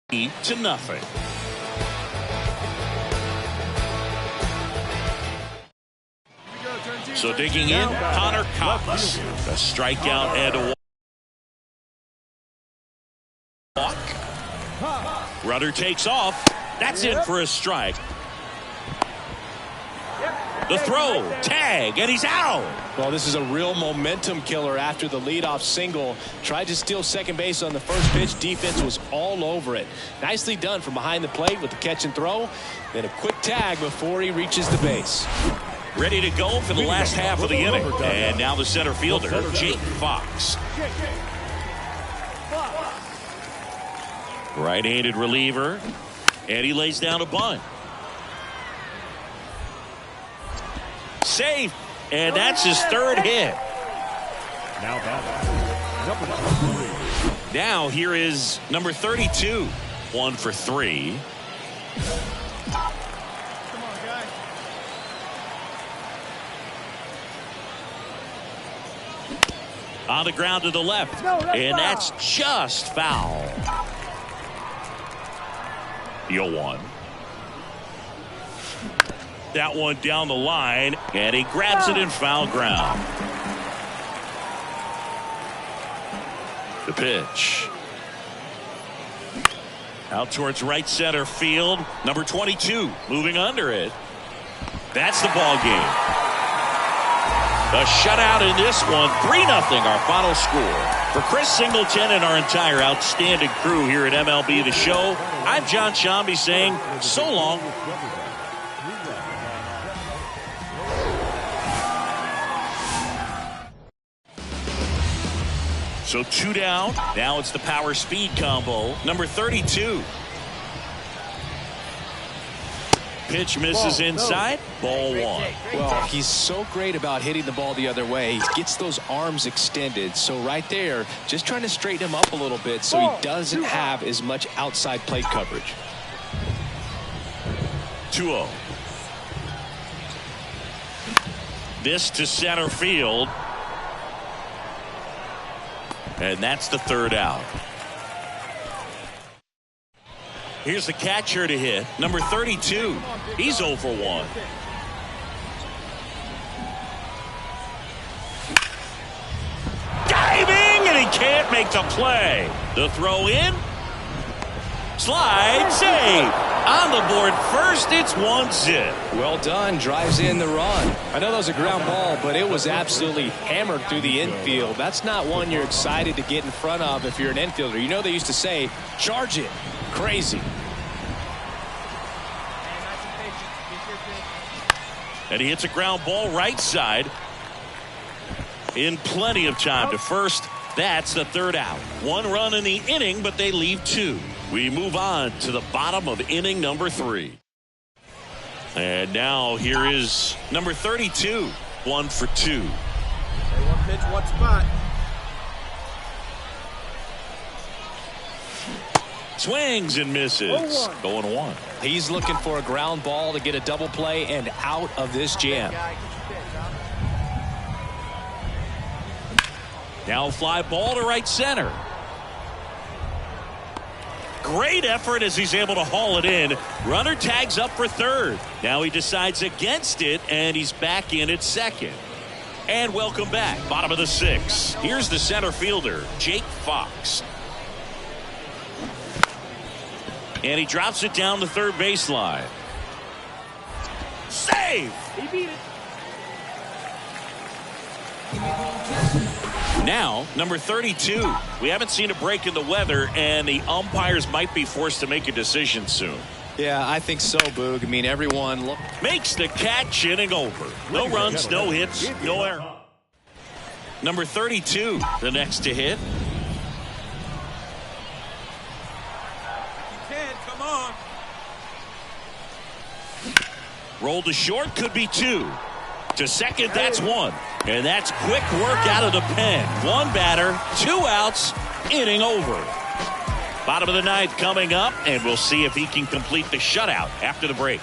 3-0. So digging in, Connor Cox. A strikeout and a walk. Runner takes off. That's in for a strike. The throw, tag, and he's out. Well, this is a real momentum killer after the leadoff single. Tried to steal second base on the first pitch. Defense was all over it. Nicely done from behind the plate with the catch and throw. Then a quick tag before he reaches the base. Ready to go for the last half of the inning. And now the center fielder, Jake Fox. Right-handed reliever. And he lays down a bunt. Safe, and that's his third hit. Now here is number 32. 1 for 3. On the ground to the left, and that's just foul. 0-1. That one down the line, and he grabs it in foul ground. The pitch. Out towards right center field. Number 22 moving under it. That's the ball game. A shutout in this one. 3-0 our final score. For Chris Singleton and our entire outstanding crew here at MLB The Show, I'm John Shambi saying so long. So 2 down. Now it's the power speed combo. Number 32. Pitch misses inside. Ball 1. Well, he's so great about hitting the ball the other way. He gets those arms extended. So right there, just trying to straighten him up a little bit so he doesn't have as much outside plate coverage. 2-0. This to center field. And that's the third out. Here's the catcher to hit. Number 32. He's 0 for 1. Diving, and he can't make the play. The throw in. Slide, save. On the board first, it's 1-0. Well done. Drives in the run. I know that was a ground ball, but it was absolutely hammered through the infield. That's not one you're excited to get in front of if you're an infielder. You know they used to say, charge it. Crazy. And he hits a ground ball right side. In plenty of time to first. That's the third out. 1 run in the inning, but they leave 2. We move on to the bottom of inning number 3. And now here is number 32. 1 for 2. 1 pitch, 1 spot. Swings and misses. Going 1. He's looking for a ground ball to get a double play and out of this jam. Now fly ball to right center. Great effort as he's able to haul it in. Runner tags up for third. Now he decides against it, and he's back in at second. And welcome back. Bottom of the 6th. Here's the center fielder, Jake Fox. And he drops it down the third baseline. Save! He beat it. Now, number 32. We haven't seen a break in the weather, and the umpires might be forced to make a decision soon. Yeah, I think so, Boog. I mean, everyone makes the catch, inning over. No runs, no hits, no error. Number 32, the next to hit. Come on. Roll to short, could be 2. To second, that's 1. And that's quick work out of the pen. 1 batter, 2 outs, inning over. Bottom of the 9th coming up, and we'll see if he can complete the shutout after the break.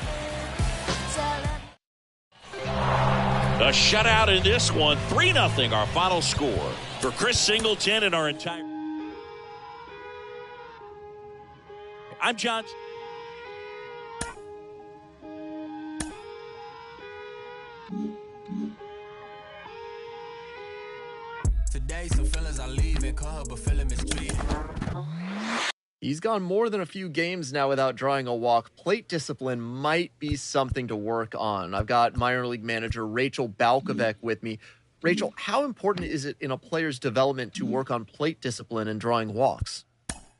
A shutout in this one, 3-0 our final score. For Chris Singleton and our entire... I'm John. Today, some fellas are leaving, call her, but feeling mistreated. He's gone more than a few games now without drawing a walk. Plate discipline might be something to work on. I've got minor league manager Rachel Balkovec with me. Rachel, how important is it in a player's development to work on plate discipline and drawing walks?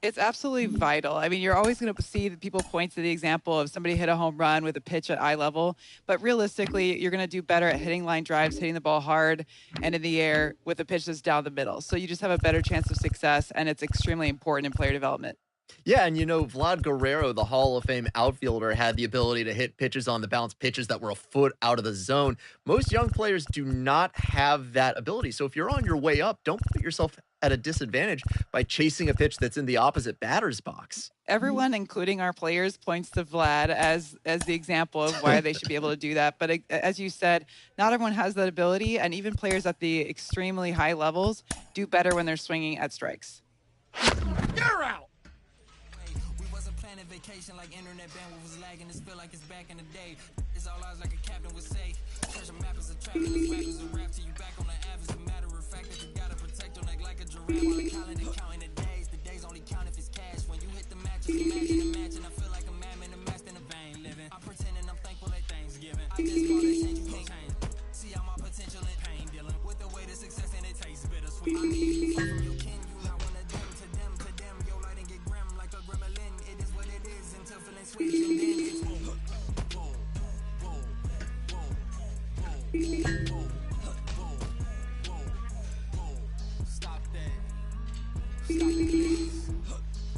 It's absolutely vital. I mean, you're always going to see that people point to the example of somebody hit a home run with a pitch at eye level, but realistically, you're going to do better at hitting line drives, hitting the ball hard and in the air with a pitch that's down the middle. So you just have a better chance of success, and it's extremely important in player development. Yeah, and Vlad Guerrero, the Hall of Fame outfielder, had the ability to hit pitches on the bounce, pitches that were a foot out of the zone. Most young players do not have that ability. So if you're on your way up, don't put yourself at a disadvantage by chasing a pitch that's in the opposite batter's box. Everyone, including our players, points to Vlad as the example of why they should be able to do that. But as you said, not everyone has that ability, and even players at the extremely high levels do better when they're swinging at strikes. You're out. Vacation like internet bandwidth was lagging. This feel like it's back in the day. It's all eyes like a captain would say. Treasure map is a trap, and this rap is a rap till you back on the average. A matter of fact that you gotta protect your neck like a giraffe while the calendar counting the days. The days only count if it's cash. When you hit the match, just imagine a match, and I feel like a madman amassed in a vain living. I'm pretending I'm thankful at Thanksgiving. I just call it change, you can't change. See all my potential in pain dealing with the way to success, and it tastes bittersweet. I mean, you far from your kin, you not one of them. To them, your light and get grim like a gremlin. It is what it is until feeling sweet, and then it's stop that. Stop it, please.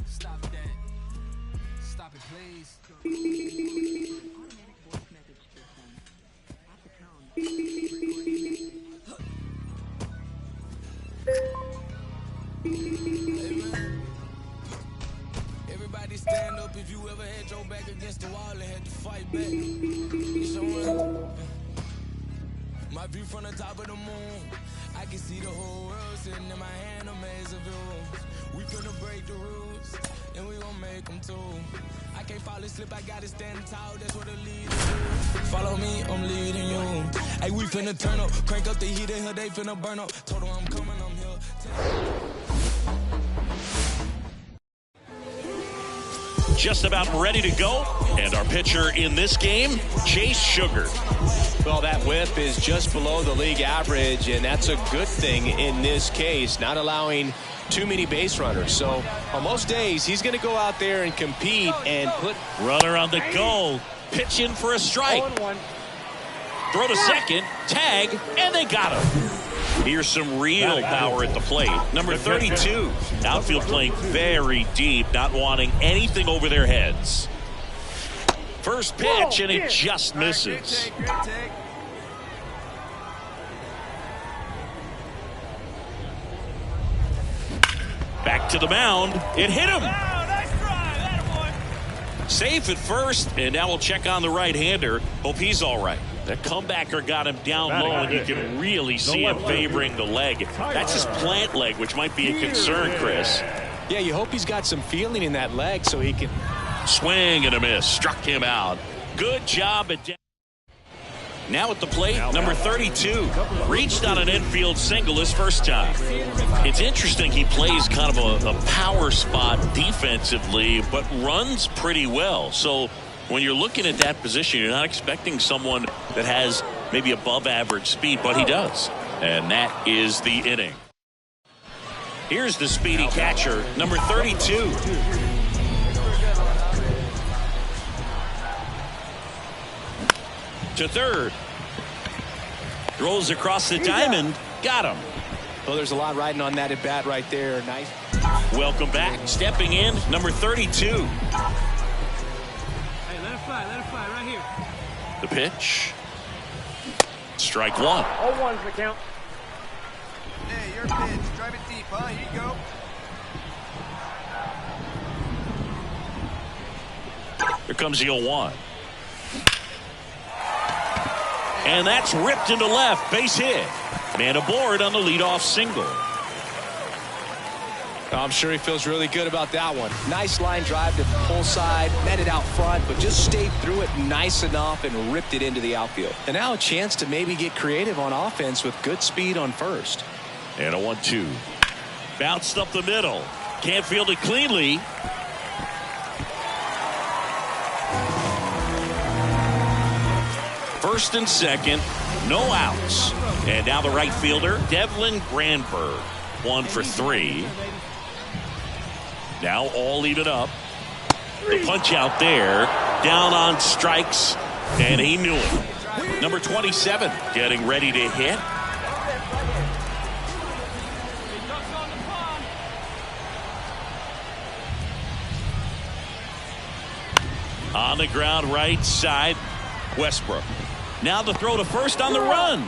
Stop that. Stop it, please. Automatic voice message system. At the tone. Everybody stand up if you ever had your back against the wall and had to fight back. It's showing. My view from the top of the moon, I can see the whole world sitting in my hand, a maze of views. We finna break the rules, and we gon' make them too. I can't fall asleep, I gotta stand tall, that's what a leader do. Follow me, I'm leading you. Hey, we finna turn up, crank up the heat in here, they finna burn up. Told them I'm coming, I'm here. Just about ready to go. And our pitcher in this game, Chase Sugar. Well, that whip is just below the league average, and that's a good thing in this case, not allowing too many base runners. So on most days, he's going to go out there and compete and put Runner on the goal. Pitch in for a strike. Throw to second. Tag. And they got him. Here's some real power at the plate. Number 32. Outfield playing very deep, not wanting anything over their heads. First pitch, and it just misses. Back to the mound. It hit him. Safe at first, and now we'll check on the right-hander. Hope he's all right. The comebacker got him down low, and you can really see him favoring the leg. That's his plant leg, which might be a concern, Chris. Yeah, you hope he's got some feeling in that leg so he can swing and a miss. Struck him out. Good job at now at the plate, number 32. Reached on an infield single his first time. It's interesting he plays kind of a power spot defensively, but runs pretty well. So when you're looking at that position, you're not expecting someone that has maybe above average speed, but he does. And that is the inning. Here's the speedy catcher, number 32. To third. Throws across the diamond. Got him. Well, there's a lot riding on that at bat right there. Nice. Welcome back. Stepping in, number 32. Hey, let it fly right here. The pitch. Strike one. 0-1's the count. Hey, your pitch. Drive it deep, huh? Here you go. Here comes the 0-1. And that's ripped into left. Base hit. Man aboard on the leadoff single. I'm sure he feels really good about that one. Nice line drive to the pull side, met it out front, but just stayed through it nice enough and ripped it into the outfield. And now a chance to maybe get creative on offense with good speed on first. And a 1-2. Bounced up the middle. Can't field it cleanly. First and second, no outs. And now the right fielder, Devlin Granberg. 1 for 3. Now all even up. The punch out there. Down on strikes. And he knew it. Number 27 getting ready to hit. On the ground right side, Westbrook. Now the throw to first on the run.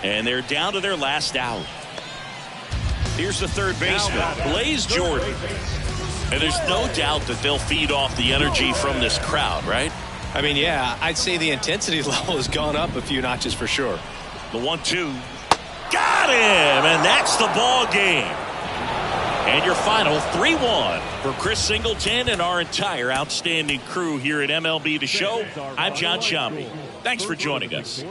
And they're down to their last out. Here's the third baseman, Blaze Jordan. And there's no doubt that they'll feed off the energy from this crowd, right? I mean, yeah, I'd say the intensity level has gone up a few notches for sure. The 1-2. Got him! And that's the ball game. And your final 3-1 for Chris Singleton and our entire outstanding crew here at MLB The Show. I'm John Sciambi. Thanks for joining us.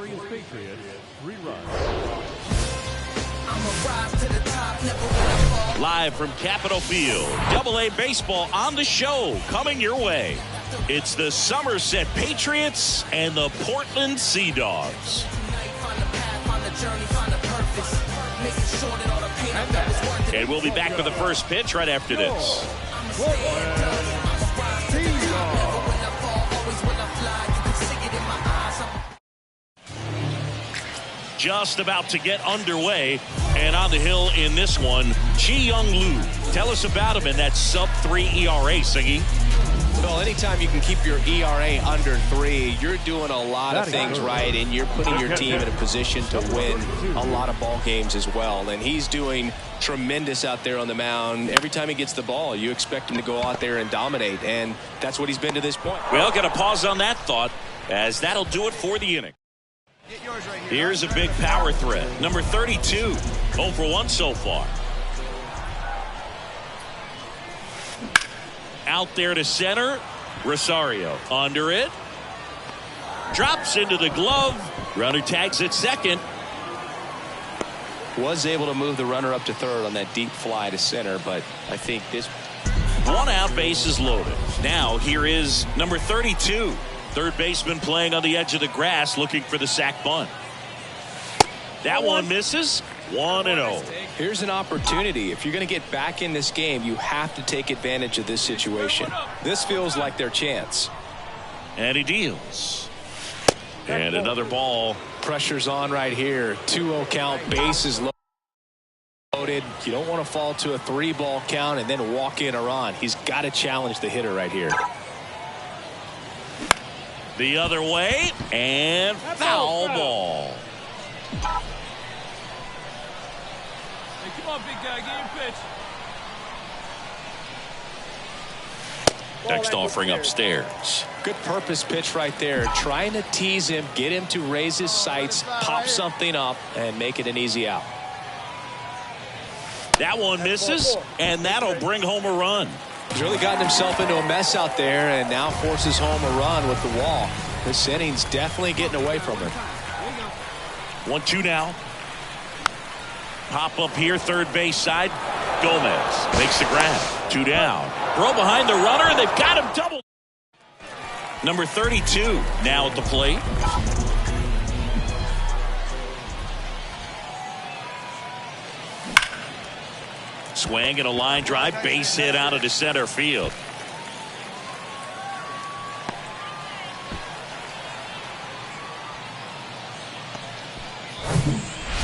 Live from Capitol Field, Double-A Baseball on the show, coming your way. It's the Somerset Patriots and the Portland Sea Dogs. And we'll be back for the first pitch right after this. Just about to get underway, and on the hill in this one, Ji-Young Lee. Tell us about him in that sub-3 ERA, Siggy. Well, anytime you can keep your ERA under 3, you're doing a lot of things right, and you're putting your team in a position to win a lot of ball games as well. And he's doing tremendous out there on the mound. Every time he gets the ball, you expect him to go out there and dominate, and that's what he's been to this point. Well, got to pause on that thought, as that'll do it for the inning. Here's a big power threat. Number 32, 0 for 1 so far. Out there to center. Rosario under it. Drops into the glove. Runner tags at second. Was able to move the runner up to third on that deep fly to center, but I think this... 1 out, bases loaded. Now here is number 32. Third baseman playing on the edge of the grass, looking for the sac bunt. That one misses. 1-0. Here's an opportunity. If you're going to get back in this game, you have to take advantage of this situation. This feels like their chance. And he deals. And another ball. Pressure's on right here. 2-0 count. Bases loaded. You don't want to fall to a 3-ball count and then walk in or on. He's got to challenge the hitter right here. The other way, and foul ball. Hey, come on, big guy, get your pitch. Next offering upstairs. Good purpose pitch right there. Trying to tease him, get him to raise his sights, pop something up, and make it an easy out. That one misses, and that'll bring home a run. He's really gotten himself into a mess out there and now forces home a run with the wall. This inning's definitely getting away from him. 1-2 now. Pop up here, third base side. Gomez makes the grab. 2 down. Throw behind the runner, and they've got him double. Number 32 now at the plate. Swing and a line drive, base hit out of the center field.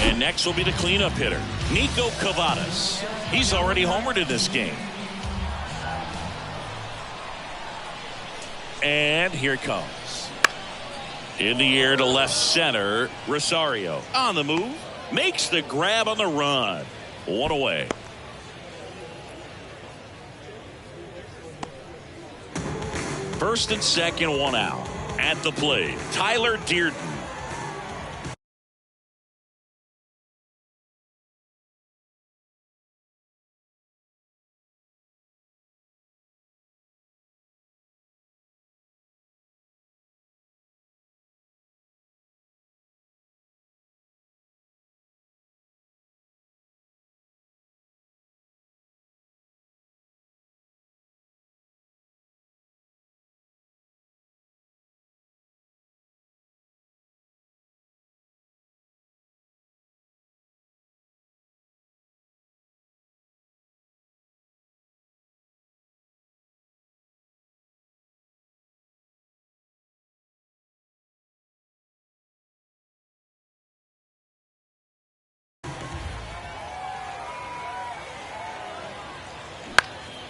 And next will be the cleanup hitter, Nico Cavadas. He's already homered in this game. And here it comes. In the air to left center, Rosario on the move, makes the grab on the run. 1 away. First and second, 1 out. At the plate, Tyler Dearden.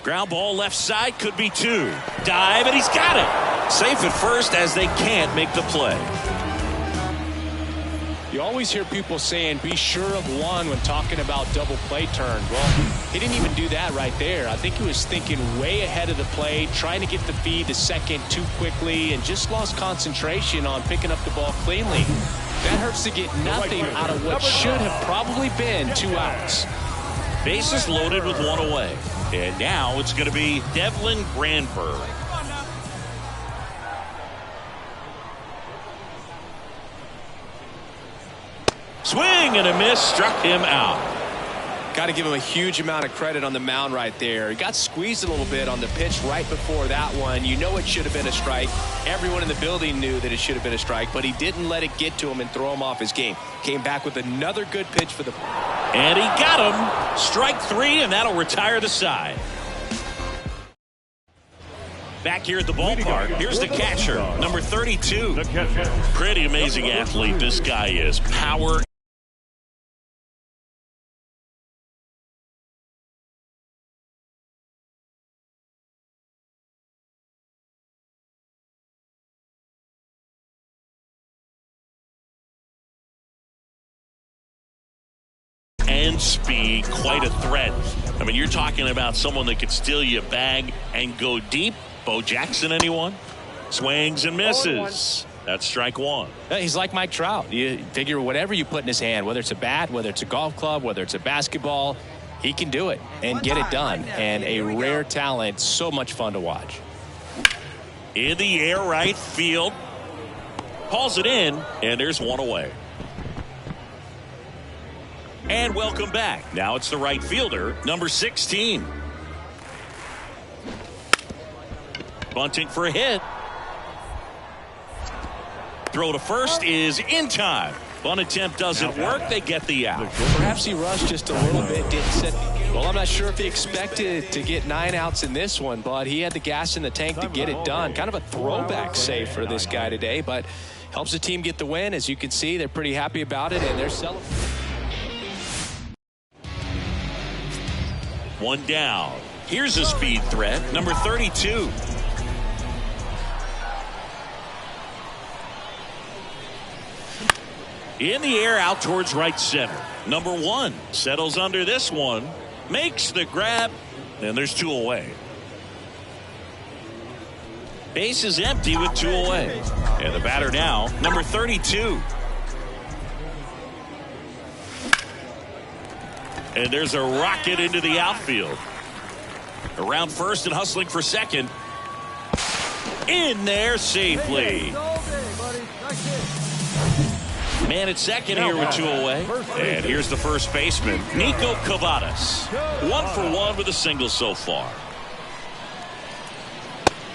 Ground ball left side, could be 2. Dive, and he's got it. Safe at first as they can't make the play. You always hear people saying be sure of one when talking about double play turn. Well, he didn't even do that right there. I think he was thinking way ahead of the play, trying to get the feed to second too quickly, and just lost concentration on picking up the ball cleanly. That hurts to get nothing out of what should have probably been 2 outs. Bases loaded with 1 away. And now it's going to be Devlin Granberg. Swing and a miss, struck him out. Got to give him a huge amount of credit on the mound right there. He got squeezed a little bit on the pitch right before that one. You know it should have been a strike. Everyone in the building knew that it should have been a strike, but he didn't let it get to him and throw him off his game. Came back with another good pitch for the... And he got him. Strike 3, and that'll retire the side. Back here at the ballpark, here's the catcher, number 32. Pretty amazing athlete this guy is. Power. And speed, quite a threat. I mean, you're talking about someone that could steal you a bag and go deep. Bo Jackson, anyone? Swings and misses. That's strike 1. He's like Mike Trout. You figure whatever you put in his hand, whether it's a bat, whether it's a golf club, whether it's a basketball, he can do it and get it done. And a rare talent, so much fun to watch. In the air, right field. Hauls it in, and there's 1 away. And welcome back. Now it's the right fielder, number 16. Bunting for a hit. Throw to first is in time. Bunt attempt doesn't work. They get the out. Perhaps he rushed just a little bit. Didn't set. Well, I'm not sure if he expected to get 9 outs in this one, but he had the gas in the tank to get it done. Kind of a throwback save for this guy today, but helps the team get the win. As you can see, they're pretty happy about it, and they're celebrating. 1 down. Here's a speed threat, number 32. In the air, out towards right center. Number 1 settles under this one, makes the grab, and there's 2 away. Base is empty with 2 away. And the batter now, number 32. And there's a rocket into the outfield. Around first and hustling for second. In there safely. Man at second here with 2 away. And here's the first baseman, Nico Cavadas. 1 for 1 with a single so far.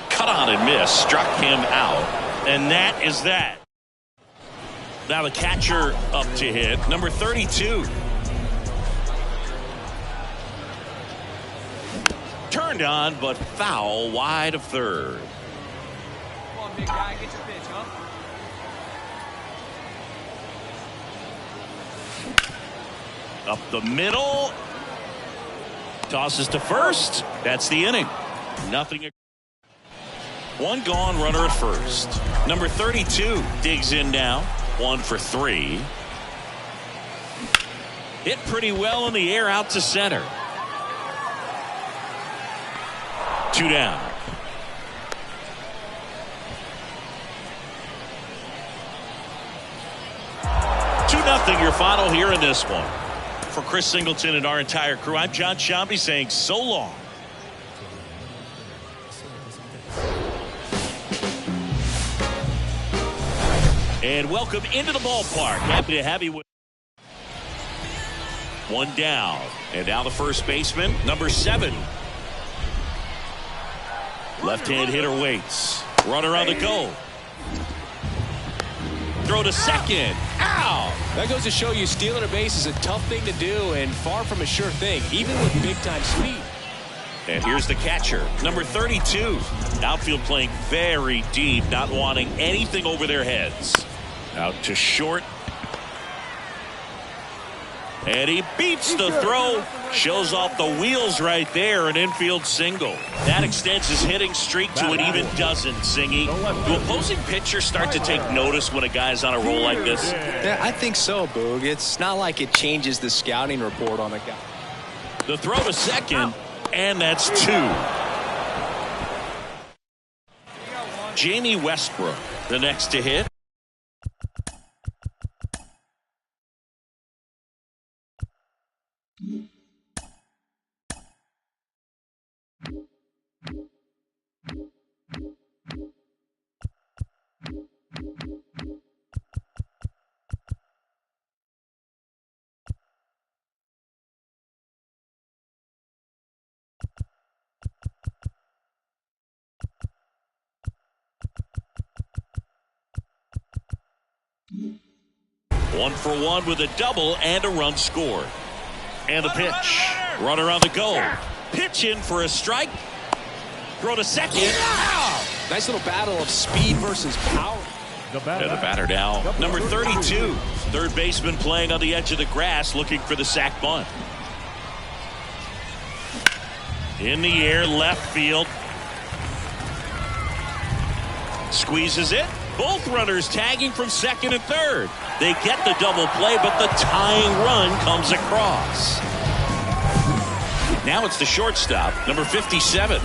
Cut on and miss, struck him out. And that is that. Now the catcher up to hit, number 32. Turned on, but foul wide of third. Come on, big guy, get your pitch, huh? Up the middle. Tosses to first. That's the inning. Nothing. 1 gone, runner at first. Number 32 digs in now. 1 for 3. Hit pretty well in the air out to center. 2 down. 2-0 your final here in this one. For Chris Singleton and our entire crew, I'm John Shambi saying so long. And welcome into the ballpark. Happy to have you with. 1 down. And now the first baseman, number 7. Left-hand hitter waits. Runner on the go. Throw to second. Ow! That goes to show you stealing a base is a tough thing to do and far from a sure thing, even with big-time speed. And here's the catcher, number 32. Outfield playing very deep, not wanting anything over their heads. Out to short. And he beats the throw Shows off the wheels right there, an infield single. That extends his hitting streak to an even dozen, Singy. Do opposing pitchers start to take notice when a guy's on a roll like this? Yeah, I think so, Boog. It's not like it changes the scouting report on a guy. The throw to second, and that's 2. Jamie Westbrook, the next to hit. One for one with a double and a run scored. And the pitch. Runner on the go. Pitch in for a strike. Throw to second. Nice little battle of speed versus power. And the batter now, number 32. Third baseman playing on the edge of the grass looking for the sac bunt. In the air, left field. Squeezes it. Both runners tagging from second and third. They get the double play, but the tying run comes across. Now it's the shortstop, number 57.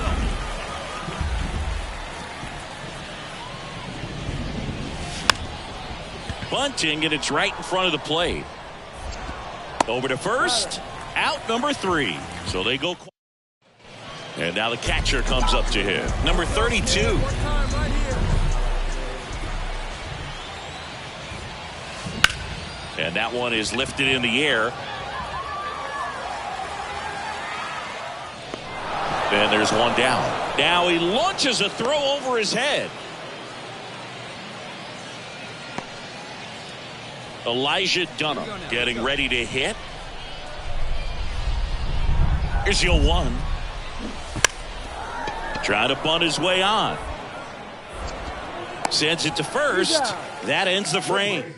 Bunting, and it's right in front of the plate. Over to first. Out number 3. So they go. And now the catcher comes up to him. Number 32. And that one is lifted in the air. And there's one down. Now he launches a throw over his head. Elijah Dunham getting ready to hit. Here's the 0-1. Trying to bunt his way on. Sends it to first. That ends the frame.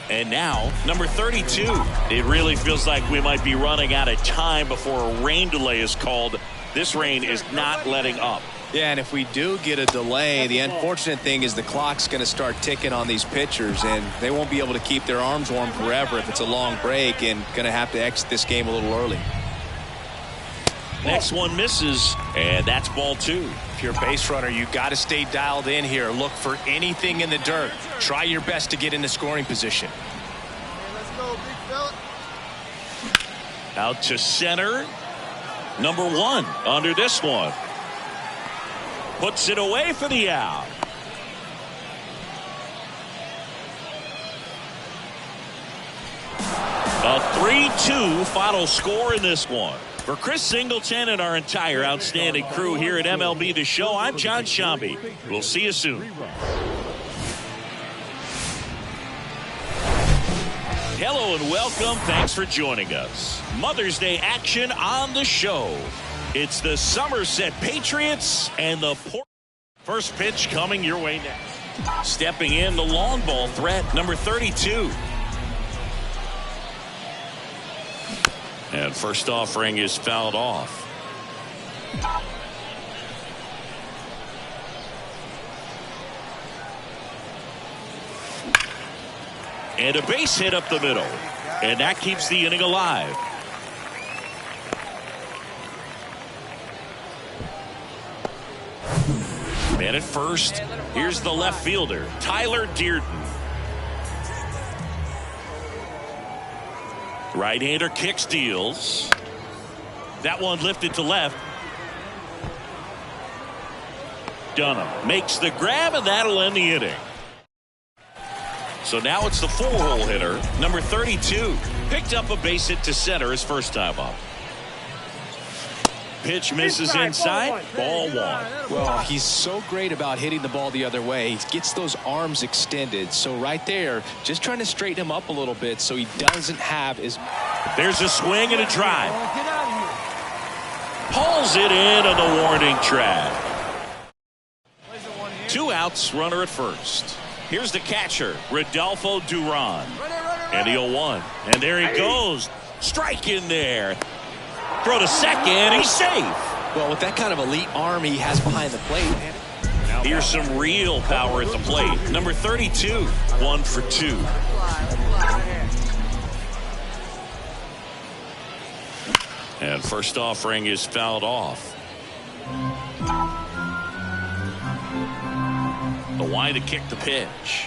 And now, number 32. It really feels like we might be running out of time before a rain delay is called. This rain is not letting up. Yeah, and if we do get a delay, the unfortunate thing is the clock's going to start ticking on these pitchers, and they won't be able to keep their arms warm forever if it's a long break, and going to have to exit this game a little early. Next one misses, and that's ball 2. If you're a base runner, you got to stay dialed in here. Look for anything in the dirt. Try your best to get into scoring position. Let's go, big fella. Out to center. Number 1 under this one. Puts it away for the out. A 3-2 final score in this one. For Chris Singleton and our entire outstanding crew here at MLB The Show, I'm John Shambi. We'll see you soon. Hello and welcome. Thanks for joining us. Mother's Day action on the show. It's the Somerset Patriots and the first pitch coming your way next. Stepping in, the long ball threat, number 32. And first offering is fouled off. And a base hit up the middle. And that keeps the inning alive. Man at first. Here's the left fielder, Tyler Dearden. Right-hander kick steals. That one lifted to left. Dunham makes the grab, and that'll end the inning. So now it's the 4-hole hitter, number 32. Picked up a base hit to center his first time up. Pitch misses inside. Ball 1. Well, he's so great about hitting the ball the other way. He gets those arms extended. So right there, just trying to straighten him up a little bit so he doesn't have his. There's a swing and a drive. Pulls it in on the warning track. 2 outs, runner at first. Here's the catcher, Rodolfo Duran. And the 0-1. And there he goes. Strike in there. Throw to second. He's safe. Well, with that kind of elite arm he has behind the plate, man. Here's some real power at the plate. Number 32, 1 for 2. And first offering is fouled off. The wide to kick the pitch.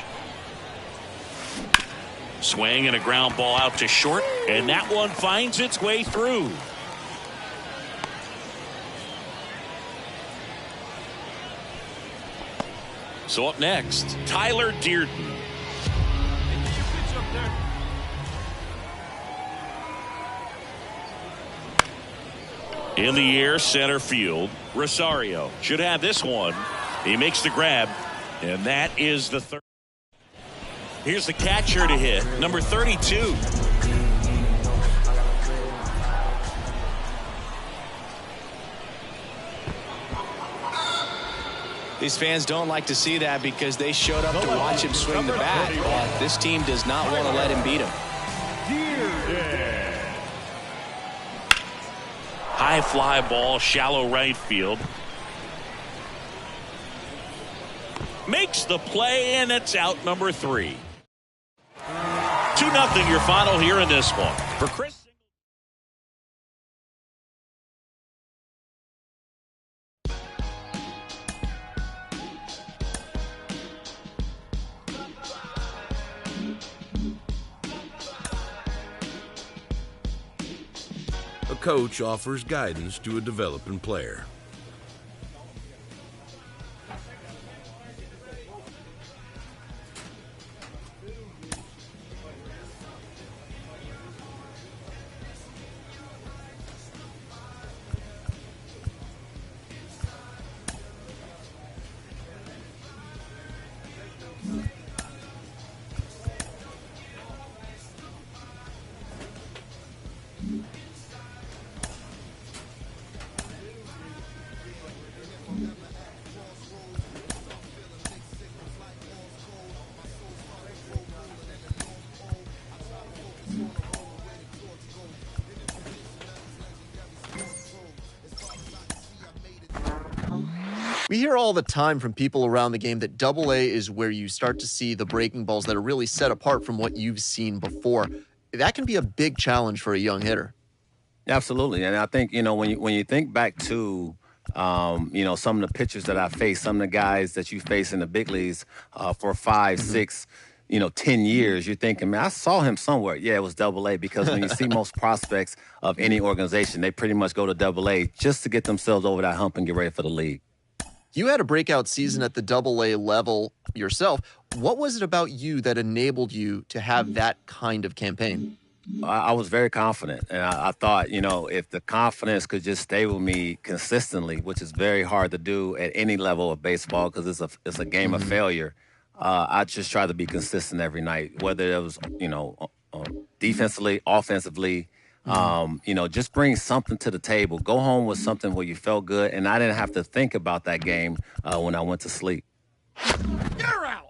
Swing and a ground ball out to short, and that one finds its way through. So up next, Tyler Dearden. Pitch up there. In the air, center field. Rosario should have this one. He makes the grab, and that is the third. Here's the catcher to hit, number 32. These fans don't like to see that because they showed up to watch him swing the bat. But this team does not want to let him beat him. High fly ball, shallow right field. Makes the play, and it's out, number 3. 2-0 your final here in this one. For Chris. A coach offers guidance to a developing player. We hear all the time from people around the game that Double-A is where you start to see the breaking balls that are really set apart from what you've seen before. That can be a big challenge for a young hitter. Absolutely, and I think when you think back to some of the pitchers that I faced, some of the guys that you face in the big leagues for 5, 6, 10 years, you're thinking, man, I saw him somewhere. Yeah, it was Double-A, because when you see most prospects of any organization, they pretty much go to Double-A just to get themselves over that hump and get ready for the league. You had a breakout season at the Double-A level yourself. What was it about you that enabled you to have that kind of campaign? I was very confident, and I thought, if the confidence could just stay with me consistently, which is very hard to do at any level of baseball because it's a game of failure, I just try to be consistent every night, whether it was, defensively, offensively, just bring something to the table. Go home with something where you felt good, and I didn't have to think about that game when I went to sleep. You're out.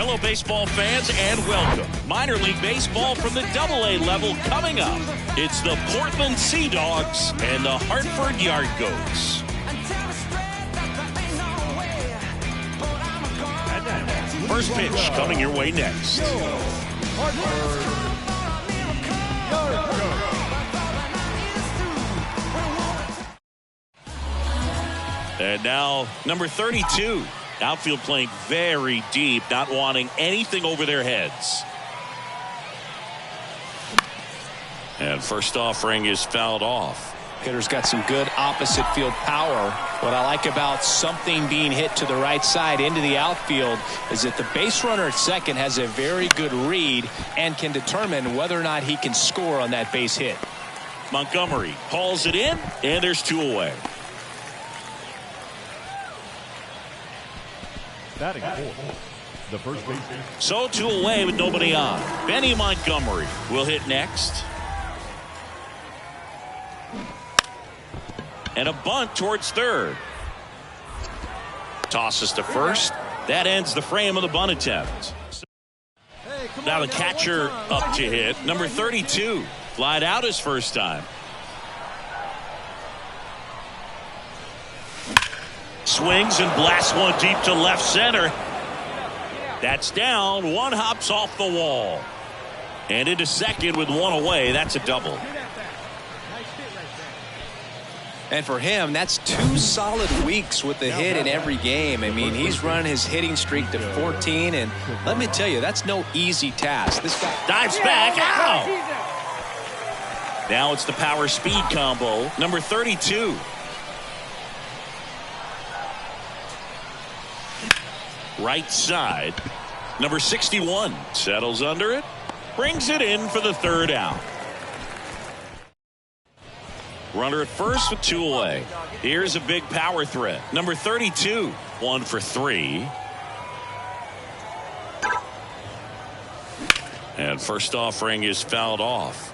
Hello, baseball fans, and welcome. Minor League Baseball from the AA level coming up. It's the Portland Sea Dogs and the Hartford Yard Goats. First pitch coming your way next. And now, number 32. Outfield playing very deep, not wanting anything over their heads. And first offering is fouled off. Hitter's got some good opposite field power. What I like about something being hit to the right side into the outfield is that the base runner at second has a very good read and can determine whether or not he can score on that base hit. Montgomery hauls it in, and there's 2 away. Batting fourth, the first baseman. So 2 away with nobody on. Benny Montgomery will hit next. And a bunt towards third. Tosses to first. That ends the frame of the bunt attempt. Now the catcher up to hit. Number 32. Flied out his first time. Swings and blasts one deep to left center. That's down. 1 hops off the wall. And into second with 1 away. That's a double. And for him, that's 2 solid weeks with the hit in every game. I mean, he's run his hitting streak to 14, and let me tell you, that's no easy task. This guy dives back. Ow! Now it's the power speed combo. Number 32. Right side. Number 61 settles under it. Brings it in for the 3rd out. Runner at first with 2 away. Here's a big power threat. Number 32. 1 for 3. And first offering is fouled off.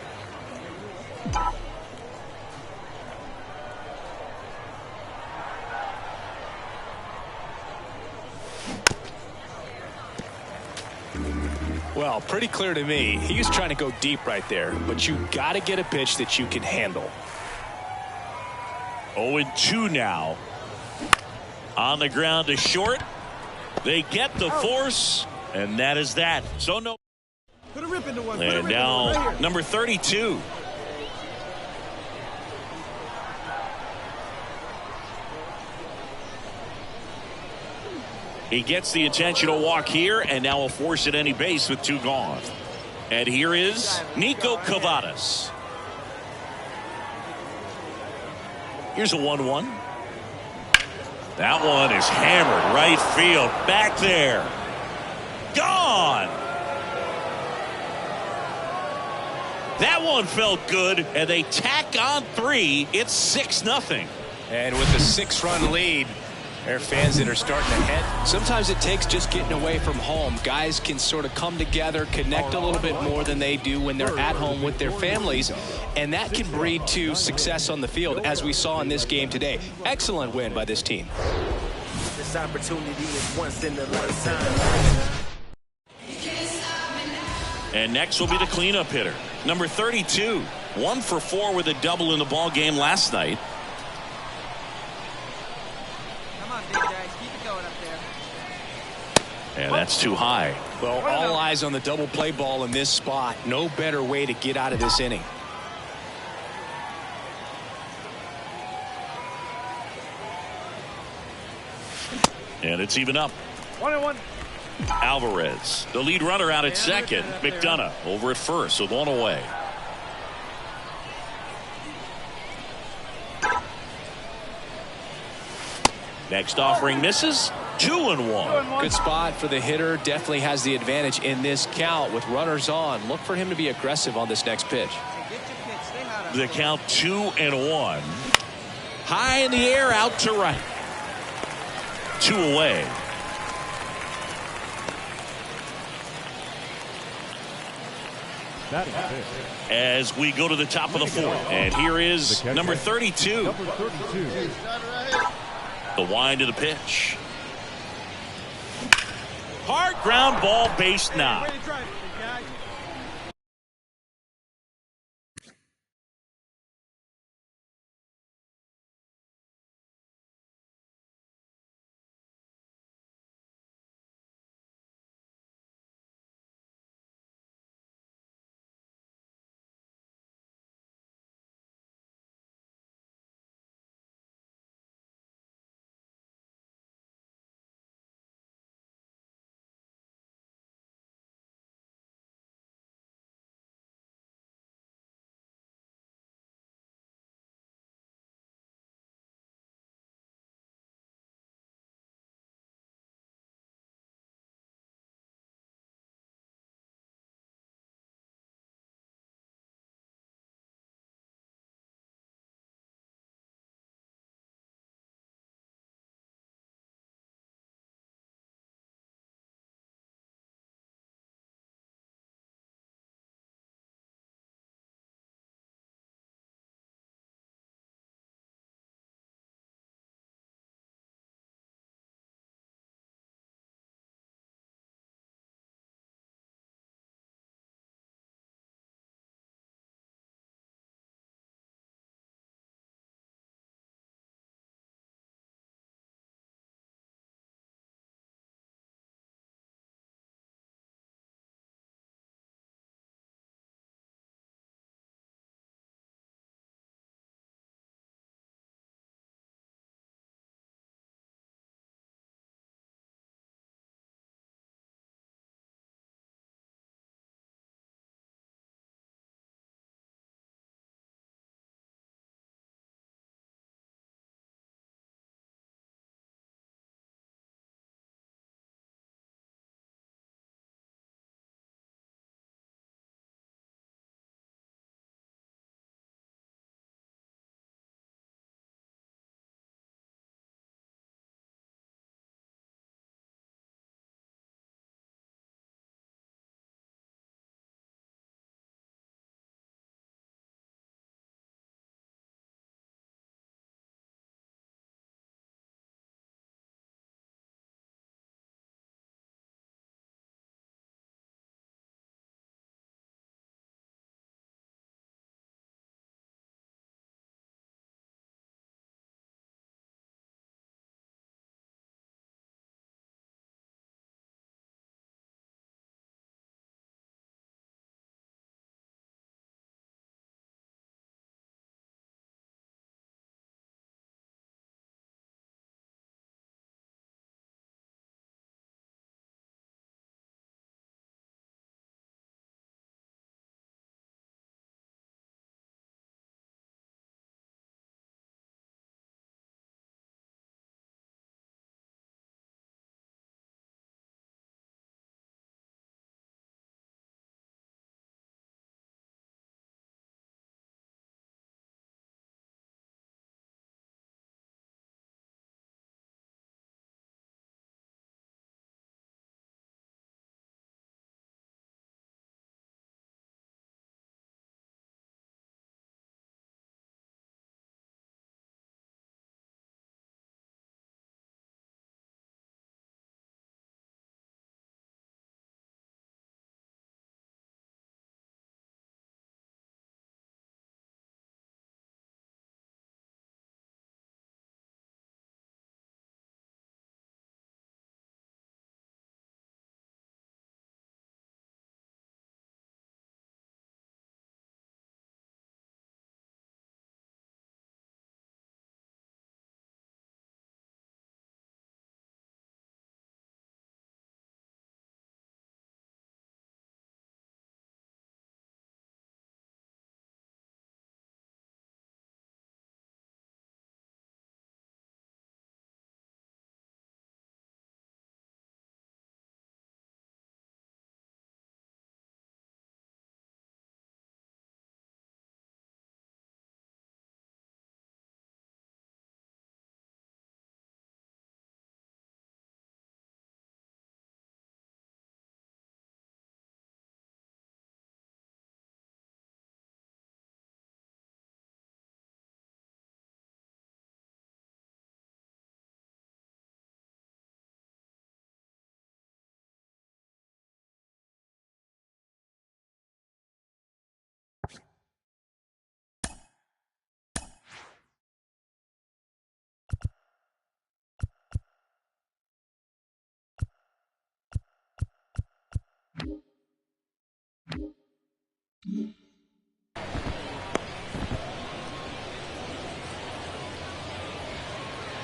Well, pretty clear to me. He was trying to go deep right there, but you got to get a pitch that you can handle. 0-2 now. On the ground to short. They get the force, and that is that. So no. And now number 32. He gets the intentional walk here, and now will force at any base with 2 gone. And here is Nico Cavadas. Here's a 1-1. That one is hammered right field. Back there. Gone. That one felt good, and they tack on 3. It's 6-0. And with the 6-run lead, there are fans that are starting to head. Sometimes it takes just getting away from home. Guys can sort of come together, connect a little bit more than they do when they're at home with their families. And that can breed to success on the field, as we saw in this game today. Excellent win by this team. This opportunity is once in a lifetime. And next will be the cleanup hitter. Number 32. 1 for 4 with a double in the ball game last night. And that's too high. Well, all eyes on the double play ball in this spot. No better way to get out of this inning. And it's even up. 1-1. Alvarez, the lead runner, out at second. McDonough over at first with 1 away. Next offering misses. 2-1. Good spot for the hitter. Definitely has the advantage in this count with runners on. Look for him to be aggressive on this next pitch. The count 2-1. High in the air, out to right. 2 away. As we go to the top of the 4th, and here is number 32. The wind of the pitch. Hard ground ball, base knock.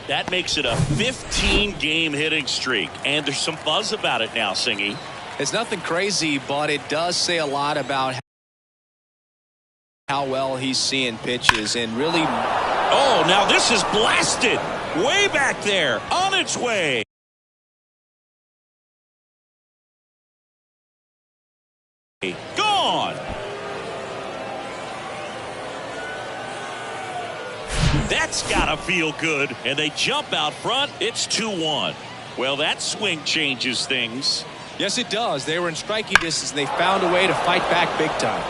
That makes it a 15-game hitting streak, and there's some buzz about it now, Singy. It's nothing crazy, but it does say a lot about how well he's seeing pitches and really. Oh, now this is blasted way back there, on its way. Gone. That's gotta feel good, and they jump out front. It's 2-1. Well, that swing changes things. Yes, it does. They were in striking distance, and they found a way to fight back big time.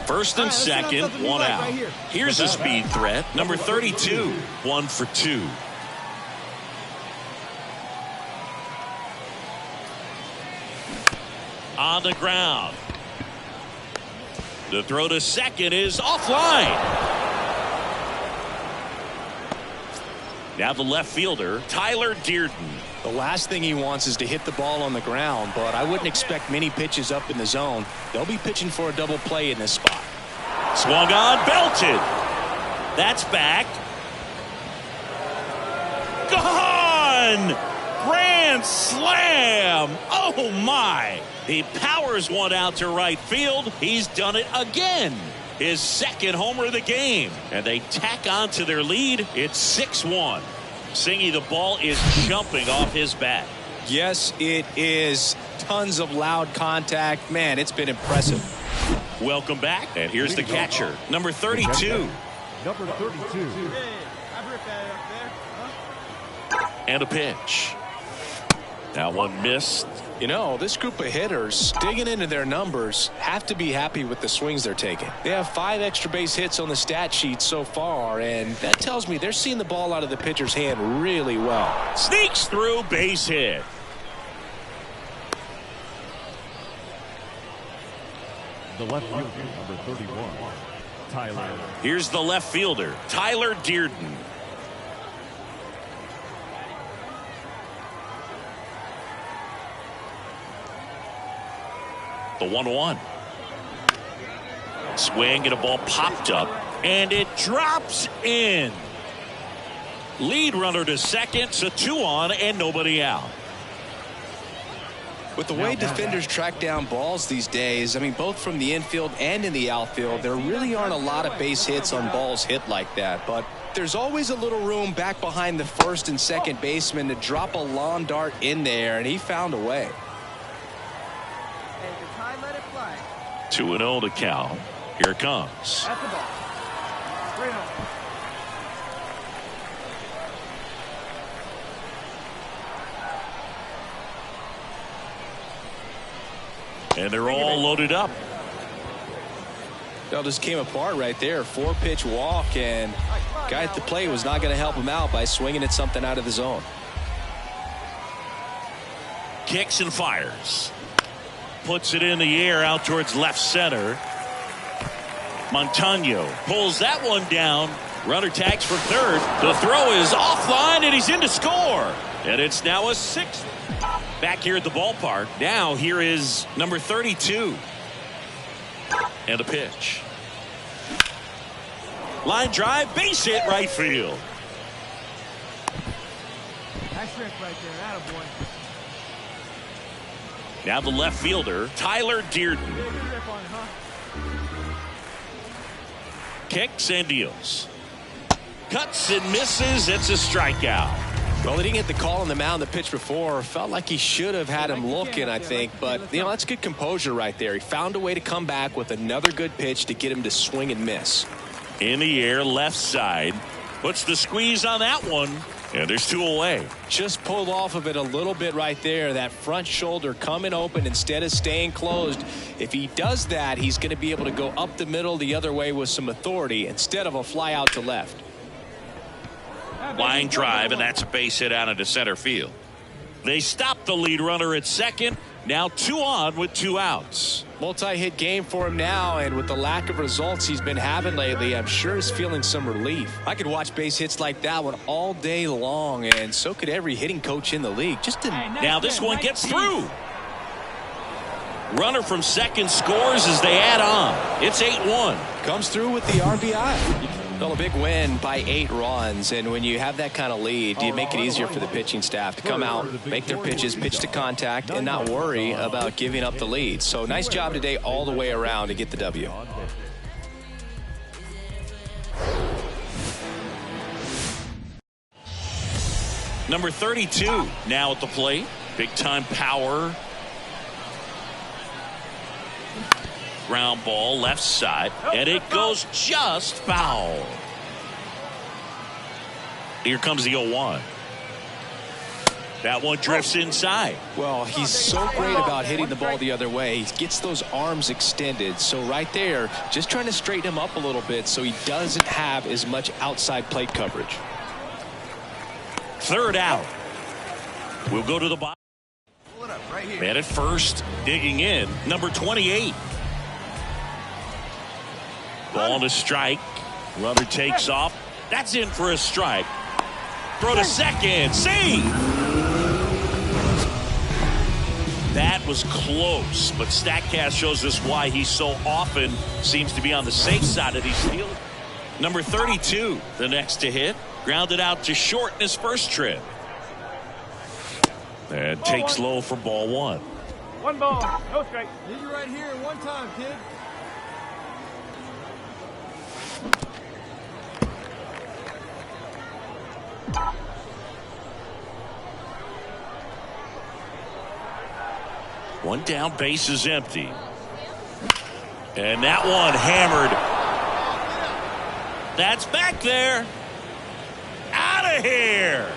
First and second, one out. Here's a speed threat, number 32, 1 for 2. On the ground. The throw to second is offline. Now the left fielder, Tyler Dearden. The last thing he wants is to hit the ball on the ground, but I wouldn't expect many pitches up in the zone. They'll be pitching for a double play in this spot. Swung on, belted. That's back. Gone! Grand slam! Oh my! He powers one out to right field. He's done it again. His second homer of the game. And they tack on to their lead. It's 6-1. Singy, the ball is jumping off his bat. Yes, it is. Tons of loud contact. Man, it's been impressive. Welcome back. And here's the catcher, number 32. Number 32. And a pitch. That one missed. You know, this group of hitters, digging into their numbers, have to be happy with the swings they're taking. They have 5 extra base hits on the stat sheet so far, and that tells me they're seeing the ball out of the pitcher's hand really well. Sneaks through, base hit. The left fielder, number 31, Tyler. Here's the left fielder, Tyler Dearden. The 1-1. Swing and a ball popped up, and it drops in. Lead runner to second, so 2 on and nobody out. With the way defenders track down balls these days, I mean, both from the infield and in the outfield, there really aren't a lot of base hits on balls hit like that. But there's always a little room back behind the first and second baseman to drop a lawn dart in there, and he found a way. 2-0 to Cal. Here it comes. At the ball. Straight on. And they're all loaded up. That just came apart right there. 4-pitch walk, and guy at the plate was not going to help him out by swinging at something out of the zone. Kicks and fires. Puts it in the air out towards left center. Montano pulls that one down. Runner tags for third. The throw is offline, and he's in to score. And it's now a 6. Back here at the ballpark. Now here is number 32. And a pitch. Line drive, base hit, right field. Nice strength right there. Attaboy. Now the left fielder, Tyler Dearden. Kicks and deals. Cuts and misses. It's a strikeout. Well, he didn't get the call on the mound the pitch before. Felt like he should have had him looking, I think. But, you know, that's good composure right there. He found a way to come back with another good pitch to get him to swing and miss. In the air, left side. Puts the squeeze on that one. And there's 2 away. Just pulled off of it a little bit right there. That front shoulder coming open instead of staying closed. If he does that, he's going to be able to go up the middle the other way with some authority instead of a fly out to left. Line drive, and that's a base hit out into center field. They stop the lead runner at second. Now 2 on with 2 outs. Multi-hit game for him now, and with the lack of results he's been having lately, I'm sure he's feeling some relief. I could watch base hits like that one all day long, and so could every hitting coach in the league. Just now this one gets through. Runner from second scores as they add on. It's 8-1. Comes through with the RBI. Well, a big win by 8 runs, and when you have that kind of lead, you make it easier for the pitching staff to come out, make their pitches, pitch to contact, and not worry about giving up the lead. So nice job today all the way around to get the W. Number 32 now at the plate. Big time power. Ground ball left side, and it goes just foul. Here comes the 0-1. That one drifts inside. Well, he's so great about hitting the ball the other way. He gets those arms extended. So right there, just trying to straighten him up a little bit so he doesn't have as much outside plate coverage. Third out. We'll go to the bottom. Man at first, digging in, number 28. Ball to strike. Runner takes off. That's in for a strike. Throw to second. See! That was close, but StatCast shows us why he so often seems to be on the safe side of these fields. Number 32, the next to hit. Grounded out to short in his first trip. And takes low for ball 1. 1 ball, no strike. Need you right here one time, kid. One down, base is empty. And that one hammered. That's back there. Out of here.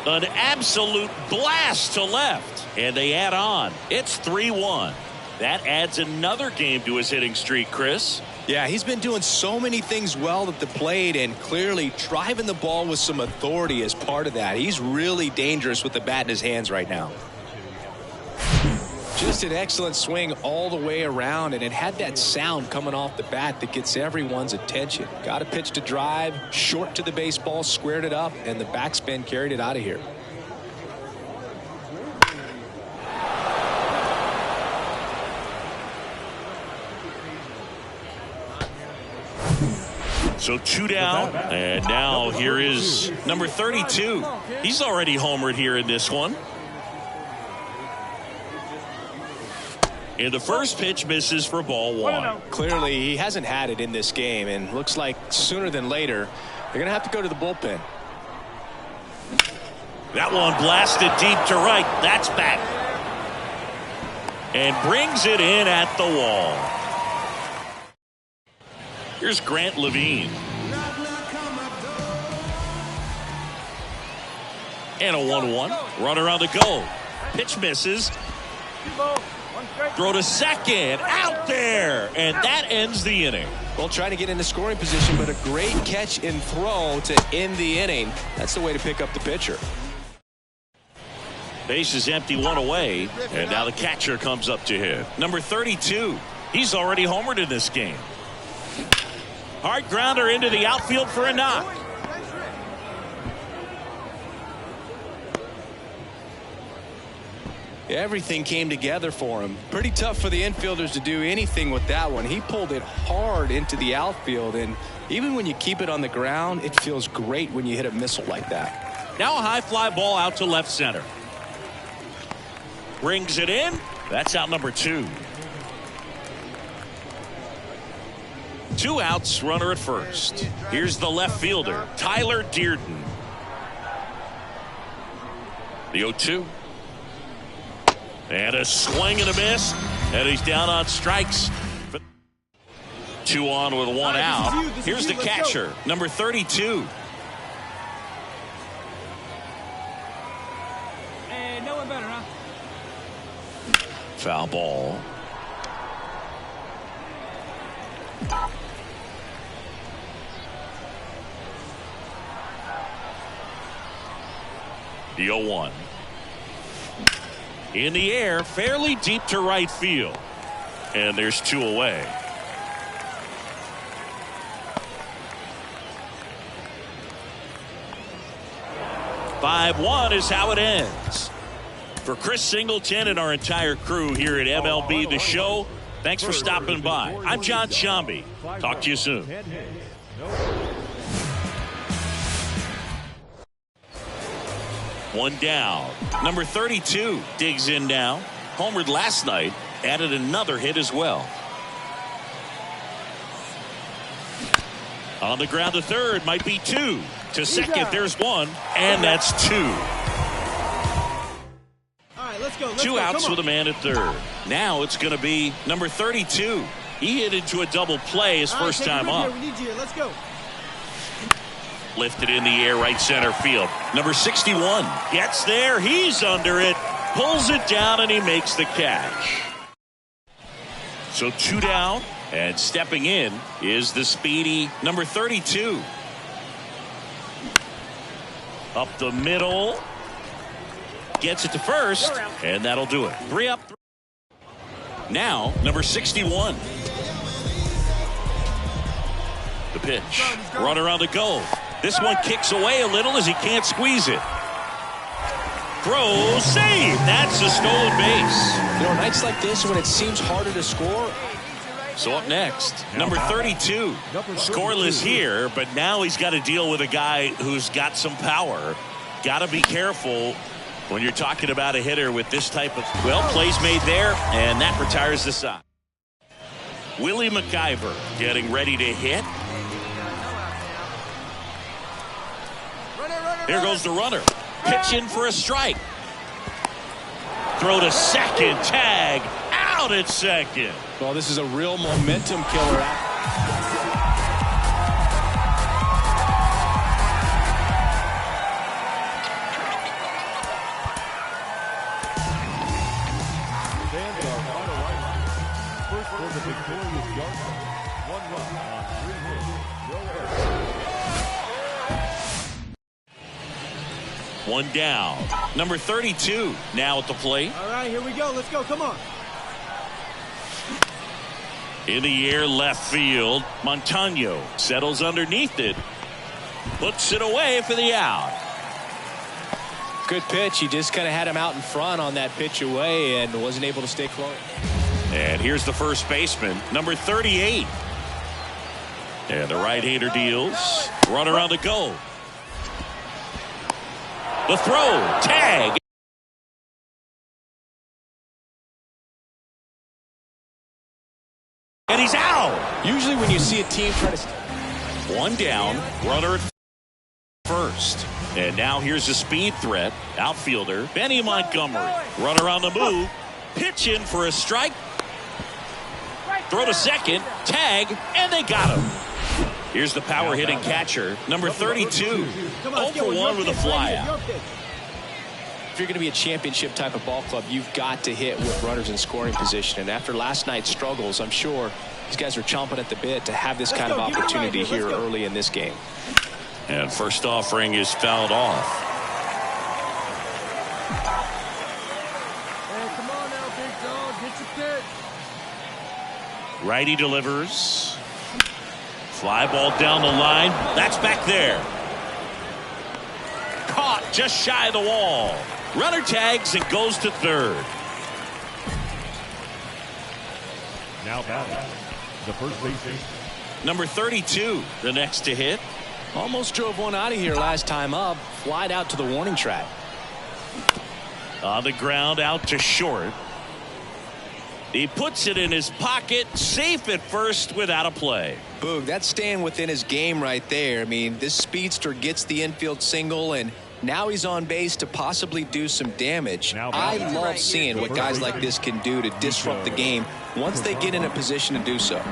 An absolute blast to left. And they add on. It's 3-1. That adds another game to his hitting streak, Chris. Yeah, he's been doing so many things well at the plate and clearly driving the ball with some authority as part of that. He's really dangerous with the bat in his hands right now. Just an excellent swing all the way around, and it had that sound coming off the bat that gets everyone's attention. Got a pitch to drive, short to the baseball, squared it up, and the backspin carried it out of here. So 2 down, and now here is number 32. He's already homered here in this one. And the first pitch misses for ball 1. Clearly, he hasn't had it in this game, and looks like sooner than later, they're going to have to go to the bullpen. That one blasted deep to right. That's back. And brings it in at the wall. Here's Grant Levine. And a 1-1. Runner on the go. Pitch misses. Throw to second, out there, and that ends the inning. Well, trying to get into scoring position, but a great catch and throw to end the inning. That's the way to pick up the pitcher. Base is empty, one away, and now the catcher comes up to hit. Number 32. He's already homered in this game. Hard grounder into the outfield for a knock. Everything came together for him. Pretty tough for the infielders to do anything with that one. He pulled it hard into the outfield, and even when you keep it on the ground, it feels great when you hit a missile like that. Now a high fly ball out to left center. Brings it in. That's out number 2. 2 outs, runner at first. Here's the left fielder, Tyler Dearden. The 0-2. And a swing and a miss. And he's down on strikes. 2 on with 1 out. Here's the catcher, number 32. Hey, no one better, huh? Foul ball. The 0-1. In the air, fairly deep to right field. And there's 2 away. "5-1 is how it ends. For Chris Singleton and our entire crew here at MLB The Show, thanks for stopping by. I'm John Shambi. Talk to you soon. One down. Number 32 digs in now. Homered last night. Added another hit as well. On the ground to third. Might be 2. To second, there's 1. And that's 2. All right, let's go. 2 outs with a man at third. Now it's going to be number 32. He hit into a double play his first time up. We need you here. Let's go. Lifted in the air, right center field. Number 61 gets there. He's under it. Pulls it down, and he makes the catch. So 2 down, and stepping in is the speedy number 32. Up the middle. Gets it to first, and that'll do it. 3 up. Now, number 61. The pitch. Runner on the go. This one kicks away a little as he can't squeeze it. Throw, save. That's a stolen base. You know, nights like this when it seems harder to score. So up next, number 32. Scoreless here, but now he's got to deal with a guy who's got some power. Got to be careful when you're talking about a hitter with this type of, well, plays made there, and that retires the side. Willie McIver getting ready to hit. Here goes the runner. Pitch in for a strike. Throw to second. Tag. Out at second. Well, this is a real momentum killer. Fans are on the right. First for the victorious Yards. 1 run on 3 hits. No errors. 1 down. Number 32 now at the plate. All right, here we go. Let's go. Come on. In the air, left field. Montano settles underneath it. Puts it away for the out. Good pitch. He just kind of had him out in front on that pitch away and wasn't able to stay close. And here's the first baseman, number 38. And the right-hander deals. Runner on the go. The throw. Tag. And he's out. Usually when you see a team try to... 1 down. Runner at first. And now here's the speed threat. Outfielder Benny Montgomery. Runner on the move. Pitch in for a strike. Throw to second. Tag. And they got him. Here's the power hitting catcher, number 32. 0 for 1 with a fly out. If you're going to be a championship type of ball club, you've got to hit with runners in scoring position. And after last night's struggles, I'm sure these guys are chomping at the bit to have this kind of opportunity here early in this game. And first offering is fouled off. Hey, come on now, big dog. Get your pitch. Righty delivers. Fly ball down the line. That's back there. Caught just shy of the wall. Runner tags and goes to third. Now batting, the first baseman. Number 32, the next to hit. Almost drove one out of here last time up. Flied out to the warning track. On the ground, out to short. He puts it in his pocket, safe at first without a play. Boog, that's staying within his game right there. I mean, this speedster gets the infield single, and now he's on base to possibly do some damage. I love seeing what guys like this can do to disrupt the game once they get in a position to do so.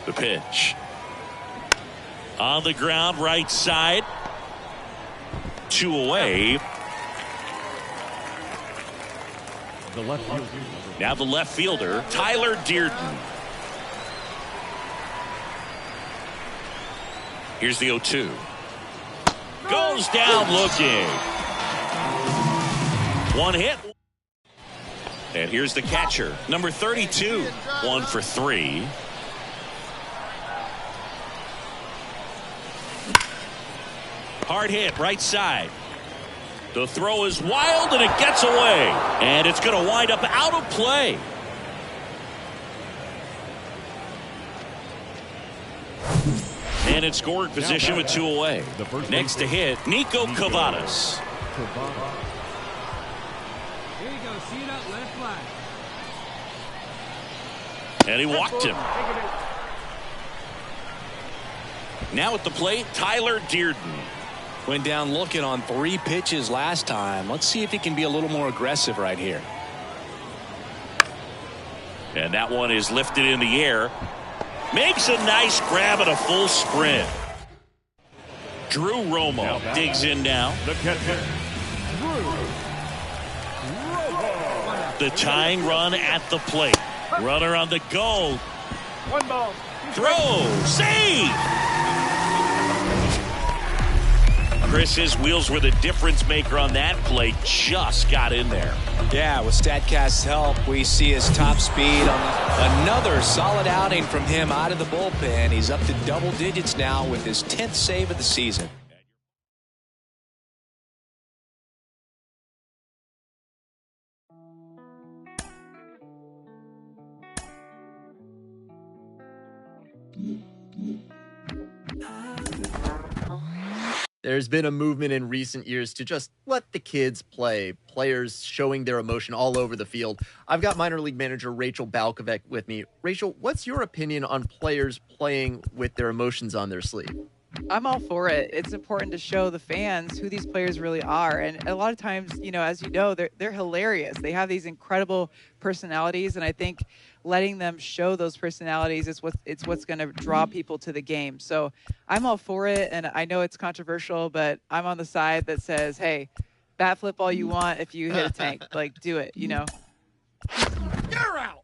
The pitch. On the ground, right side. 2 away. The left fielder. Now the left fielder, Tyler Dearden. Here's the 0-2. Goes down looking. One hit. And here's the catcher, number 32. 1 for 3. Hard hit, right side. The throw is wild, and it gets away. And it's going to wind up out of play. And in scoring position with 2 away. Next to hit, Nico Cavadas. Here you go. See it out. Let it fly. And he walked him. Now at the plate, Tyler Dearden. Went down looking on 3 pitches last time. Let's see if he can be a little more aggressive right here. And that one is lifted in the air. Makes a nice grab at a full sprint. Drew Romo digs in now. The catcher, The tying run at the plate. Runner on the go. 1 ball. Throw. Save. Chris's wheels were the difference maker on that play. Just got in there. Yeah, with StatCast's help, we see his top speed on another solid outing from him out of the bullpen. He's up to double digits now with his 10th save of the season. There's been a movement in recent years to just let the kids play, players showing their emotion all over the field. I've got minor league manager Rachel Balkovec with me. Rachel, what's your opinion on players playing with their emotions on their sleeve? I'm all for it. It's important to show the fans who these players really are. And a lot of times, you know, as you know, they're hilarious. They have these incredible personalities. And I think letting them show those personalities is what's going to draw people to the game. So I'm all for it. And I know it's controversial, but I'm on the side that says, hey, bat flip all you want if you hit a tank. Like, do it, you know. You're out.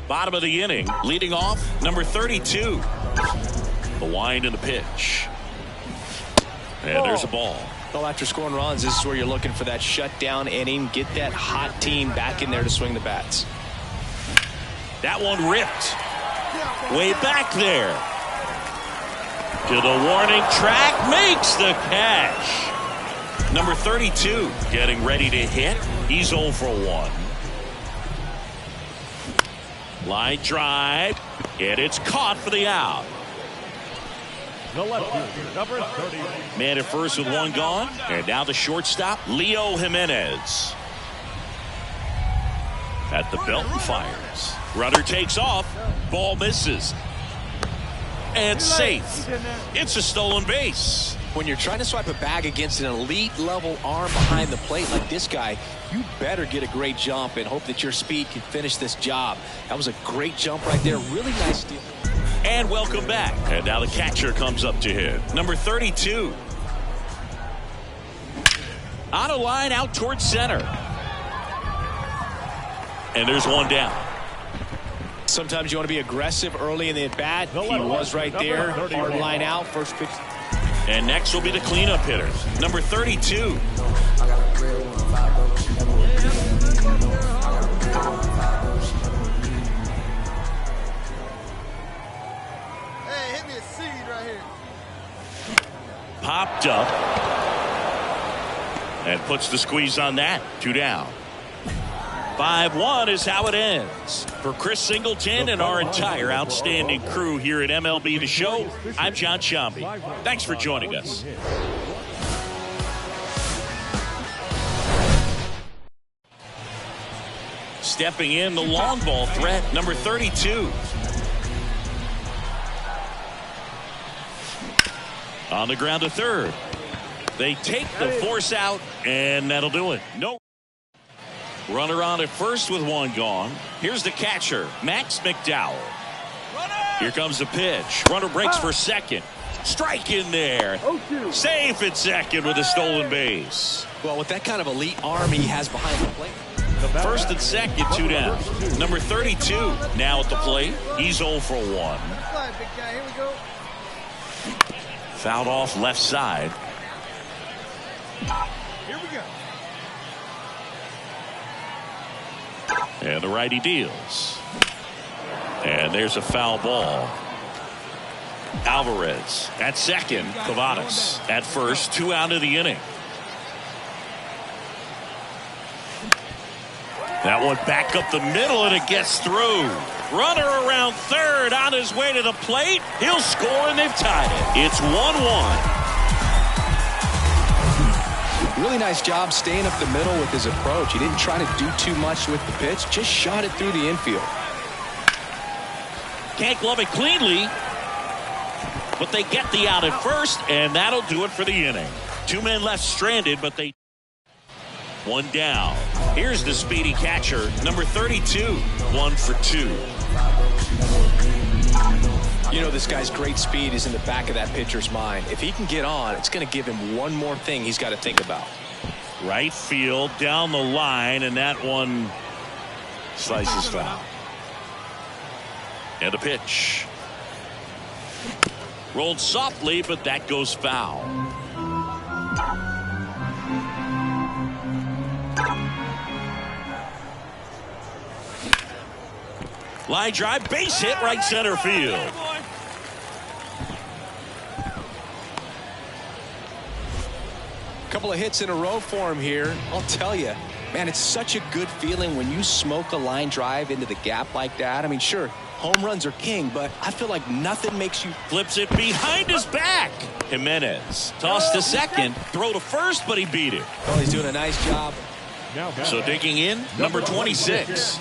Bottom of the inning, leading off, number 32. The wind and the pitch. And there's a ball. Well, after scoring runs, this is where you're looking for that shutdown inning. Get that hot team back in there to swing the bats. That one ripped. Way back there. To the warning track, makes the catch. Number 32 getting ready to hit. He's 0 for 1. Line drive, and it's caught for the out. the left fielder, number 30. Man at first with 1 gone, and now the shortstop, Leo Jimenez. At the belt and fires. Runner takes off. Ball misses. And safe. It's a stolen base. When you're trying to swipe a bag against an elite level arm behind the plate like this guy, you better get a great jump and hope that your speed can finish this job. That was a great jump right there. Really nice steal. And welcome back. And now the catcher comes up to hit. Number 32. On a line out towards center. And there's one down. Sometimes you want to be aggressive early in the at-bat. He was right there. Hard line out. First pitch. And next will be the cleanup hitter. Number 32. Hey, hit me a seed right here. Popped up. And puts the squeeze on that. 2 down. 5-1 is how it ends. For Chris Singleton and our entire outstanding crew here at MLB The Show, I'm John Sciambi. Thanks for joining us. Stepping in, the long ball threat, number 32. On the ground to third. They take the force out, and that'll do it. No. Runner on at first with one gone. Here's the catcher, Max McDowell. Here comes the pitch. Runner breaks for second. Strike in there. Safe at second with a stolen base. Well, with that kind of elite arm he has behind the plate. First and second, 2 down. Number 32 now at the plate. He's 0 for 1. Big guy, here we go. Fouled off left side. Here we go. And the righty deals. And there's a foul ball. Alvarez at second. Cavadas at first. 2 out of the inning. That one back up the middle, and it gets through. Runner around third on his way to the plate. He'll score, and they've tied it. It's 1-1. Really nice job staying up the middle with his approach. He didn't try to do too much with the pitch. Just shot it through the infield. Can't glove it cleanly, but they get the out at first, and that'll do it for the inning. 2 men left stranded, but they... 1 down. Here's the speedy catcher, number 32. 1 for 2. You know, this guy's great speed is in the back of that pitcher's mind. If he can get on, it's going to give him one more thing he's got to think about. Right field, down the line, and that one slices foul. And a pitch. Rolled softly, but that goes foul. Line drive, base hit, right center field. Couple of hits in a row for him here. I'll tell you, man, it's such a good feeling when you smoke a line drive into the gap like that. I mean, sure, home runs are king, but I feel like nothing makes you... Flips it behind his back. Jimenez tossed to second, throw to first, but he beat it. Oh, he's doing a nice job. So digging in, number 26.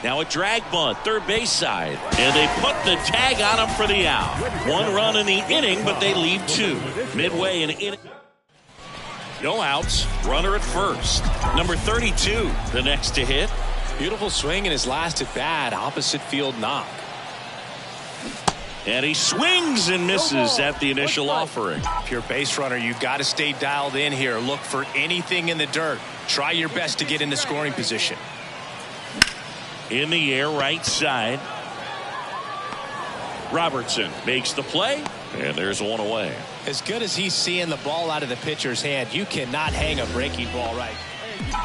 Now a drag bunt, third base side. And they put the tag on him for the out. 1 run in the inning, but they leave 2. Midway in inning. No outs. Runner at first. Number 32, the next to hit. Beautiful swing in his last at bat. Opposite field knock. And he swings and misses at the initial offering. If you're a base runner, you got to stay dialed in here. Look for anything in the dirt. Try your best to get into scoring position. In the air, right side. Robertson makes the play, and there's one away. As good as he's seeing the ball out of the pitcher's hand, you cannot hang a breaking ball right.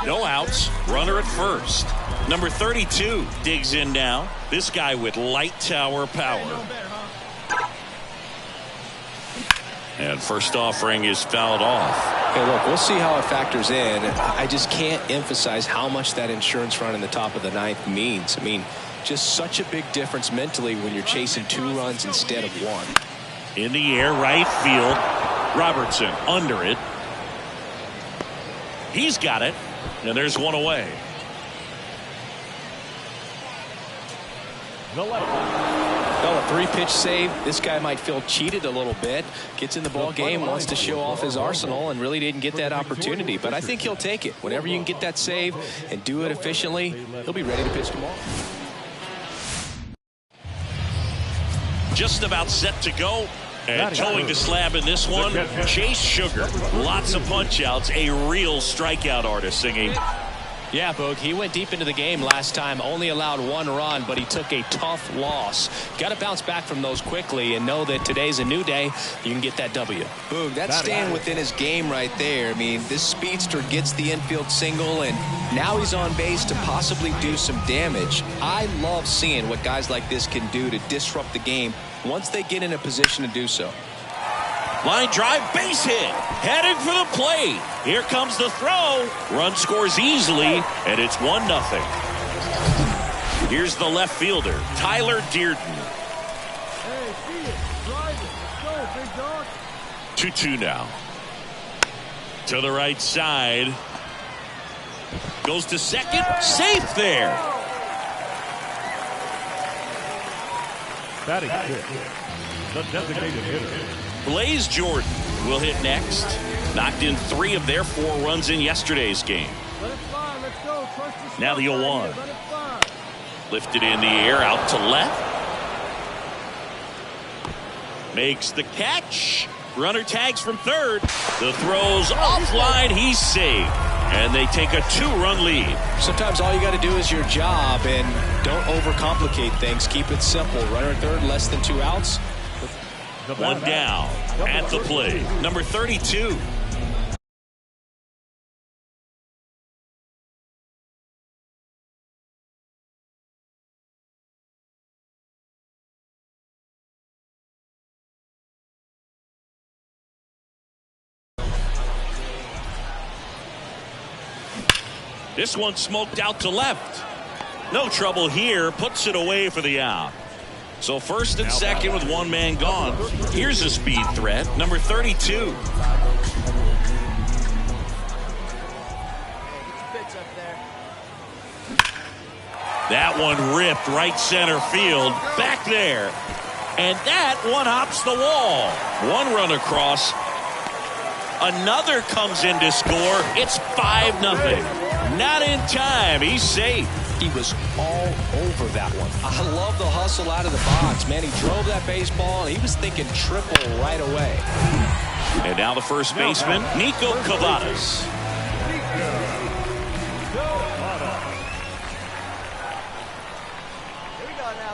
No outs, runner at first. Number 32 digs in now. This guy with light tower power. And first offering is fouled off. Hey, look, we'll see how it factors in. I just can't emphasize how much that insurance run in the top of the ninth means. I mean, just such a big difference mentally when you're chasing 2 runs instead of 1. In the air, right field. Robertson under it. He's got it, and there's one away. Well, a 3-pitch save. This guy might feel cheated a little bit. Gets in the ball game, wants to show off his arsenal, and really didn't get that opportunity. But I think he'll take it. Whenever you can get that save and do it efficiently, he'll be ready to pitch tomorrow. Just about set to go. And towing the slab in this one, Chase Sugar. Lots of punch outs. A real strikeout artist singing. Yeah, Boog, he went deep into the game last time, only allowed 1 run, but he took a tough loss. Got to bounce back from those quickly and know that today's a new day. You can get that W. Boog, that's staying within his game right there. I mean, this speedster gets the infield single, and now he's on base to possibly do some damage. I love seeing what guys like this can do to disrupt the game once they get in a position to do so. Line drive, base hit, heading for the plate. Here comes the throw. Run scores easily, and it's 1-0. Here's the left fielder, Tyler Dearden. Hey, see it. Drive it. Let's go, big dog. 2-2 now. To the right side. Goes to second. Safe there. Batting fifth, the designated hitter. Blaze Jordan will hit next. Knocked in 3 of their 4 runs in yesterday's game. Let it fly. Let's go. Trust the Now the 0-1. Let it fly. Lifted in the air, out to left. Makes the catch. Runner tags from third. The throw's offline. He's safe. And they take a 2-run lead. Sometimes all you got to do is your job and don't overcomplicate things. Keep it simple. Runner at third, less than 2 outs. 1 down at the plate. Number 32. This one smoked out to left. No trouble here. Puts it away for the out. So first and second with 1 man gone. Here's a speed threat. Number 32. That one ripped right center field. Back there. And that one hops the wall. 1 run across. Another comes in to score. It's 5-0. Not in time. He's safe. He was all over that one. I love the hustle out of the box, man. He drove that baseball, and he was thinking triple right away. And now the first baseman, Nico Cavadas.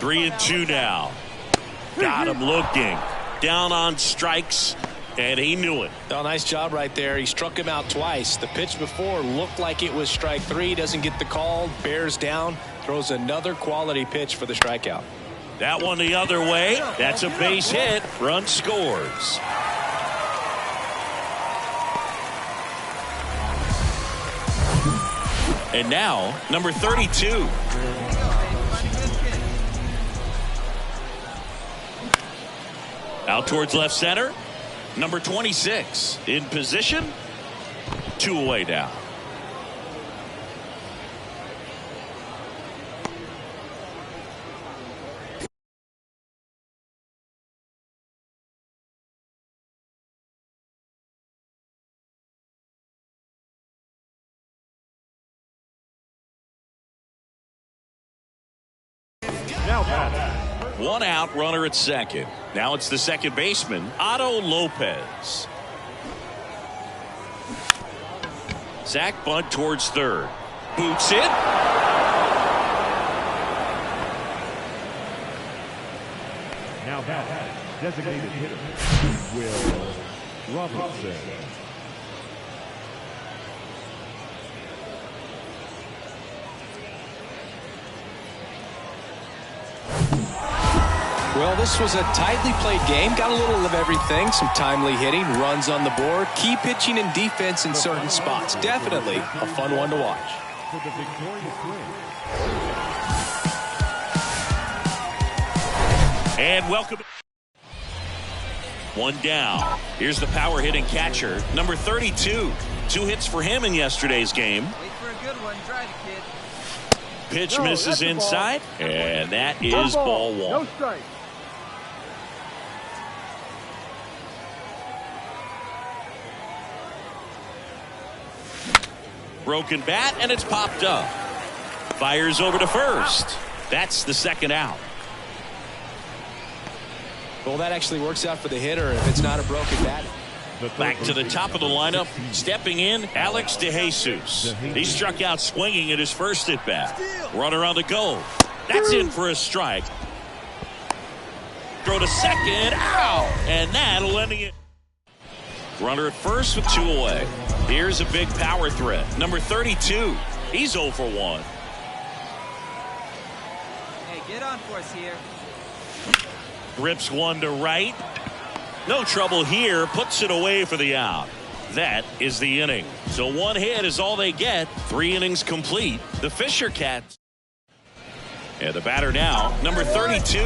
3-2 now. Got him looking. Down on strikes, and he knew it. Oh, nice job right there. He struck him out twice. The pitch before looked like it was strike 3. Doesn't get the call. Bears down. Throws another quality pitch for the strikeout. That one the other way. That's a base hit. Run scores. And now, number 32. Out towards left center. Number 26 in position. 2 away now. Now batting One out, runner at second. Now it's the second baseman, Otto Lopez. Zach bunt towards third. Boots it. Now that designated hitter, Will Robinson. Well, this was a tightly played game. Got a little of everything. Some timely hitting, runs on the board, key pitching and defense in certain spots. Definitely a fun one to watch. For the victorious win. And welcome. One down. Here's the power hitting catcher, number 32. 2 hits for him in yesterday's game. Wait for a good one. Try it, kid. Pitch No, misses that's a ball. inside, and that is ball No one. strike. Broken bat, and it's popped up. Fires over to first. That's the second out. Well, that actually works out for the hitter if it's not a broken bat. Back to the top of the lineup, stepping in, Alex DeJesus. He struck out swinging at his first at bat. Runner on the go. That's in for a strike. Throw to second, out, and that'll end it. Runner at first with 2 away. Here's a big power threat, number 32. He's 0 for 1. Hey, get on for us here. Rips one to right. No trouble here. Puts it away for the out. That is the inning. So 1 hit is all they get. 3 innings complete. The Fisher Cats. And the batter now, number 32.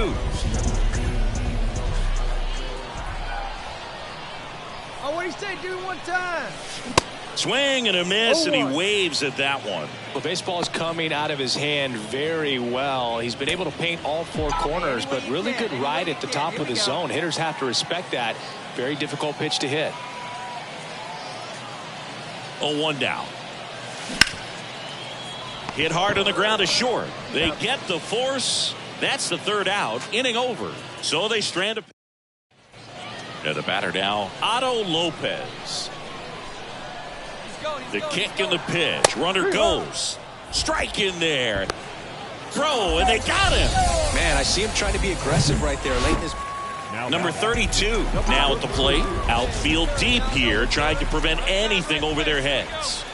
Oh, what do you say? Do it one time. Swing and a miss, and he waves at that one. Well, baseball is coming out of his hand very well. He's been able to paint all 4 corners, but really good ride at the top of the zone. Hitters have to respect that. Very difficult pitch to hit. 0-1 down. Hit hard on the ground to short. They get the force. That's the 3rd out. Inning over. So they strand a. And the batter now, Otto Lopez. The kick and the pitch. Runner goes. Strike in there. Throw, and they got him. Man, I see him trying to be aggressive right there late in his. Number 32 now at the plate. Outfield deep here, trying to prevent anything over their heads.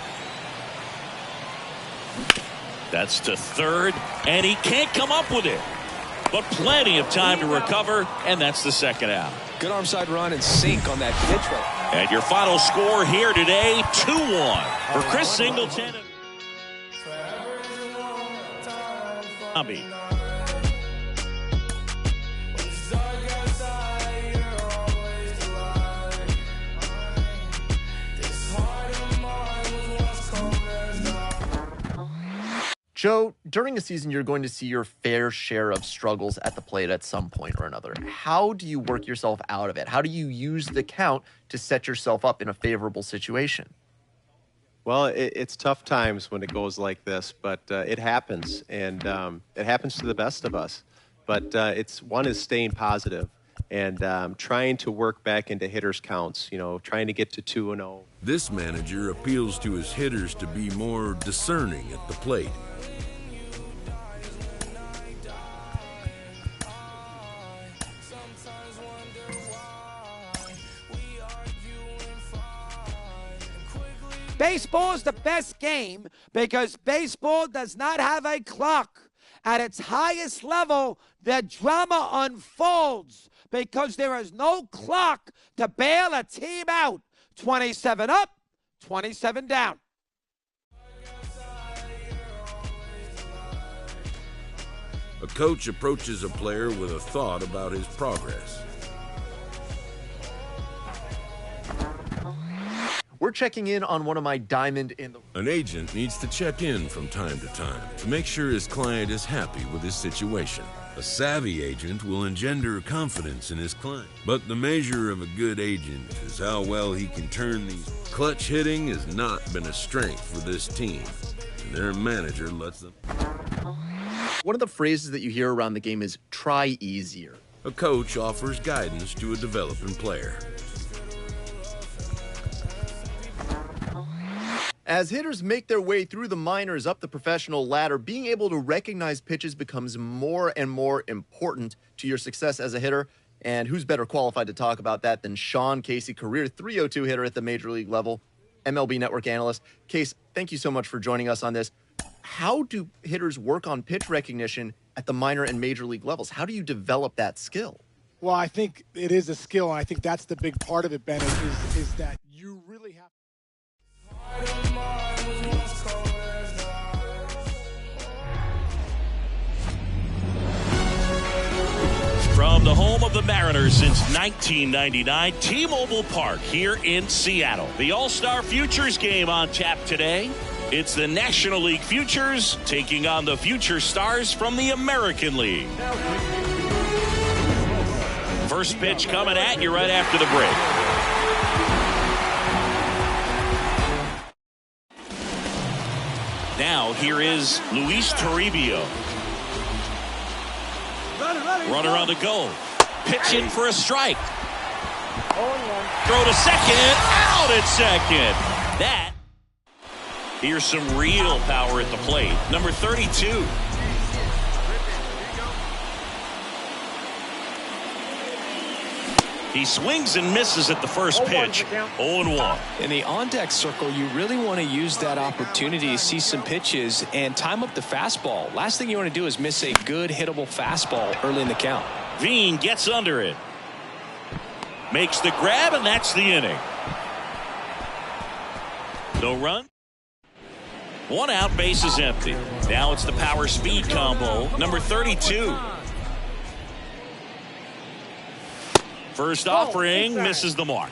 That's to third, and he can't come up with it. But plenty of time to recover, and that's the second out. Good arm side run and sink on that pitch right. And your final score here today, 2-1 for Chris Singleton. Tommy. Joe, during a season, you're going to see your fair share of struggles at the plate at some point or another. How do you work yourself out of it? How do you use the count to set yourself up in a favorable situation? Well, it's tough times when it goes like this, but it happens, and it happens to the best of us. But one is staying positive and trying to work back into hitters' counts, trying to get to 2-0. This manager appeals to his hitters to be more discerning at the plate. Baseball is the best game because baseball does not have a clock. At its highest level, the drama unfolds because there is no clock to bail a team out. 27 up, 27 down. A coach approaches a player with a thought about his progress. We're checking in on one of my diamond in the... An agent needs to check in from time to time to make sure his client is happy with his situation. A savvy agent will engender confidence in his client. But the measure of a good agent is how well he can turn these. Clutch hitting has not been a strength for this team, and their manager lets them. One of the phrases that you hear around the game is try easier. A coach offers guidance to a developing player. As hitters make their way through the minors up the professional ladder, being able to recognize pitches becomes more and more important to your success as a hitter. And who's better qualified to talk about that than Sean Casey, career .302 hitter at the major league level, MLB Network analyst. Case, thank you so much for joining us on this. How do hitters work on pitch recognition at the minor and major league levels? How do you develop that skill? Well, I think it is a skill, and I think that's the big part of it, Ben, is that you really have. From the home of the Mariners since 1999, T-Mobile Park here in Seattle. The All-Star Futures game on tap today. It's the National League Futures taking on the future stars from the American League. First pitch coming at you right after the break. Now here is Luis Toribio. Runner on the go. Pitch in for a strike. Throw to second. Out at second. That. Here's some real power at the plate. Number 32. He swings and misses at the first pitch. 0-1. In the on-deck circle, you really want to use that opportunity to see some pitches and time up the fastball. Last thing you want to do is miss a good hittable fastball early in the count. Veen gets under it. Makes the grab, and that's the inning. No run. One out, base is empty. Now it's the power speed combo. Number 32. First offering misses the mark.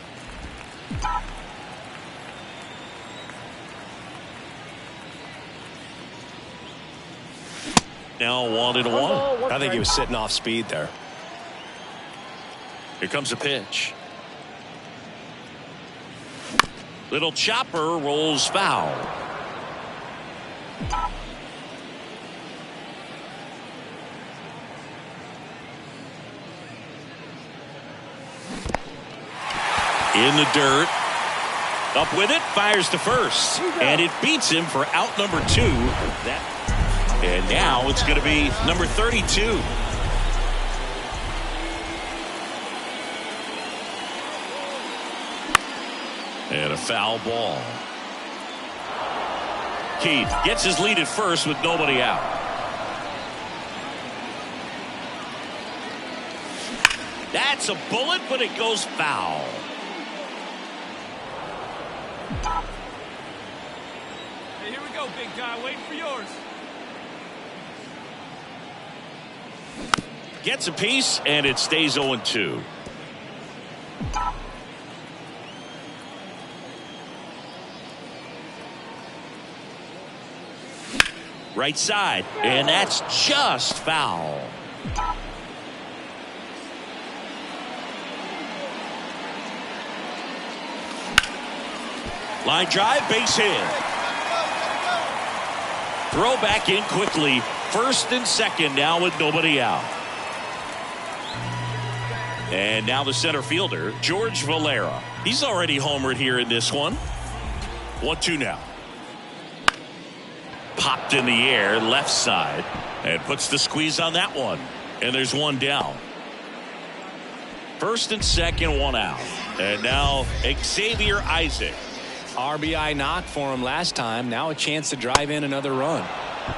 Now 1-1. I think he was sitting off speed there. Here comes a pitch. Little chopper rolls foul. In the dirt. Up with it, fires to first. And it beats him for out number 2. And now it's going to be number 32. And a foul ball. Keith gets his lead at first with nobody out. That's a bullet, but it goes foul. Hey, here we go, big guy. Waiting for yours. Gets a piece, and it stays 0-2. Right side, and that's just foul. Line drive, base hit. Throw back in quickly. First and second now with nobody out. And now the center fielder, George Valera. He's already homered here in this one. 1-2 now. Popped in the air, left side, and puts the squeeze on that one. And there's one down. First and second, one out. And now Xavier Isaac. RBI knock for him last time. Now a chance to drive in another run.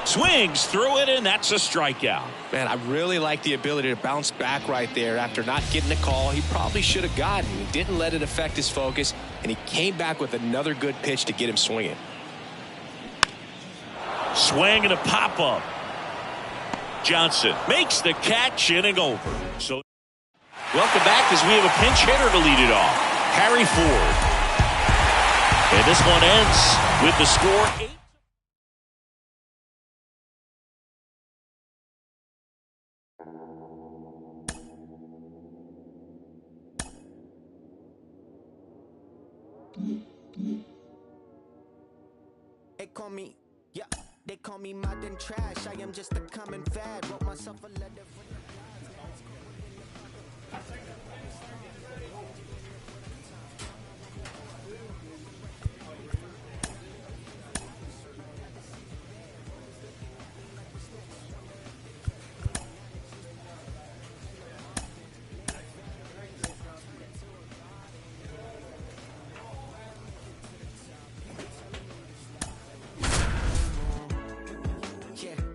Swings through it, and that's a strikeout. Man, I really like the ability to bounce back right there after not getting a call he probably should have gotten. He didn't let it affect his focus, and he came back with another good pitch to get him swinging. Swing and a pop-up. Johnson makes the catch, inning over. So, welcome back as we have a pinch hitter to lead it off. Harry Ford. And this one ends with the score 8. They call me, yeah, they Call me modern trash, I am just a common fad. Wrote myself a letter.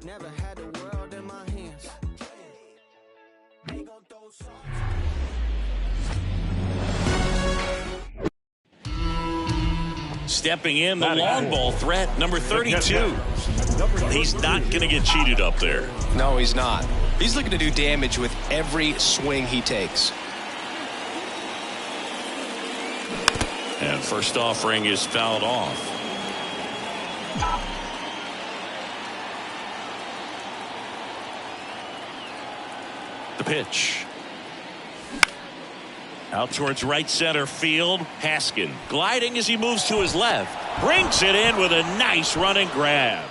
Never had the world in my hands. They gon' throw Stepping in, the long ball threat, number 32. He's not going to get cheated up there. No, he's not. He's looking to do damage with every swing he takes. And first offering is fouled off. The pitch. Out towards right center field. Haskin gliding as he moves to his left. Brings it in with a nice running grab.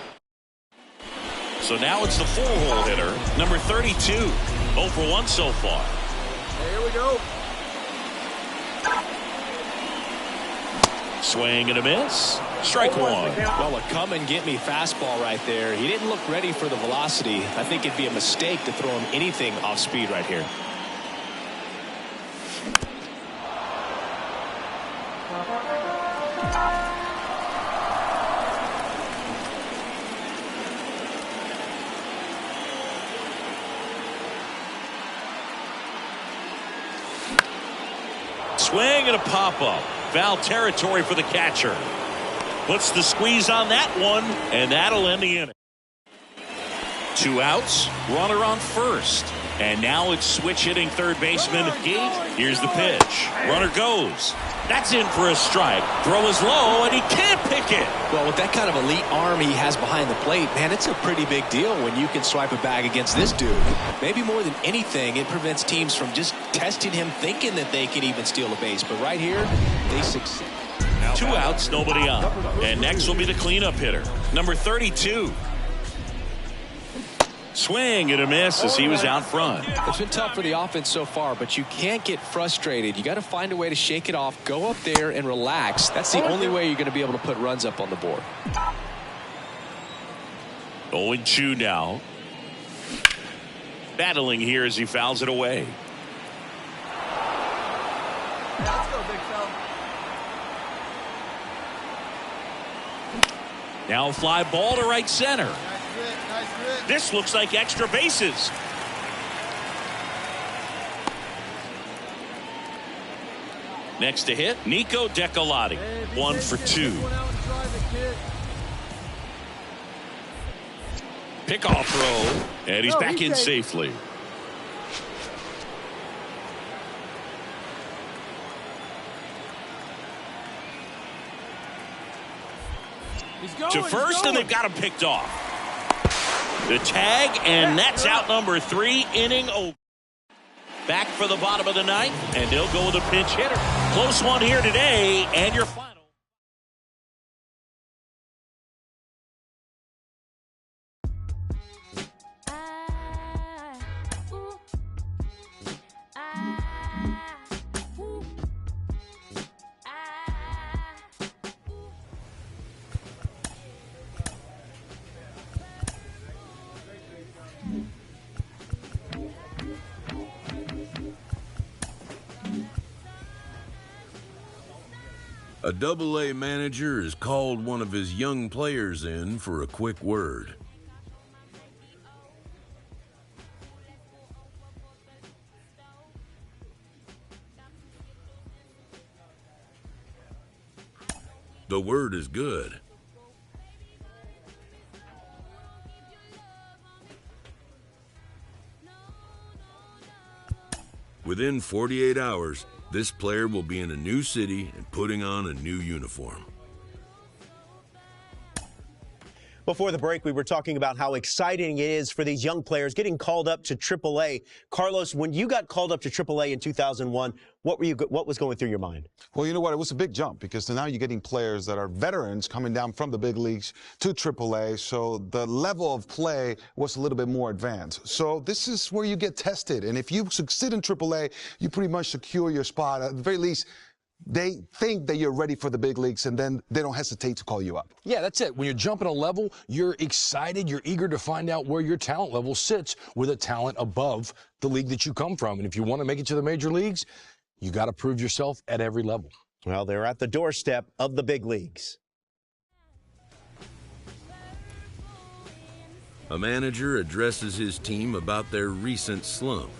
So now it's the four-hole hitter, number 32. 0 for 1 so far. Here we go. Swing and a miss. Strike one. Well, a come-and-get-me fastball right there. He didn't look ready for the velocity. I think it'd be a mistake to throw him anything off speed right here. Swing and a pop-up. Foul territory for the catcher. Puts the squeeze on that one, and that'll end the inning. 2 outs, runner on first. And now it's switch hitting third baseman Gate. Here's the pitch. Runner goes. That's in for a strike. Throw is low, and he can't pick it. Well, with that kind of elite arm he has behind the plate, man, it's a pretty big deal when you can swipe a bag against this dude. Maybe more than anything, it prevents teams from just testing him thinking that they can even steal a base. But right here, they succeed. 2 outs, nobody on. And next will be the cleanup hitter, number 32. Swing and a miss as he was out front. It's been tough for the offense so far, but you can't get frustrated. You got to find a way to shake it off, go up there and relax. That's the only way you're going to be able to put runs up on the board. 0-2 now. Battling here as he fouls it away. Let's go, big fella. Now fly ball to right center. Nice grit. This looks like extra bases. Next to hit, Nico Decolati. 1 for 2. Pickoff throw, and he's back in safely. To first, and they've got him picked off. The tag, and that's out number 3, inning over. Back for the bottom of the ninth, and they'll go with a pinch hitter. Close one here today, and your final. A Double-A manager has called one of his young players in for a quick word. The word is good. Within 48 hours, this player will be in a new city and putting on a new uniform. Before the break, we were talking about how exciting it is for these young players getting called up to AAA. Carlos, when you got called up to AAA in 2001, what was going through your mind? Well, you know what? It was a big jump because now you're getting players that are veterans coming down from the big leagues to AAA. So the level of play was a little bit more advanced. So this is where you get tested. And if you succeed in AAA, you pretty much secure your spot. At the very least, they think that you're ready for the big leagues, and then they don't hesitate to call you up. Yeah, that's it. When you're jumping a level, you're excited, you're eager to find out where your talent level sits with a talent above the league that you come from. And if you want to make it to the major leagues, you got to prove yourself at every level. Well, they're at the doorstep of the big leagues. A manager addresses his team about their recent slump.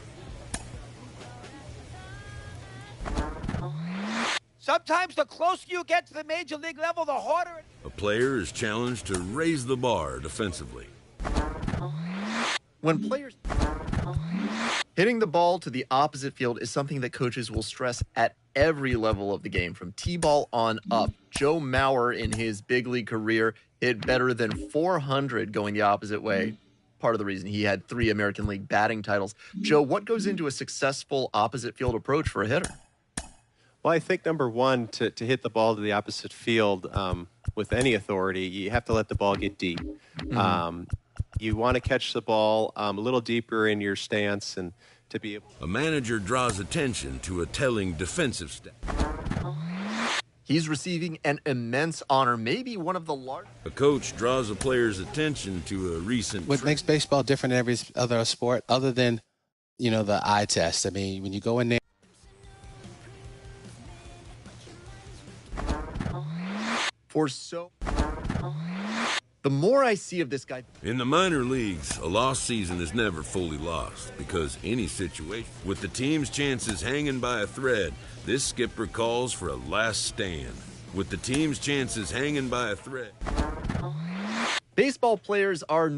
Sometimes the closer you get to the major league level, the harder it A player is challenged to raise the bar defensively. When players hitting the ball to the opposite field is something that coaches will stress at every level of the game, from T-ball on up. Joe Mauer in his big league career hit better than 400 going the opposite way. Part of the reason he had 3 American League batting titles. Joe, what goes into a successful opposite field approach for a hitter? Well, I think number one, to hit the ball to the opposite field with any authority, you have to let the ball get deep. You want to catch the ball a little deeper in your stance and to be able. A manager draws attention to a telling defensive step. He's receiving an immense honor, maybe one of the largest. A coach draws a player's attention to a recent. What makes baseball different than every other sport, other than, the eye test? I mean, when you go in there. The more I see of this guy. In the minor leagues, a lost season is never fully lost because any situation. With the team's chances hanging by a thread, this skipper calls for a last stand. With the team's chances hanging by a thread. Baseball players are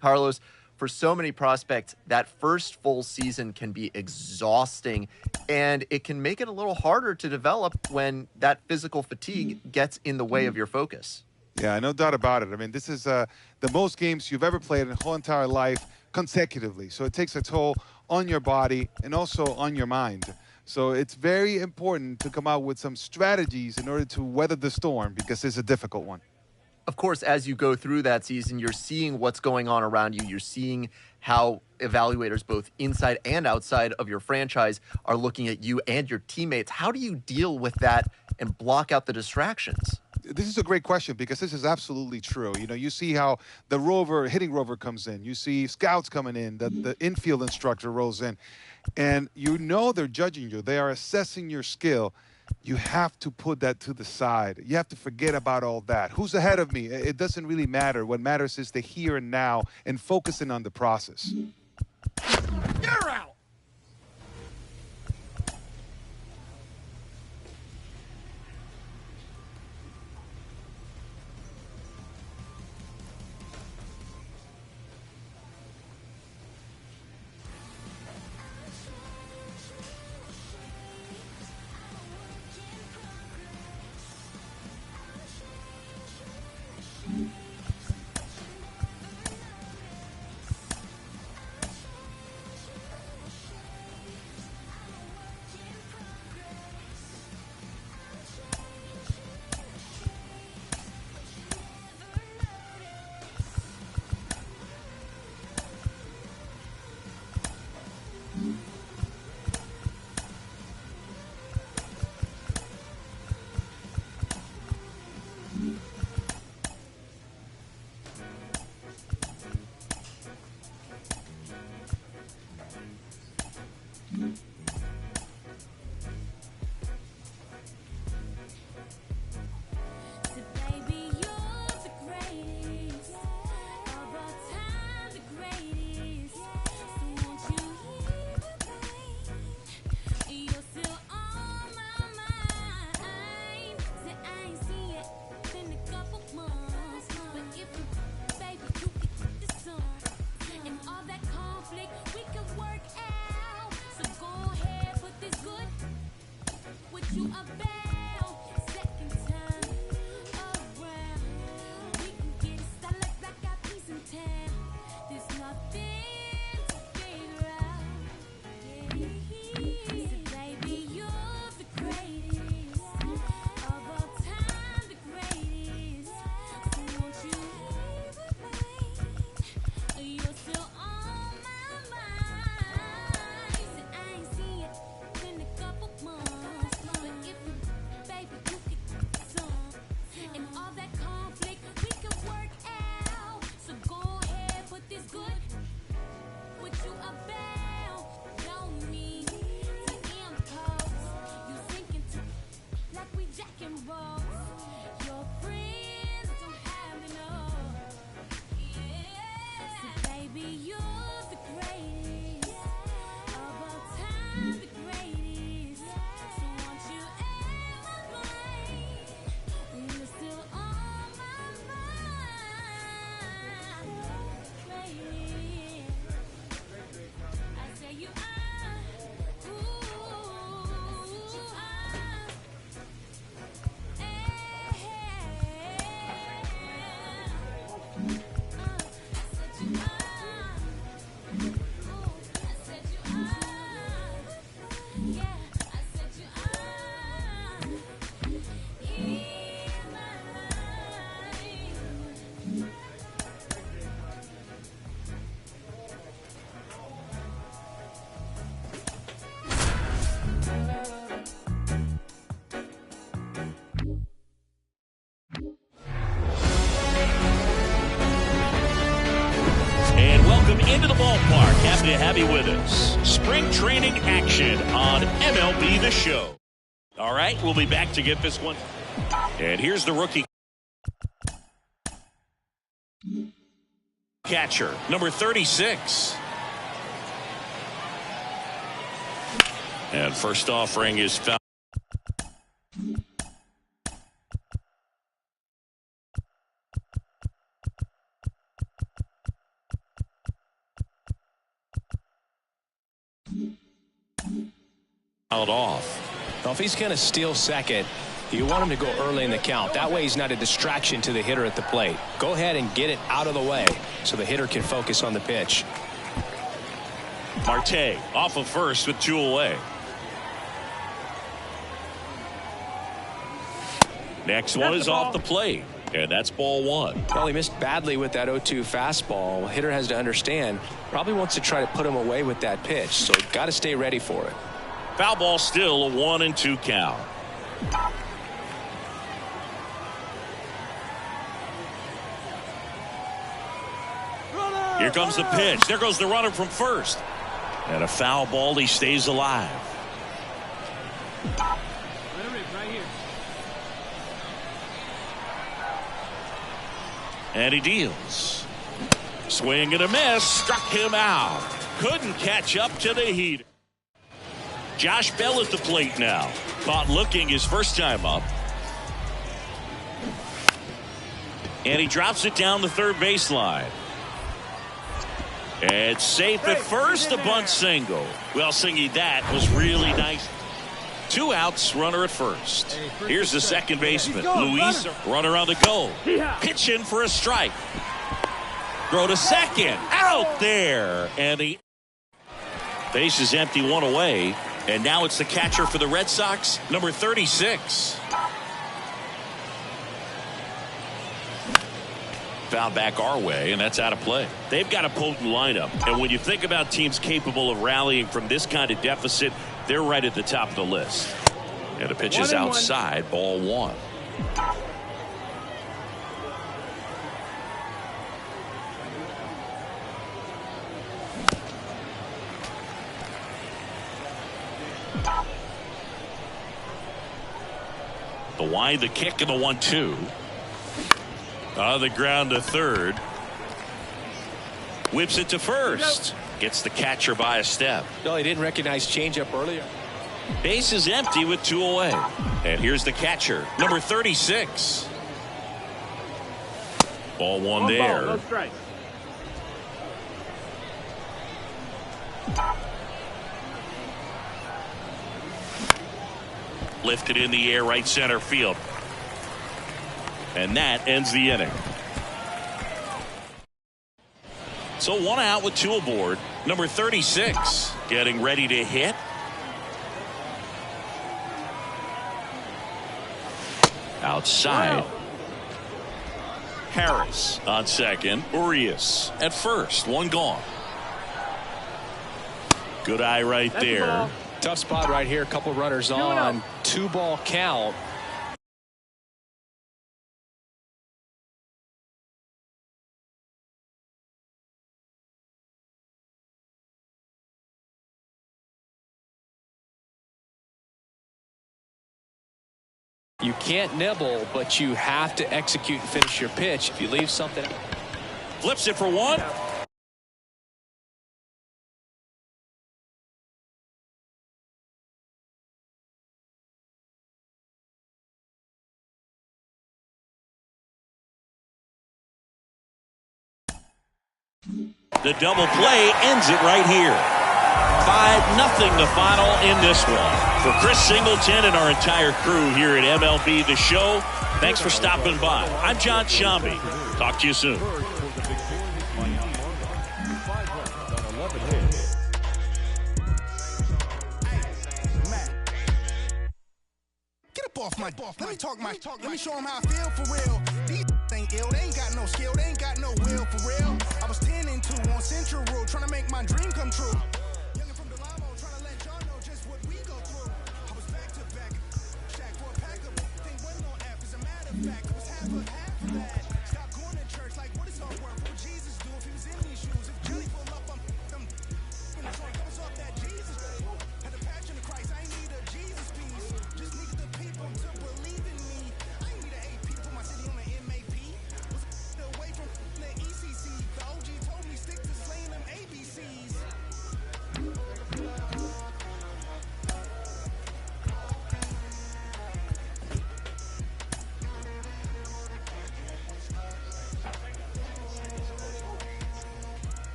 Carlos, for so many prospects, that first full season can be exhausting, and it can make it a little harder to develop when that physical fatigue gets in the way of your focus. Yeah, no doubt about it. I mean, this is the most games you've ever played in your whole entire life consecutively. So it takes a toll on your body and also on your mind. So it's very important to come out with some strategies in order to weather the storm, because it's a difficult one. Of course, as you go through that season, you're seeing what's going on around you. You're seeing how evaluators, both inside and outside of your franchise, are looking at you and your teammates. How do you deal with that and block out the distractions? This is a great question, because this is absolutely true. You see how the hitting rover comes in. You see scouts coming in, the infield instructor rolls in, and they're judging you. They are assessing your skill. You have to put that to the side. You have to forget about all that. Who's ahead of me? It doesn't really matter. What matters is the here and now and focusing on the process. You're out. to have you with us. Spring training action on MLB The Show. All right, we'll be back to get this one. And here's the rookie catcher, number 36. And first offering is foul. Off. Well, if he's going to steal second, you want him to go early in the count. That way he's not a distraction to the hitter at the plate. Go ahead and get it out of the way so the hitter can focus on the pitch. Marte off of first with 2 away. Next one is off the plate, and that's ball 1. Well, he missed badly with that 0-2 fastball. Hitter has to understand, probably wants to try to put him away with that pitch, so got to stay ready for it. Foul ball, still a 1-2 count. Here comes the pitch. There goes the runner from first. And a foul ball. He stays alive. And he deals. Swing and a miss. Struck him out. Couldn't catch up to the heater. Josh Bell at the plate now. Caught looking his first time up. And he drops it down the third baseline. And safe at first, a bunt single. Well, Singy, that was really nice. 2 outs, runner at first. Here's the second baseman, Luis, runner on the go. Pitching for a strike. Throw to second, out there. And the base is empty, 1 away. And now it's the catcher for the Red Sox, number 36. Foul back our way, and that's out of play. They've got a potent lineup, and when you think about teams capable of rallying from this kind of deficit, they're right at the top of the list. And the pitch is outside, ball 1. The wide, the kick, and the 1-2. On the ground to third. Whips it to first. Gets the catcher by a step. No, he didn't recognize changeup earlier. Base is empty with 2 away. And here's the catcher, number 36. Ball 1 there. No strike. Lifted in the air, right center field. And that ends the inning. So 1 out with 2 aboard. Number 36 getting ready to hit. Outside. Wow. Harris on second. Urias at first. 1 gone. Good eye right there. Tough spot right here. A couple runners on. 2-ball count. You can't nibble, but you have to execute and finish your pitch. If you leave something. Flips it for 1. The double play ends it right here. 5-0 the final in this one. For Chris Singleton and our entire crew here at MLB The Show, thanks for stopping by. I'm John Shambi. Talk to you soon. Get up off my. Let me show them how I feel for real. These ain't ill. They ain't got no skill. They ain't got no will for real. I was 10 and 2 on Central Road, trying to make my dream come true. Youngin' from Delamo, trying to let y'all know just what we go through. I was back to back, Shaq for a pack of. Thing wasn't on app, as a matter of fact, it was half of that. Stop going to church, like what is all worth? What would Jesus do if he was in these shoes? If Johnny pull up, I'm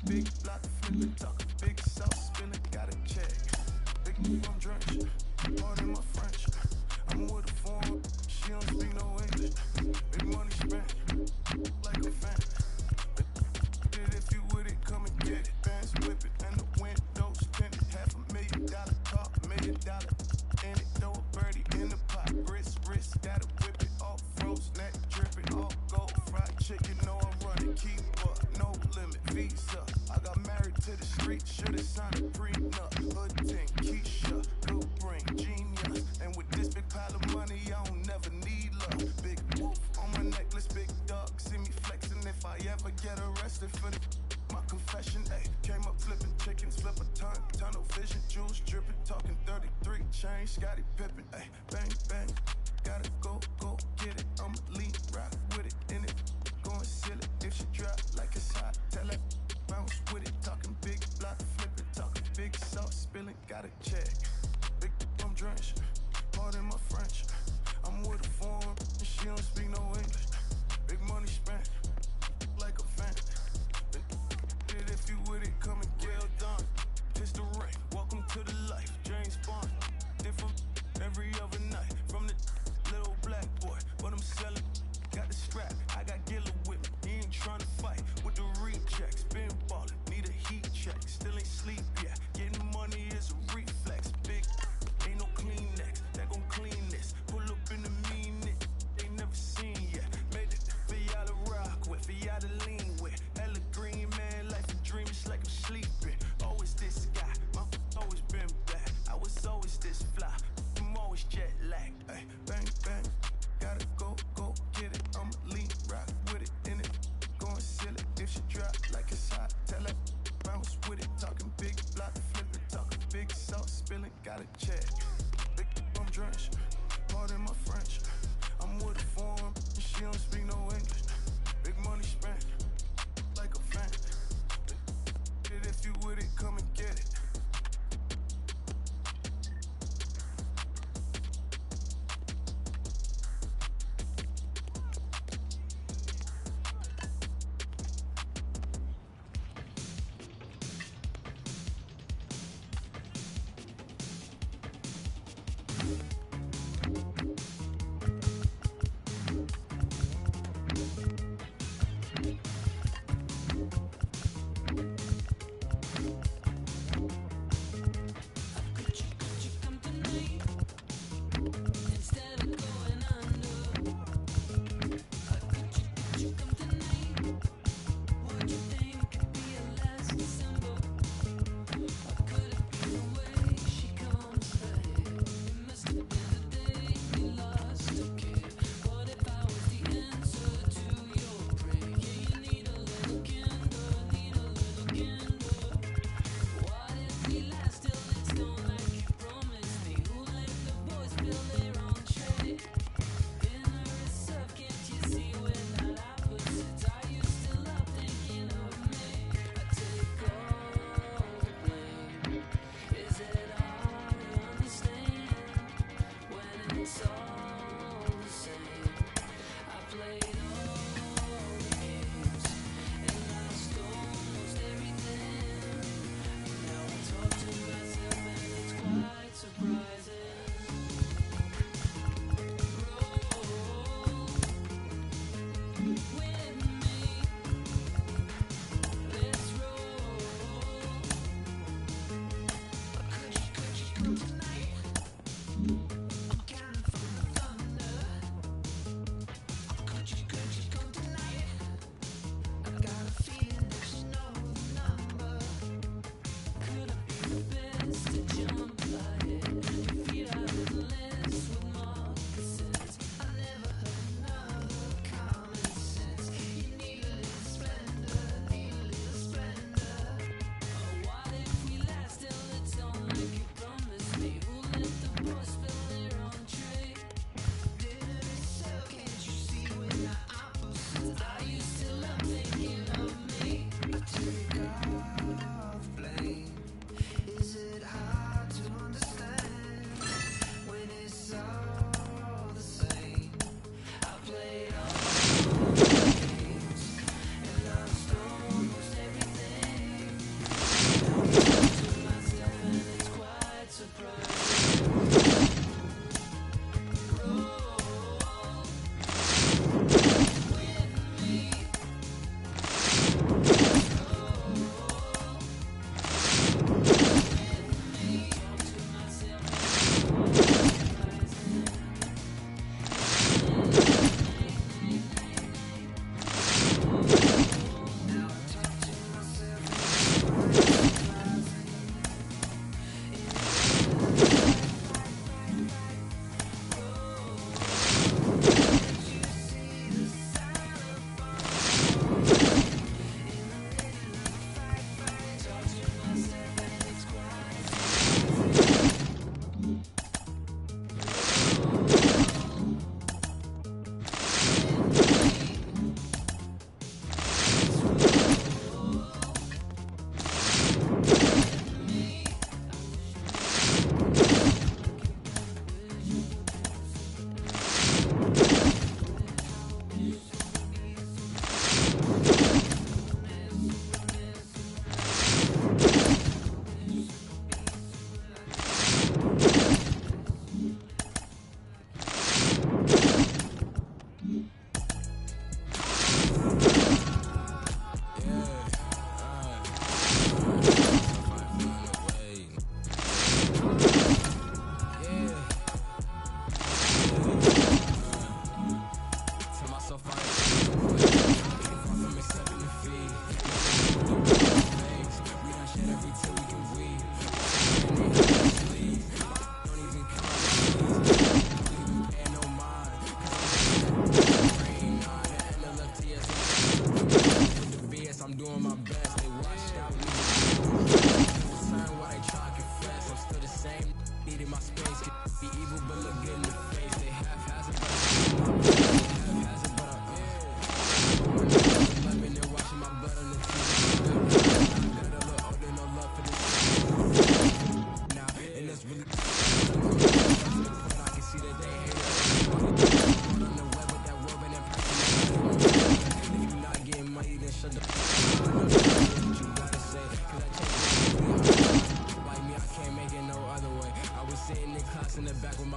big block, flip it, talking big sauce, spilling, got a check. Big I'm drenched, pardon my French. I'm with a foreign, she don't speak no English. Big money spent, like a fan. If you with it, come and get it. Bands whip it, and the windows tinted. $500,000 car, $1 million in it. Throw a birdie in the pot, wrist, gotta whip it off, froze, neck dripping, all gold, fried chicken. No, I'm running, keep up, no limit, visa. I got married to the street, should've signed a prenup. Hood ting, Keisha, good brain, genius. And with this big pile of money, I don't never need love. Big wolf on my necklace, big dog, see me flexing. If I ever get arrested for my confession, ayy, came up flipping chickens, flip a ton, tunnel vision, jewels dripping, talking 33 chain, Scottie Pippen, ayy, bang, bang, gotta go, get it, I'ma lean, rock with it, in it, go and seal it, if she drop like it's hot, tell her, bounce with it, talking big block, flipping, talking big sauce, spilling, got a check, big I'm drenched, pardon my French, I'm with a foreign, and she don't speak no English, big money spent, like a fan. If you with it, come and get it done. Pistol ring, welcome to the life. James Bond, different every other night. From the little black boy, what I'm selling. Got the strap, I got Gilla with me. He ain't trying to fight with the rejects. Been ballin', need a heat check. Still ain't sleep yet. Getting money is a reflex. Big, ain't no Kleenex that gon' clean this. Pull up in the mean it, ain't never seen yet. Made it for y'all to rock with, for y'all to lean with. Hella green man, life a dream, it's like I'm sleeping. Always this guy, my always been bad. I was always this fly, I'm always jet lagged. Ay, bang, bang, gotta go, get it. I'ma lean, rock with it, in it. Go and seal it, if she drop like it's hot. Tell her, bounce with it, talking big block, flip it, talking big sauce, spilling, got a check. Big I'm drenched, pardon my French. I'm with a foreign, and she don't speak no English. Big money spent, like a fan. If you with it, come and get it.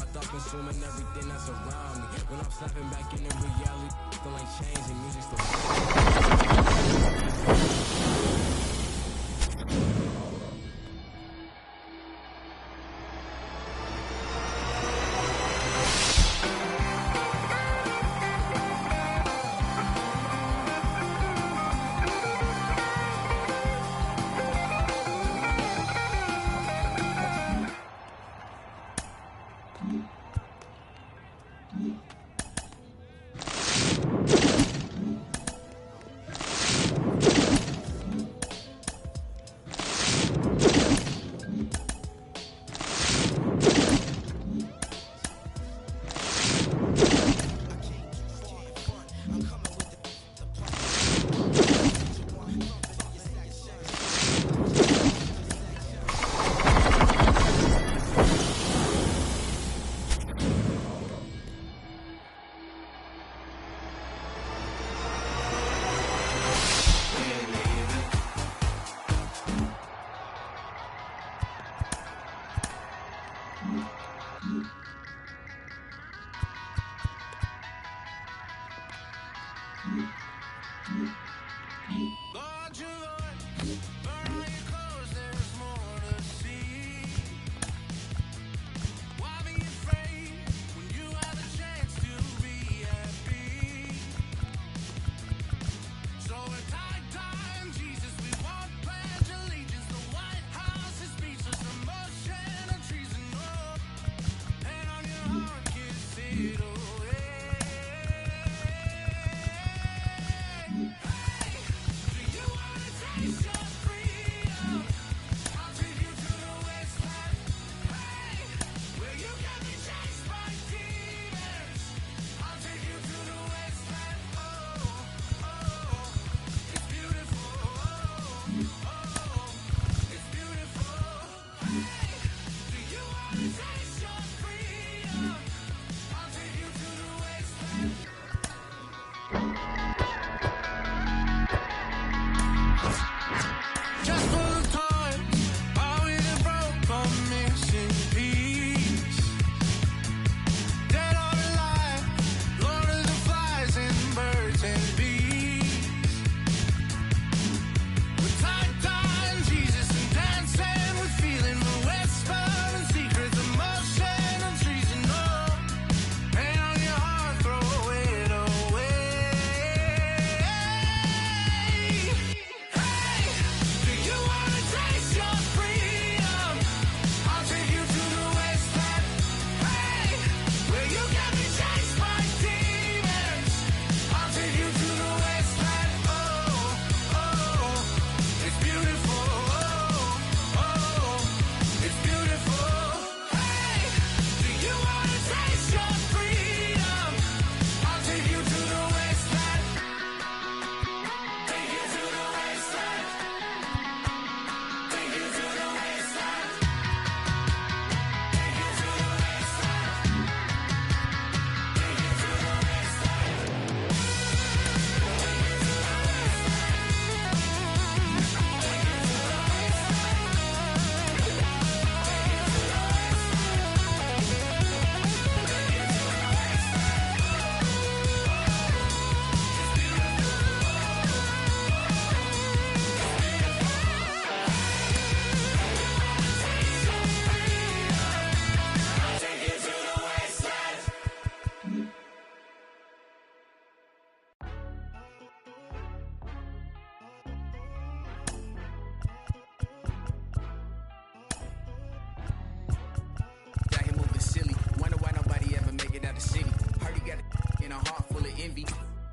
my thoughts consuming everything that's around me. When I'm snapping back into reality, still ain't changing. Music still.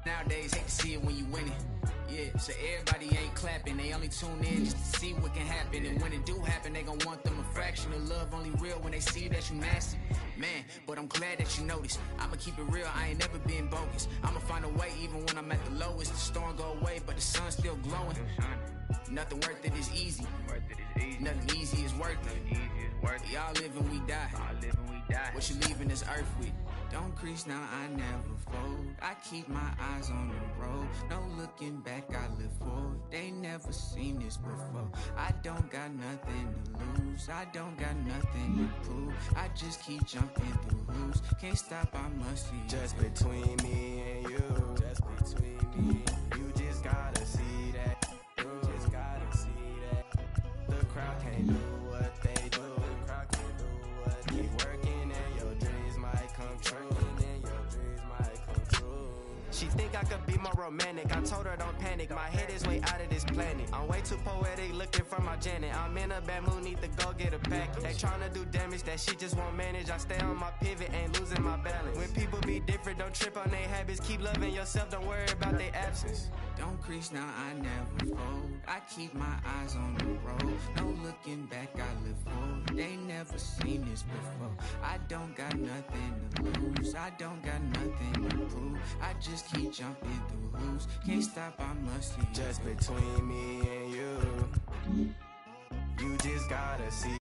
Nowadays, hate to see it when you win it. Yeah, so everybody ain't clapping. They only tune in just to see what can happen. And when it do happen, they gon' want them a fraction of love. Only real when they see that you nasty. Man, but I'm glad that you noticed. I'ma keep it real, I ain't never been bogus. I'ma find a way even when I'm at the lowest. The storm go away, but the sun's still glowing. Nothing worth it is easy. Nothing easy is worth it. We all live and we die. What you leaving this earth with? Don't crease now, I never fold. I keep my eyes on the road. No looking back, I live forward. They never seen this before. I don't got nothing to lose. lose. I don't got nothing to prove. I just keep jumping through hoops. Can't stop, I must see. Just between me and you. Just between me. You just gotta see that. You just gotta see that. The crowd can't do what they do. The crowd can't do what they do. Keep working and your dreams might come true. She think I could be more romantic. I told her don't panic. My head is way out of this planet. I'm way too poetic looking for my Janet. I'm in a bad mood, need to go get a pack. They tryna do damage that she just won't manage. I stay on my pivot, ain't losing my balance. When people be different, don't trip on their habits. Keep loving yourself, don't worry about their absence. Don't crease now, I never fold. I keep my eyes on the road. No looking back, I live forward. They never seen this before. I don't got nothing to lose. I don't got nothing to prove. I just keep jumping through hoops. Can't stop, I must see. Just between me and you. You just gotta see.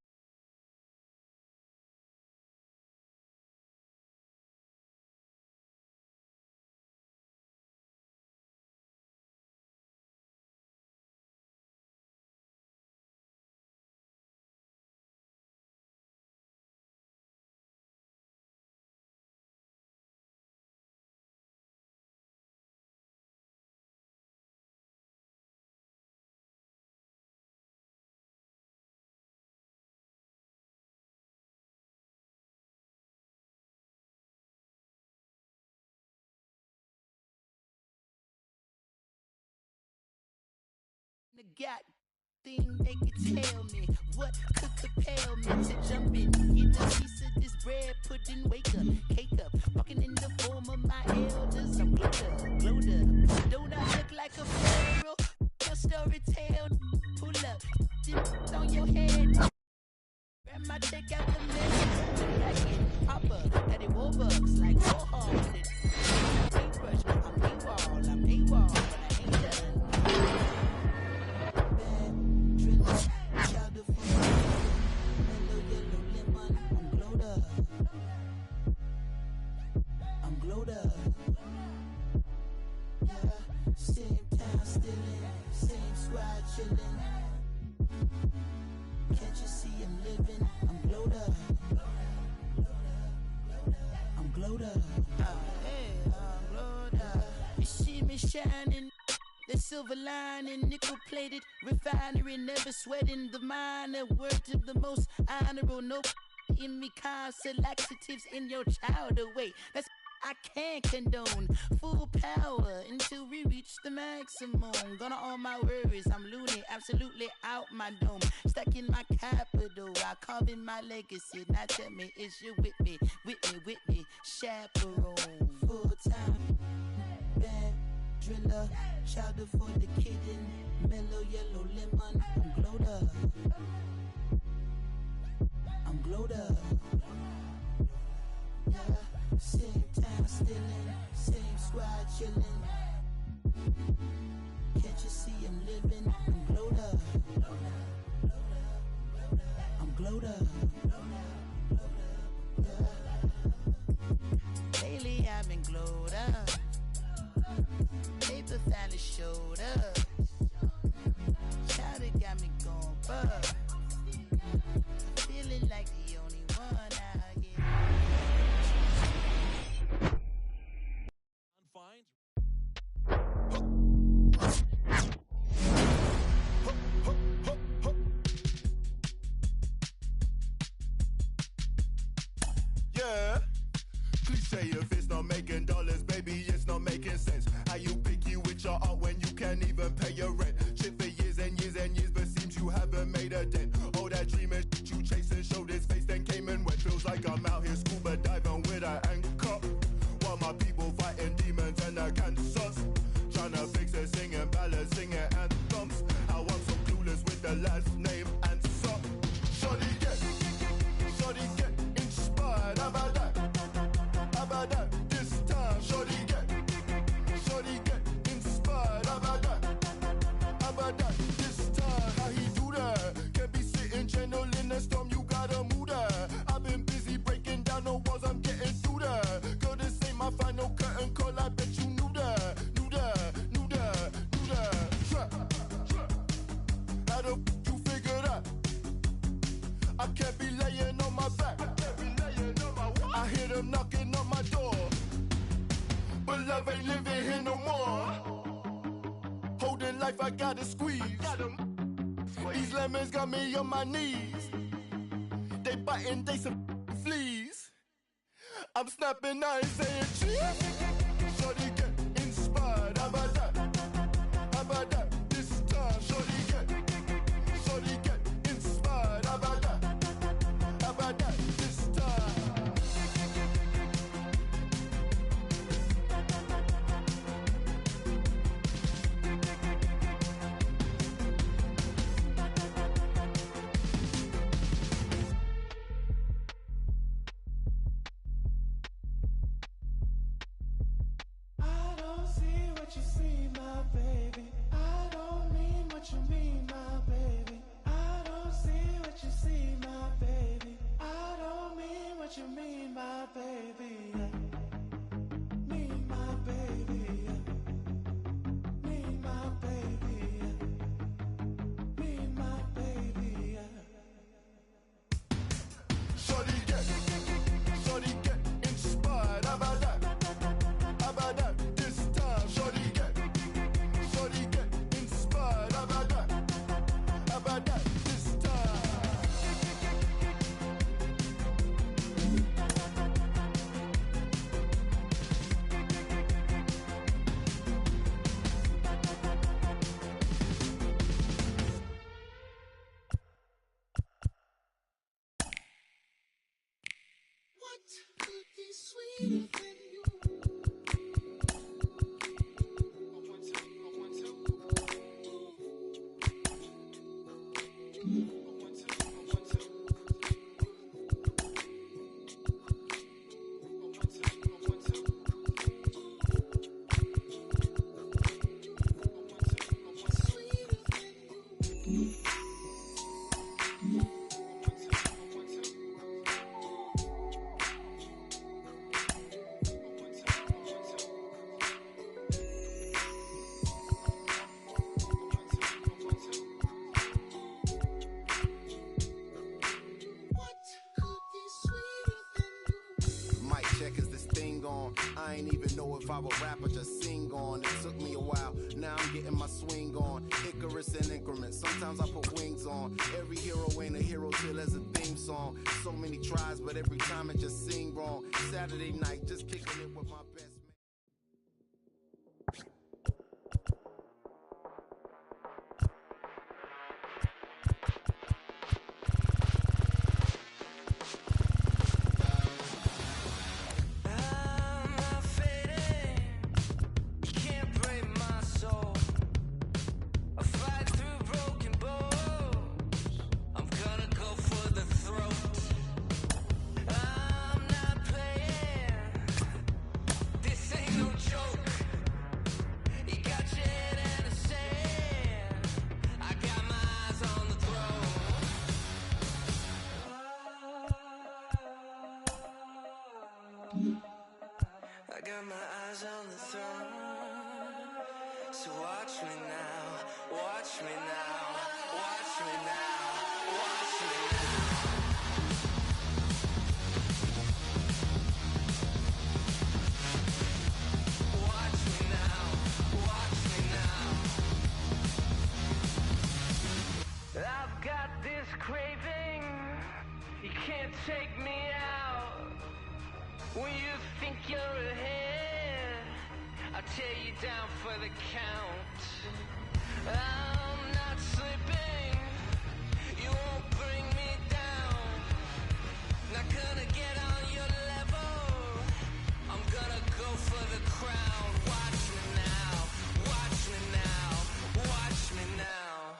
The god thing they could tell me what could compel me to jump in, get a piece of this bread, pudding, wake up, cake up, walking in the form of my elders. I'm glowed up. Don't I look like a pharaoh? Your story tale, pull up, dip on your head. Grab my check out the middle, like it, pop up, that it Warbucks, like Warhol with it. Paintbrush, I'm AWOL, but I ain't done. I'm glowed up. Yeah, same town stillin', same squad chillin'. Can't you see I'm living? I'm glowed up. I'm glowed up. Hey, I'm glowed up. You see me shining. The silver lining, nickel plated refinery, never sweating the minor. Word to the most honorable, no in me, constant laxatives in your child away. That's I can't condone. Full power until we reach the maximum. Gonna all my worries, I'm loony, absolutely out my dome. Stuck in my capital, I carve in my legacy. Now tell me, is you with me, chaperone? Full time, bad driller, chowder for the kitten, mellow yellow lemon. I'm glowed up. I'm glowed up. Yeah, same town stillin', same squad chillin'. Can't you see I'm living? I'm glowed up. I'm glowed up. Yeah. Lately I've been glowed up. Paper finally showed up. Chowder got me going bug. Feeling like the only one out here. Yeah. Cliche if it's not making dollars, baby, it's not making sense. How you picky with your art when you can't even pay your rent? Shit for years and years and years, but seems you haven't made a dent. All that dreaming you chasing showed his face, then came and went. Feels like I'm out here scuba diving with an anchor. While my people fighting demons and the cancers. Tryna fix it, singing ballads, singing anthems. How I'm so clueless with the last name and some. Shorty get inspired. How about that? How about that? This time, shorty get inspired. How about that? How about that? This time, how he do that? Can't be sitting gentle in the storm, you gotta move that. I've been busy breaking down the walls, I'm getting through that. Girl, this ain't my final curtain call, I bet you knew that. Trap. How the f you figure that? love ain't living here no more. Holding life, I gotta squeeze. These lemons got me on my knees. They biting, they some fleas. I'm snapping, I ain't saying cheese. Shorty get inspired, how about that? How about that? This time, shorty get inspired, how about that? How about that? This time. I don't see what you see, my baby. I don't mean what you mean, my baby. I don't see what you see, my baby. I don't mean what you mean, my baby. Mean my baby. Mean my baby. Mean my baby. Shorty get inspired, how about that? How about that? This time, shorty get inspired, how about that? How about that? This time. What could be sweeter than you? Mic check, is this thing on? I ain't even know if I would rap or just sing on. It took me a while, now I'm getting my swing on. Icarus in increments, sometimes I put wings on. Every hero ain't a hero till there's a theme song. So many tries, but every time it just sing wrong. Saturday night, just kicking it with my best man. I got my eyes on the throne. So watch me now, watch me now, watch me now, watch me now. Watch me now, watch me now. I've got this craving, you can't take me out. When you think you're ahead, I'll tear you down for the count. I'm not slipping, you won't bring me down. Not gonna get on your level, I'm gonna go for the crown. Watch me now, watch me now, watch me now.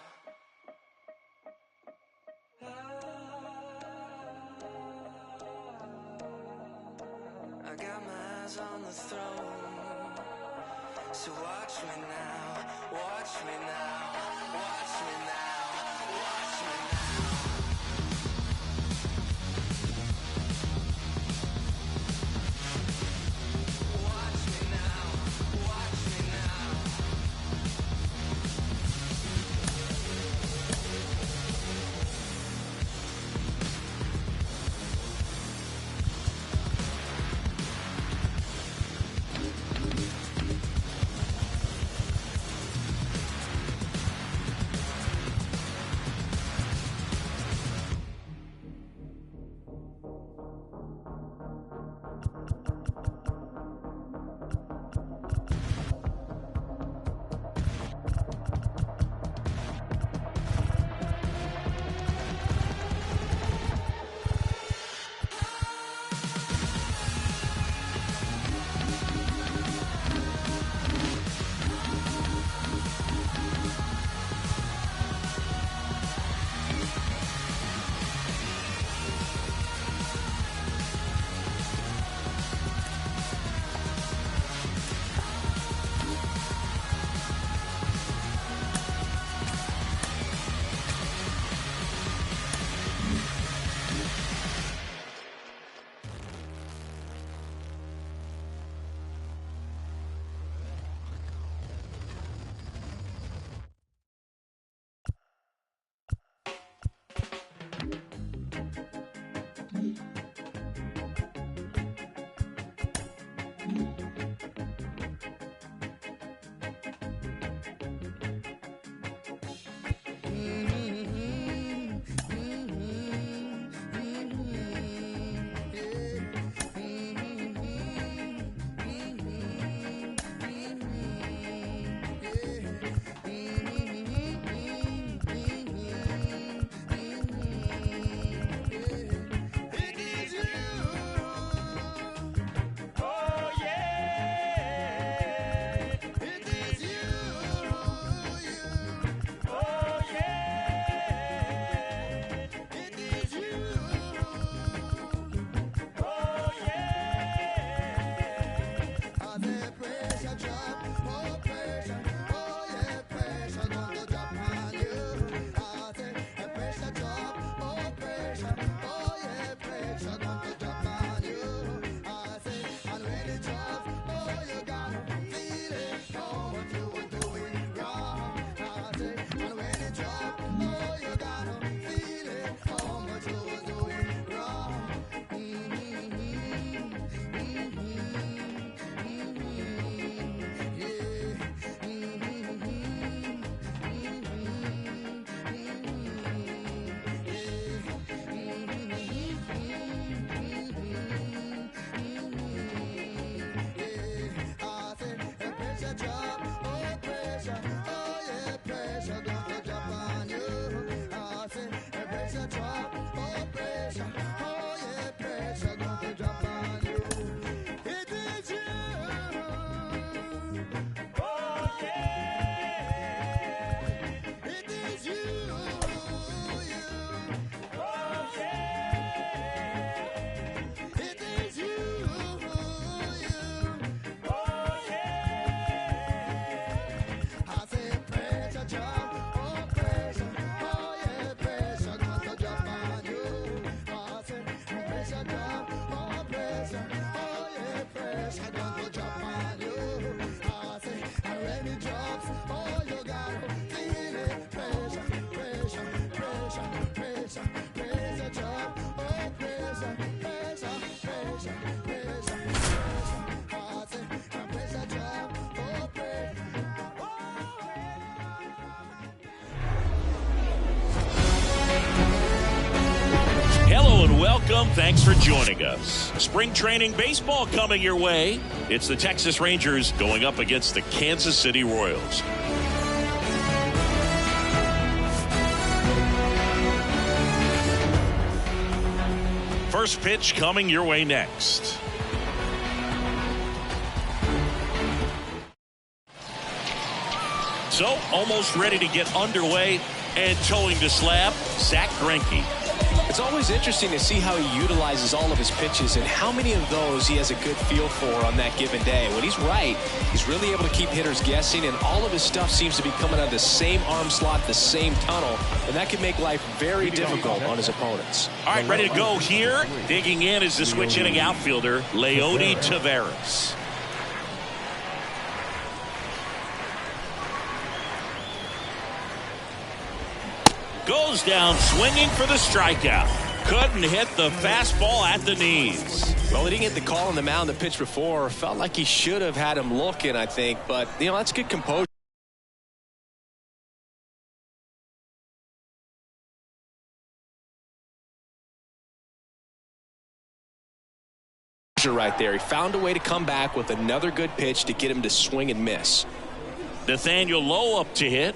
I got my eyes on the throne. So watch me now, watch me now, watch me now, watch me now. Watch me now, watch me now. Welcome. Thanks for joining us. Spring training baseball coming your way. It's the Texas Rangers going up against the Kansas City Royals. First pitch coming your way next. So, almost ready to get underway and towing the slab, Zach Greinke. It's always interesting to see how he utilizes all of his pitches and how many of those he has a good feel for on that given day. When he's right, he's really able to keep hitters guessing, and all of his stuff seems to be coming out of the same arm slot, the same tunnel, and that can make life very difficult on his opponents. All right, ready to go here. Digging in is the switch hitting outfielder, Leody Taveras. Goes down swinging for the strikeout. Couldn't hit the fastball at the knees. Well, he didn't get the call on the mound the pitch before. Felt like he should have had him looking, I think. But, that's good composure. right there. He found a way to come back with another good pitch to get him to swing and miss. Nathaniel Lowe up to hit.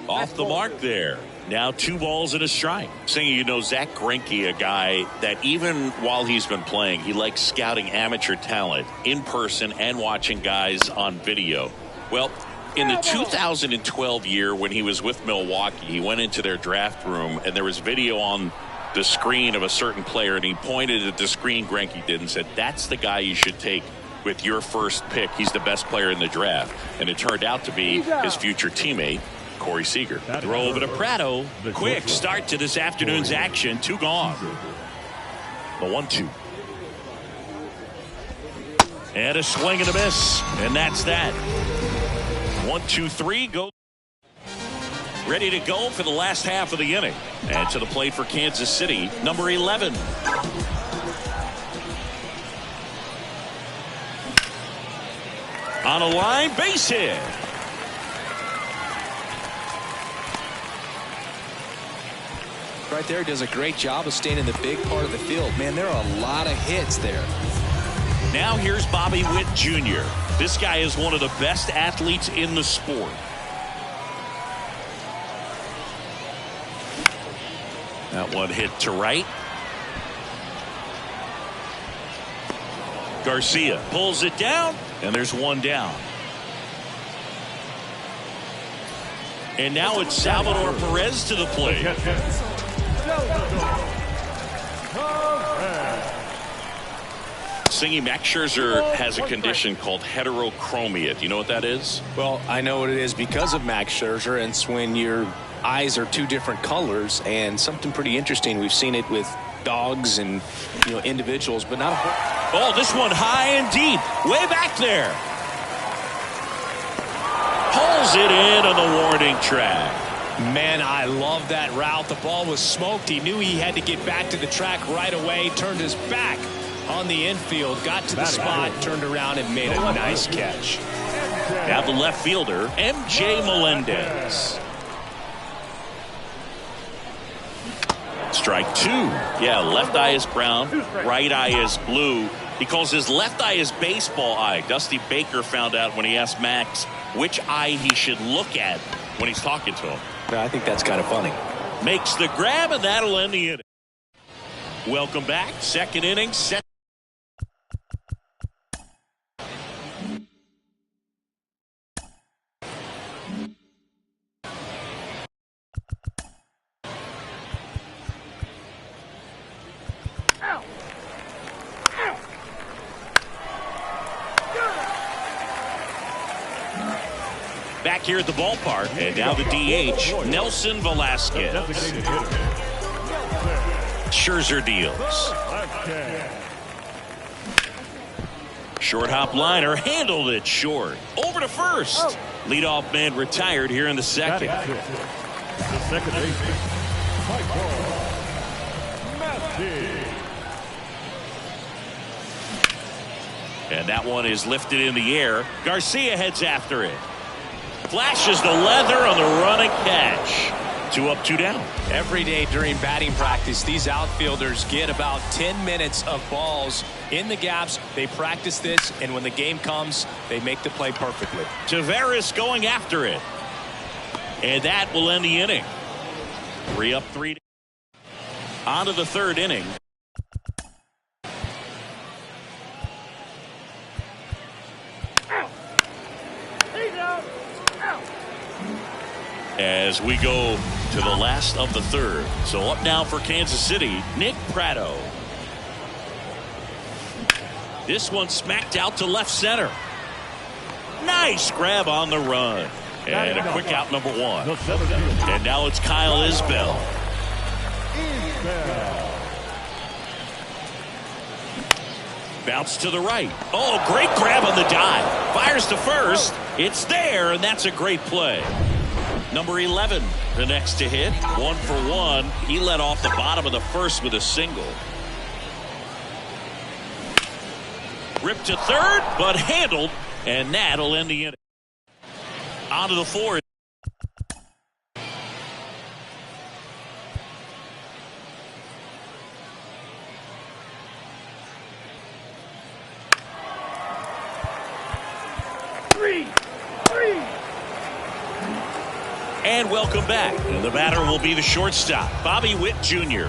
Off the mark there. Now 2 balls and a strike. Saying, you know, Zach Greinke, a guy that even while he's been playing, he likes scouting amateur talent in person and watching guys on video. Well, in the 2012 year when he was with Milwaukee, he went into their draft room and there was video on the screen of a certain player, and he pointed at the screen Greinke did and said, that's the guy you should take with your first pick. He's the best player in the draft. And it turned out to be his future teammate, Corey Seager. Throw over to Prado. Quick start to this afternoon's action. 2 gone. The 1-2. And a swing and a miss. And that's that. 1, 2, 3. Go. Ready to go for the last half of the inning. And to the plate for Kansas City, number 11. On a line, base hit. Right there, does a great job of staying in the big part of the field. Man, there are a lot of hits there. Now here's Bobby Witt Jr. This guy is one of the best athletes in the sport. That one hit to right. Garcia pulls it down, and there's 1 down. And now it's Salvador Perez to the plate. Singy, Max Scherzer has a condition called heterochromia. Do you know what that is? Well, I know what it is because of Max Scherzer, and it's when your eyes are 2 different colors, and something pretty interesting. We've seen it with dogs and individuals, but not a whole. Oh, this one high and deep, way back there. Pulls it in on the warning track. Man, I love that route. The ball was smoked. He knew he had to get back to the track right away. Turned his back on the infield, got to the spot, turned around and made a nice catch. Now the left fielder, MJ Melendez. Strike 2. Yeah, left eye is brown, right eye is blue. He calls his left eye his baseball eye. Dusty Baker found out when he asked Max which eye he should look at when he's talking to him. I think that's kind of funny. Makes the grab, and that'll end the inning. Welcome back. Second inning. Set. Back here at the ballpark, and now the DH, Nelson Velasquez. Scherzer deals. Short hop liner, handled it short. Over to first. Leadoff man retired here in the second. The second baseman, Michael Massey. And that one is lifted in the air. Garcia heads after it. Flashes the leather on the running catch. 2 up, 2 down. Every day during batting practice, these outfielders get about 10 minutes of balls in the gaps. They practice this, and when the game comes, they make the play perfectly. Taveras going after it. And that will end the inning. 3 up, 3 down. On to the third inning. As we go to the last of the third. So up now for Kansas City, Nick Prado. This one smacked out to left center. Nice grab on the run. And a quick out, number 1. And now it's Kyle Isbell. Bounce to the right. Oh, great grab on the dive. Fires to first. It's there, and that's a great play. Number 11, the next to hit. 1 for 1. He led off the bottom of the first with a single. Ripped to third, but handled, and that'll end the inning. On to the fourth. And welcome back. And the batter will be the shortstop, Bobby Witt Jr.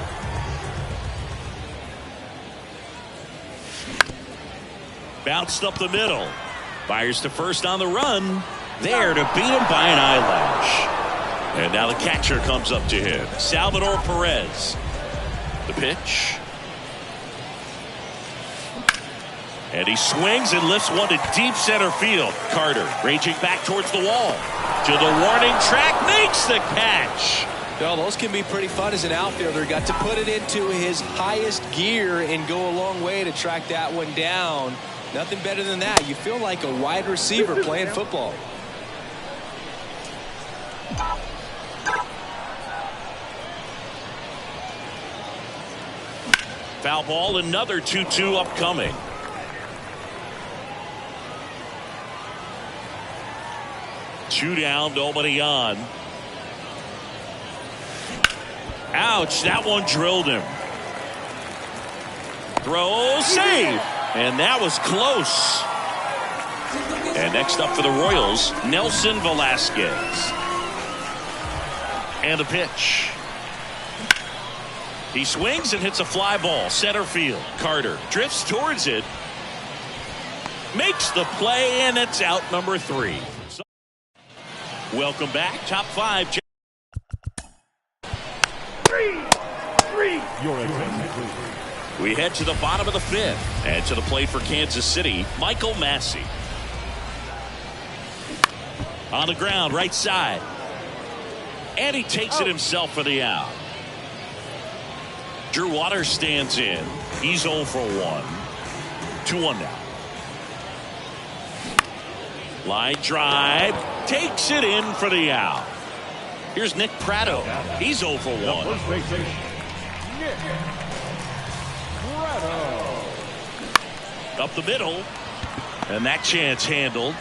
Bounced up the middle. Fires to first on the run. There to beat him by an eyelash. And now the catcher comes up to him, Salvador Perez. The pitch. And he swings and lifts one to deep center field. Carter raging back towards the wall. To the warning track, makes the catch. Well, those can be pretty fun as an outfielder. Got to put it into his highest gear and go a long way to track that one down. Nothing better than that. You feel like a wide receiver playing football. Foul ball, another 2-2 upcoming. Two down, nobody on. Ouch, that one drilled him. Throw, save. And that was close. And next up for the Royals, Nelson Velasquez. And a pitch. He swings and hits a fly ball, center field. Carter drifts towards it. Makes the play, and it's out number 3. So, welcome back, top 5. Your attention, please. We head to the bottom of the 5th, and to the plate for Kansas City, Michael Massey. On the ground, right side. And he takes it himself for the out. Drew Waters stands in. He's 0 for 1. 2-1 now. Line drive. Takes it in for the out. Here's Nick Pratto. He's 0 for 1. Up the middle. And that chance handled.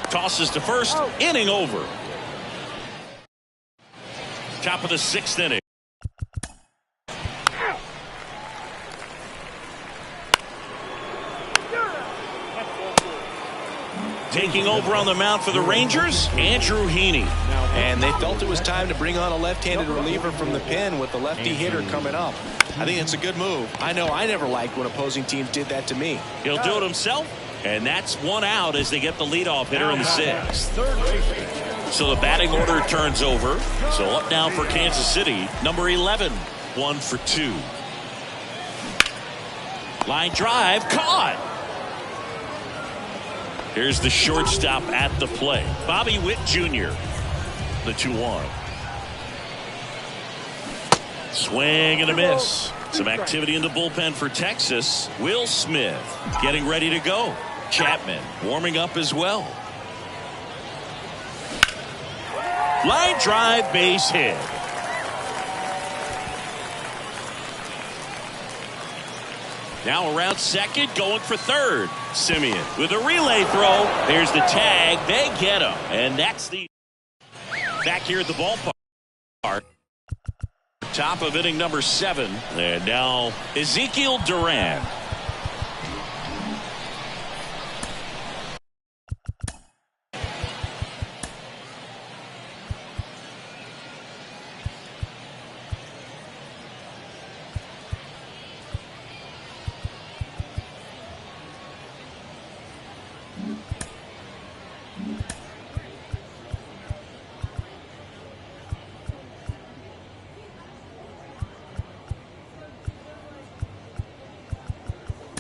Tosses to first. Inning over. Top of the 6th inning. Taking over on the mound for the Rangers, Andrew Heaney. And they felt it was time to bring on a left-handed reliever from the pen with the lefty hitter coming up. I think it's a good move. I know I never liked when opposing teams did that to me. He'll do it himself, and that's 1 out as they get the leadoff hitter in the 6th. So the batting order turns over. So up now for Kansas City, number 11, 1 for 2. Line drive, caught. Here's the shortstop at the plate, Bobby Witt Jr. The 2-1. Swing and a miss. Some activity in the bullpen for Texas. Will Smith getting ready to go. Chapman warming up as well. Line drive, base hit. Now around second, going for third. Simeon with a relay throw. There's the tag. They get him. And that's the back here at the ballpark. Top of inning number 7. And now Ezekiel Duran.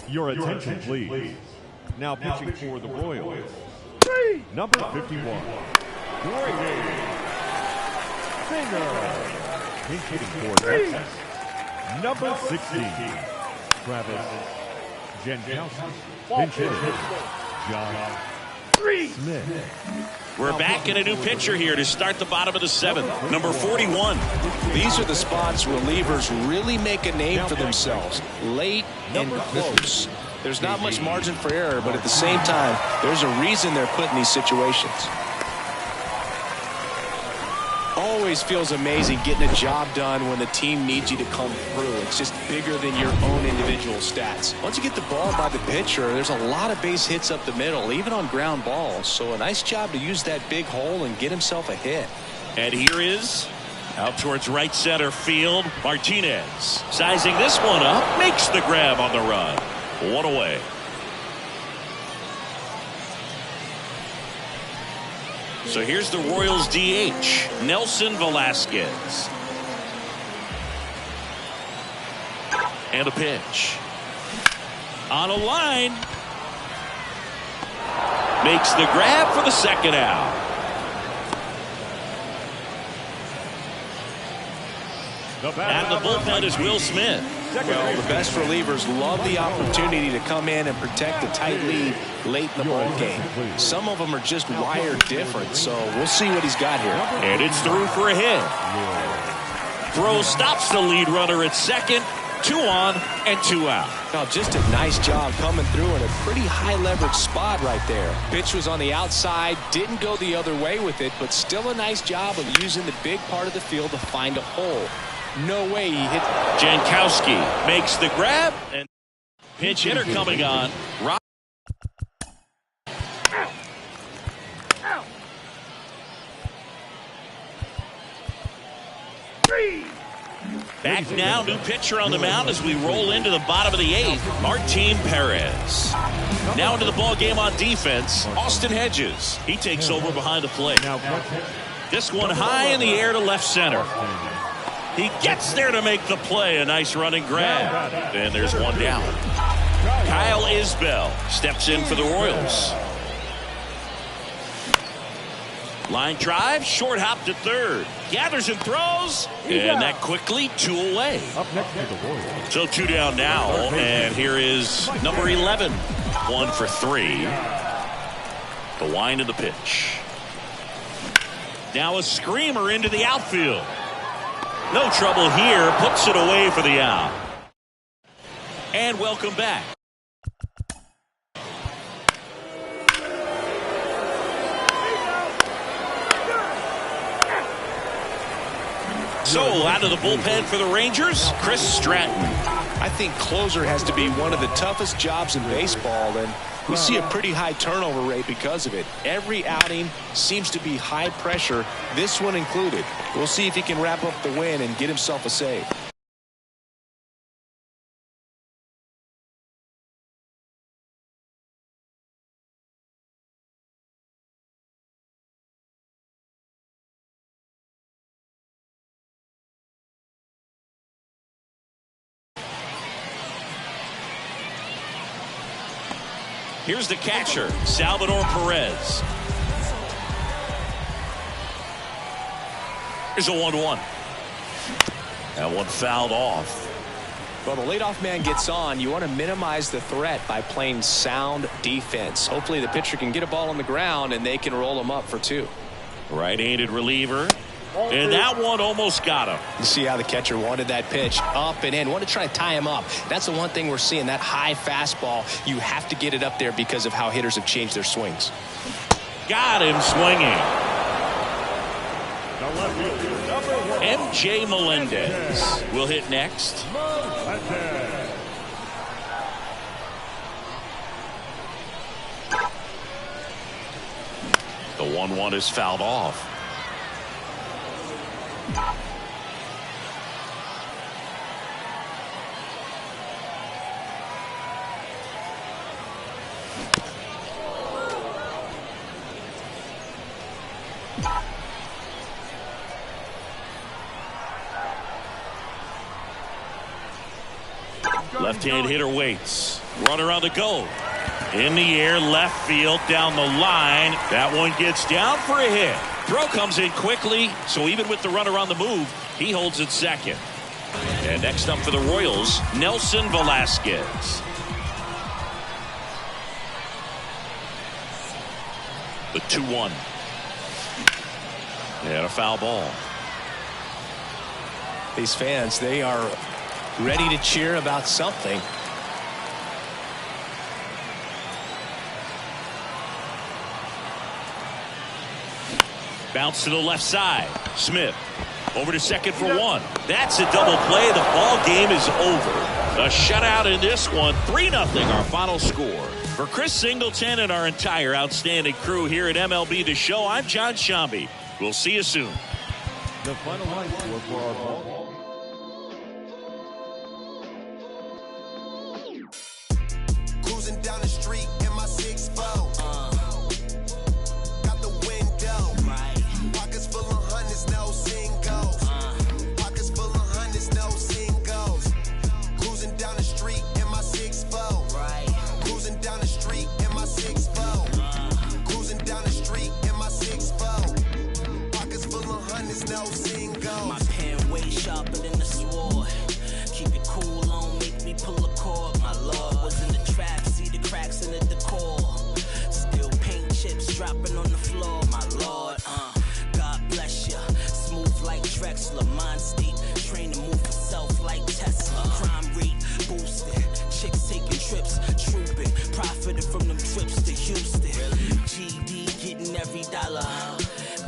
Your attention, please. Now pitching for the Royals, number 51, Grady Singer. Hitting for Texas, number 16, Travis Jankowski. Pinch hitter, John Smith. We're back in a new pitcher here to start the bottom of the 7th. Number 41. These are the spots relievers really make a name for themselves. Late and close. There's not much margin for error, but at the same time, there's a reason they're put in these situations. Always feels amazing getting a job done when the team needs you to come through. It's just bigger than your own individual stats. Once you get the ball by the pitcher, there's a lot of base hits up the middle, even on ground balls. So a nice job to use that big hole and get himself a hit. And here is out towards right center field. Martinez sizing this one up, makes the grab on the run. One away. So here's the Royals DH, Nelson Velasquez. And a pitch. On a line. Makes the grab for the second out. And the bullpen is Will Smith. Well, the best relievers love the opportunity to come in and protect a tight lead late in the ball game. Some of them are just wired different, so we'll see what he's got here. And it's through for a hit. Throw stops the lead runner at second. 2 on and 2 out. Now, just a nice job coming through in a pretty high leverage spot right there. Pitch was on the outside, didn't go the other way with it, but still a nice job of using the big part of the field to find a hole. No way he hit. Jankowski makes the grab, and pinch hitter coming on. Back now, new pitcher on the mound as we roll into the bottom of the 8th, Martin Perez. Now into the ball game on defense, Austin Hedges. He takes over behind the plate. This one high in the air to left center. He gets there to make the play. A nice running grab. And there's one down. Kyle Isbell steps in for the Royals. Line drive, short hop to third. Gathers and throws. And that quickly 2 away. Up next to the Royals. So 2 down now. And here is number 11. 1 for 3. The wind of the pitch. Now a screamer into the outfield. No trouble here. Puts it away for the out. And welcome back. So out of the bullpen for the Rangers, Chris Stratton. I think closer has to be one of the toughest jobs in baseball, and we see a pretty high turnover rate because of it. Every outing seems to be high pressure, this one included. We'll see if he can wrap up the win and get himself a save. Here's the catcher, Salvador Perez. Here's a 1-1. That one fouled off. Well, the leadoff man gets on. You want to minimize the threat by playing sound defense. Hopefully the pitcher can get a ball on the ground and they can roll him up for 2. Right-handed reliever. And that one almost got him. You see how the catcher wanted that pitch up and in. Want to try to tie him up. That's the one thing we're seeing, that high fastball. You have to get it up there because of how hitters have changed their swings. Got him swinging. MJ Melendez will hit next. The 1-1 is fouled off. Left-hand hitter waits. Runner on the go. In the air, left field, down the line. That one gets down for a hit. Throw comes in quickly, so even with the runner on the move, he holds it second. And next up for the Royals, Nelson Velasquez. The 2-1. And a foul ball. These fans, they are ready to cheer about something. Bounce to the left side. Smith over to second for 1. That's a double play. The ball game is over. A shutout in this one. 3-0 our final score. For Chris Singleton and our entire outstanding crew here at MLB The Show, I'm John Shambi. We'll see you soon. The final line score for our ball. Cruising down the street in my 6'4". Got the window. Pockets full of hundreds, no singles. Pockets full of hundreds, no singles. Cruising down the street in my 6'4". Cruising down the street in my 6'4". Cruising down the street in my 6'4". Pockets full of hundreds, no singles. My pen way sharper than the sword. Keep it cool, don't make me pull a cord. My lord was in the trap, see the cracks in the decor. Still paint chips dropping on the floor. My lord, God bless ya. Smooth like Drexler, mind state, train to move herself like Tesla. Crime rate boosted, chicks taking trips, trooping, profiting from them trips to Houston. GD getting every dollar.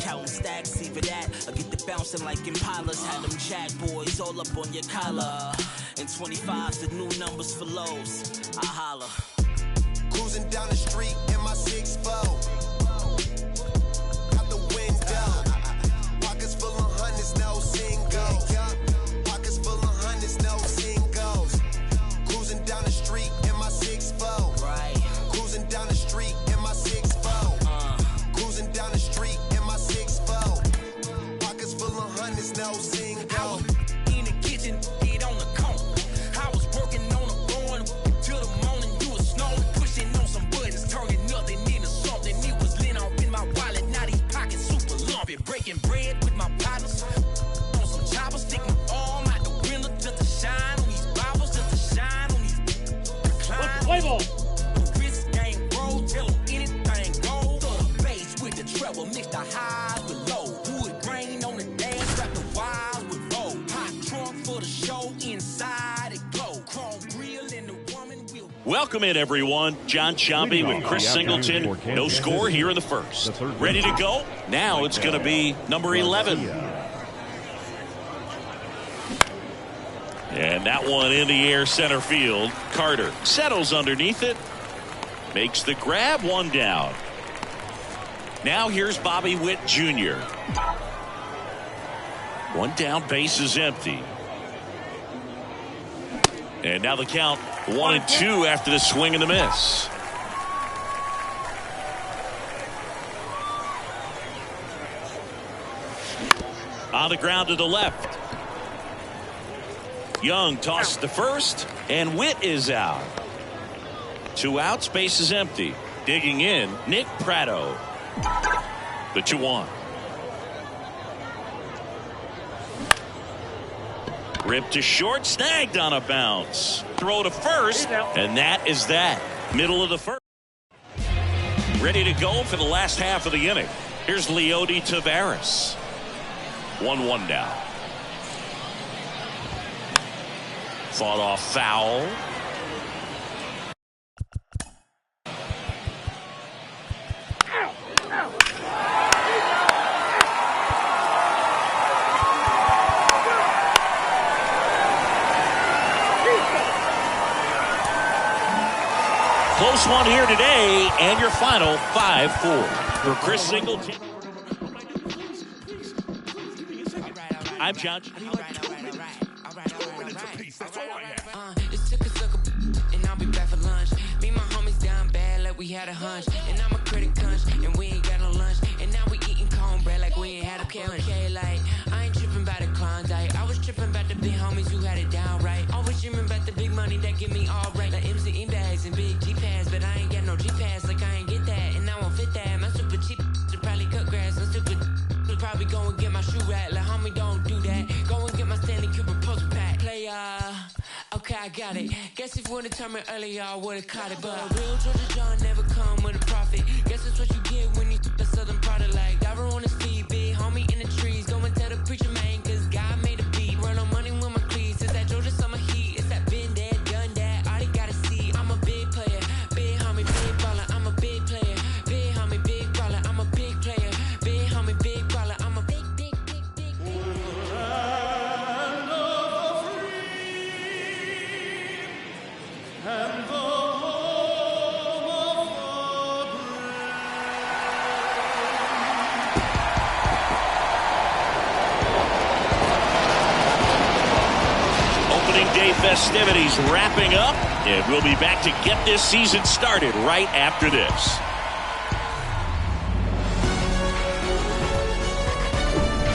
Counting stacks, either that or get the bouncing like Impalas. Had them jack boys all up on your collar. And 25's the new numbers for lows. I holla. Cruising down the street in my 6'4". Out the window. Pockets full of hundreds, no singles. Pockets full of hundreds, no singles. Cruising down the street in my 6'4". Cruising down the street in my 6'4". Cruising down the street in my 6'4". Pockets full of hundreds, no singles. In the kitchen, get on the cone. I was working on the lawn till the morning. You was snowing, pushing on some buttons, turning nothing into something. It was lint off in my wallet, now these pockets super lumpy. Breaking bread with my partners on some choppers, stick my arm out the window just to shine on these bottles, just to shine on these. Play ball. The wrist game roll, tell them anything go. Throw the bass with the treble, mix the highs with low. Wood grain on the dash, wrap the wires with roll. Hot trunk for the show, inside it glow. Chrome grill and the woman will. Welcome in, everyone. John Sciambi with Chris Singleton. No score here in the first. Ready to go? Now it's going to be number 11. And that one in the air center field. Carter settles underneath it. Makes the grab, one down. Now here's Bobby Witt Jr. One down, base is empty. And now the count 1-2 after the swing and the miss. On the ground to the left. Young tosses to first, and Witt is out. 2 outs, base is empty. Digging in, Nick Pratto. The 2-1. Ripped to short, snagged on a bounce. Throw to first, and that is that. Middle of the first. Ready to go for the last half of the inning. Here's Leody Taveras. 1-1 now. Fought off foul. Close one here today, and your final 5-4 for Chris Singleton. I'm John. It's took a sucker, and I'll be back for lunch. Me and my homies down bad like we had a hunch. And I'm a critic punch, and we ain't got no lunch. And now we eating cornbread like we ain't had a lunch. Okay, like, I ain't tripping about the Klondike. I was tripping about the big homies who had it down right. Always dreaming about the big money that give me all right. Like MC bags and big G-Pads, but I ain't got no G-Pads. Like, I ain't get that, and I won't fit that. My super cheap should probably cut grass. I'm stupid should probably go and get my shoe rack. Like, homie, don't do that. Go and get my Stanley Cooper poster pack. Play, okay, I got it. Guess if you would've told me earlier, I would've caught it. But a real Georgia John never come with a profit. Guess that's what you get when you the southern product. Like, Diver on his feet, big homie in the trees. Go and tell the preacher, man, cause God made a beat. Run on money with my cleats. It's that Georgia summer heat. It's that been dead, done that. All they gotta see. I'm a big player, big homie, big baller. I'm a big player, big homie, big baller. I'm a big player, big homie, big baller. I'm a big. festivities wrapping up, and we'll be back to get this season started right after this.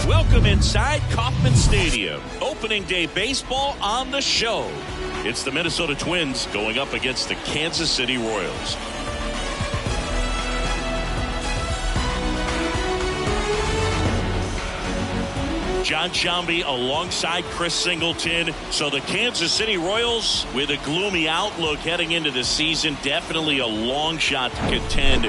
Welcome inside Kauffman Stadium. Opening day baseball on the show. It's the Minnesota Twins going up against the Kansas City Royals. John Sciambi alongside Chris Singleton. So the Kansas City Royals with a gloomy outlook heading into the season. Definitely a long shot to contend.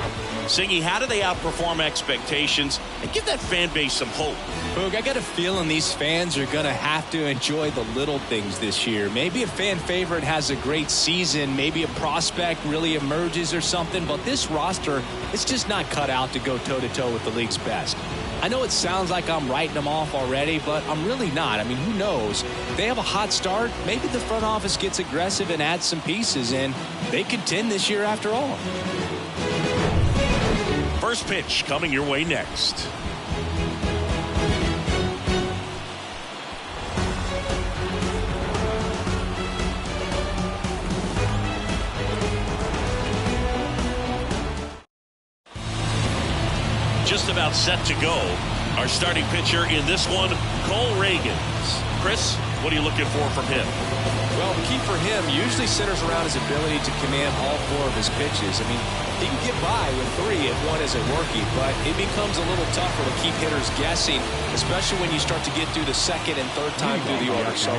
Singy, how do they outperform expectations and give that fan base some hope? Boog, I got a feeling these fans are going to have to enjoy the little things this year. Maybe a fan favorite has a great season. Maybe a prospect really emerges or something. But this roster, it's just not cut out to go toe-to-toe with the league's best. I know it sounds like I'm writing them off already, but I'm really not. I mean, who knows? If they have a hot start, maybe the front office gets aggressive and adds some pieces, and they contend this year after all. First pitch coming your way next. Just about set to go. Our starting pitcher in this one, Cole Ragans. Chris, what are you looking for from him? Well, the key for him usually centers around his ability to command all four of his pitches. I mean, he can get by with three if one isn't working, but it becomes a little tougher to keep hitters guessing, especially when you start to get through the second and third time through the order. So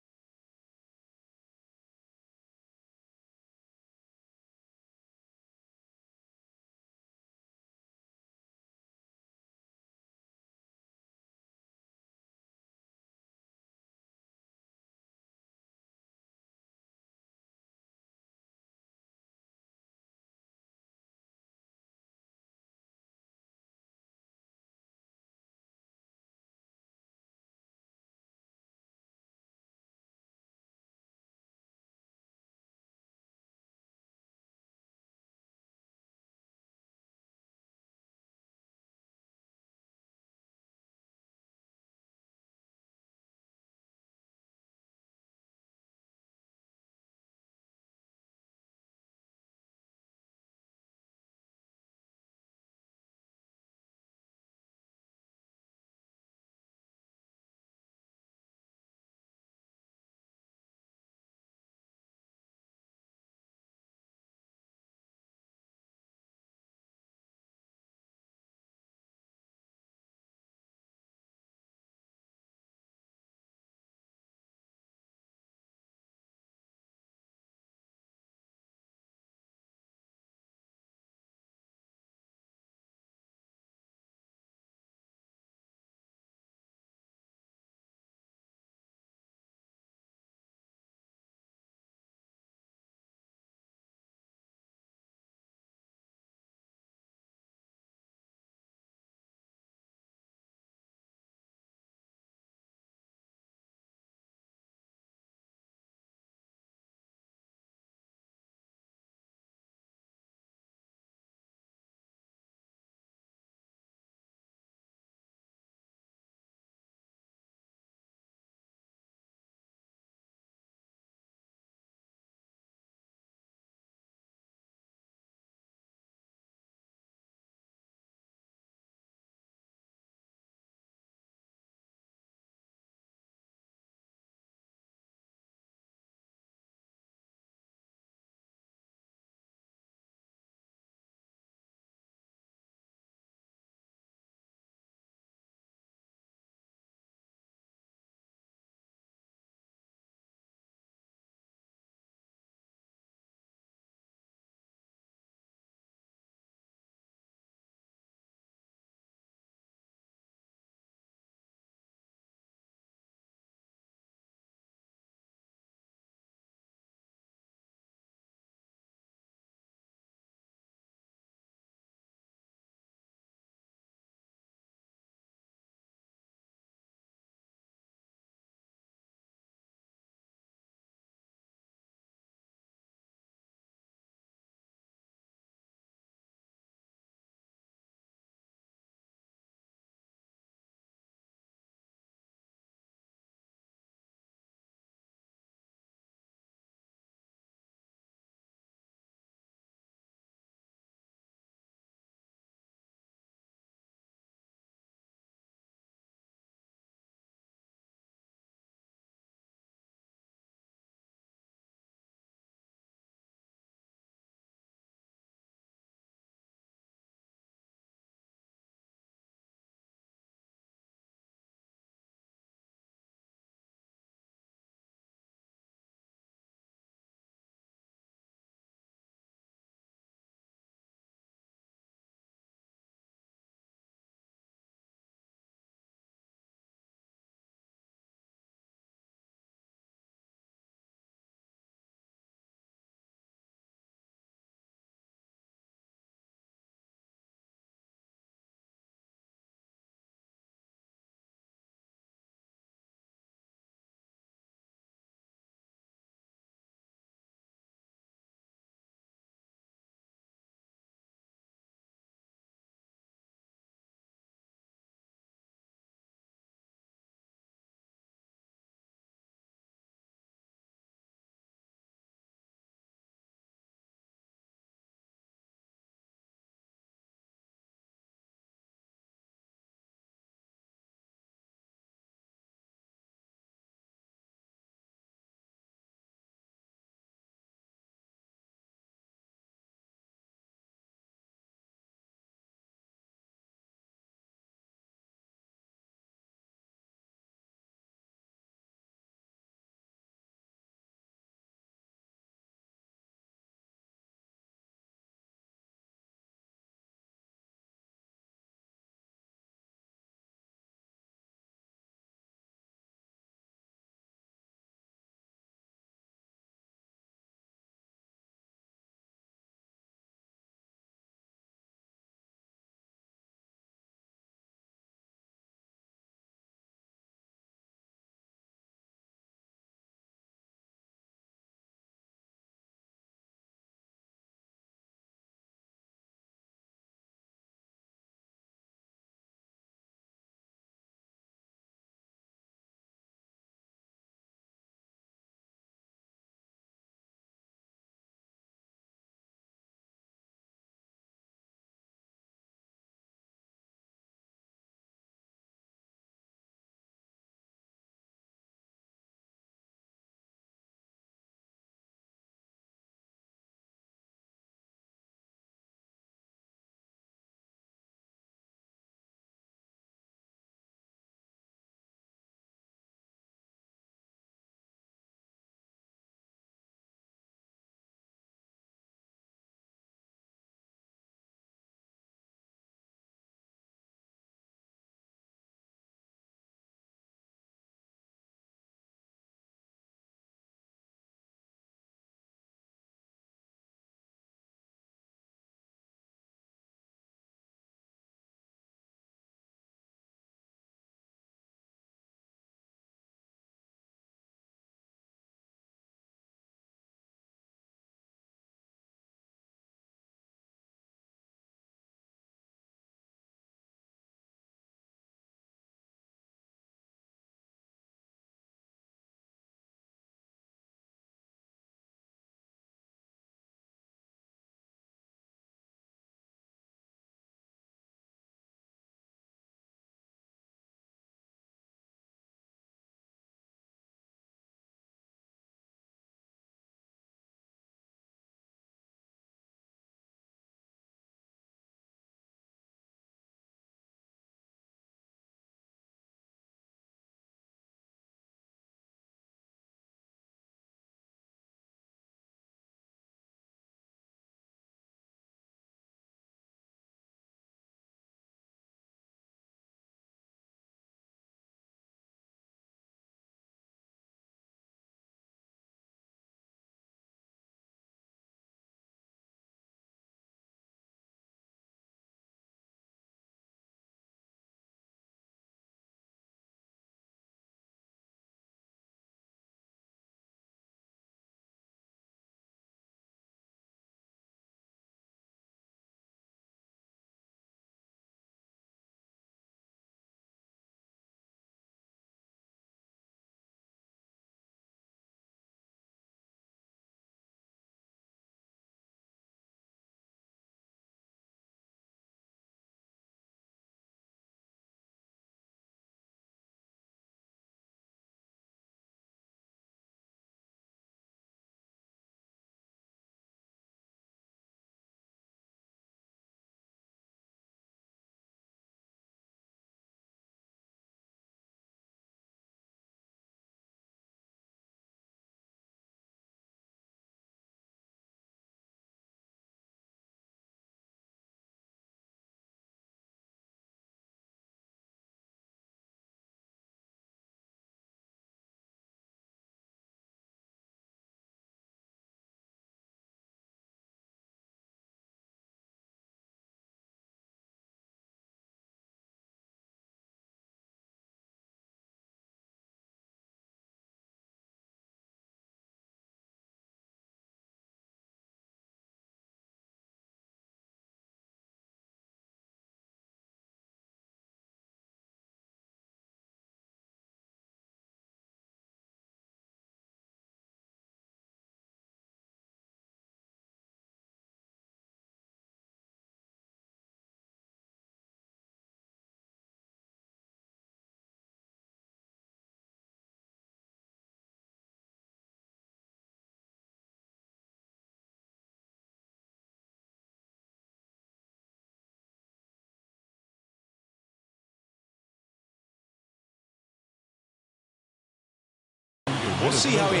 We'll see how he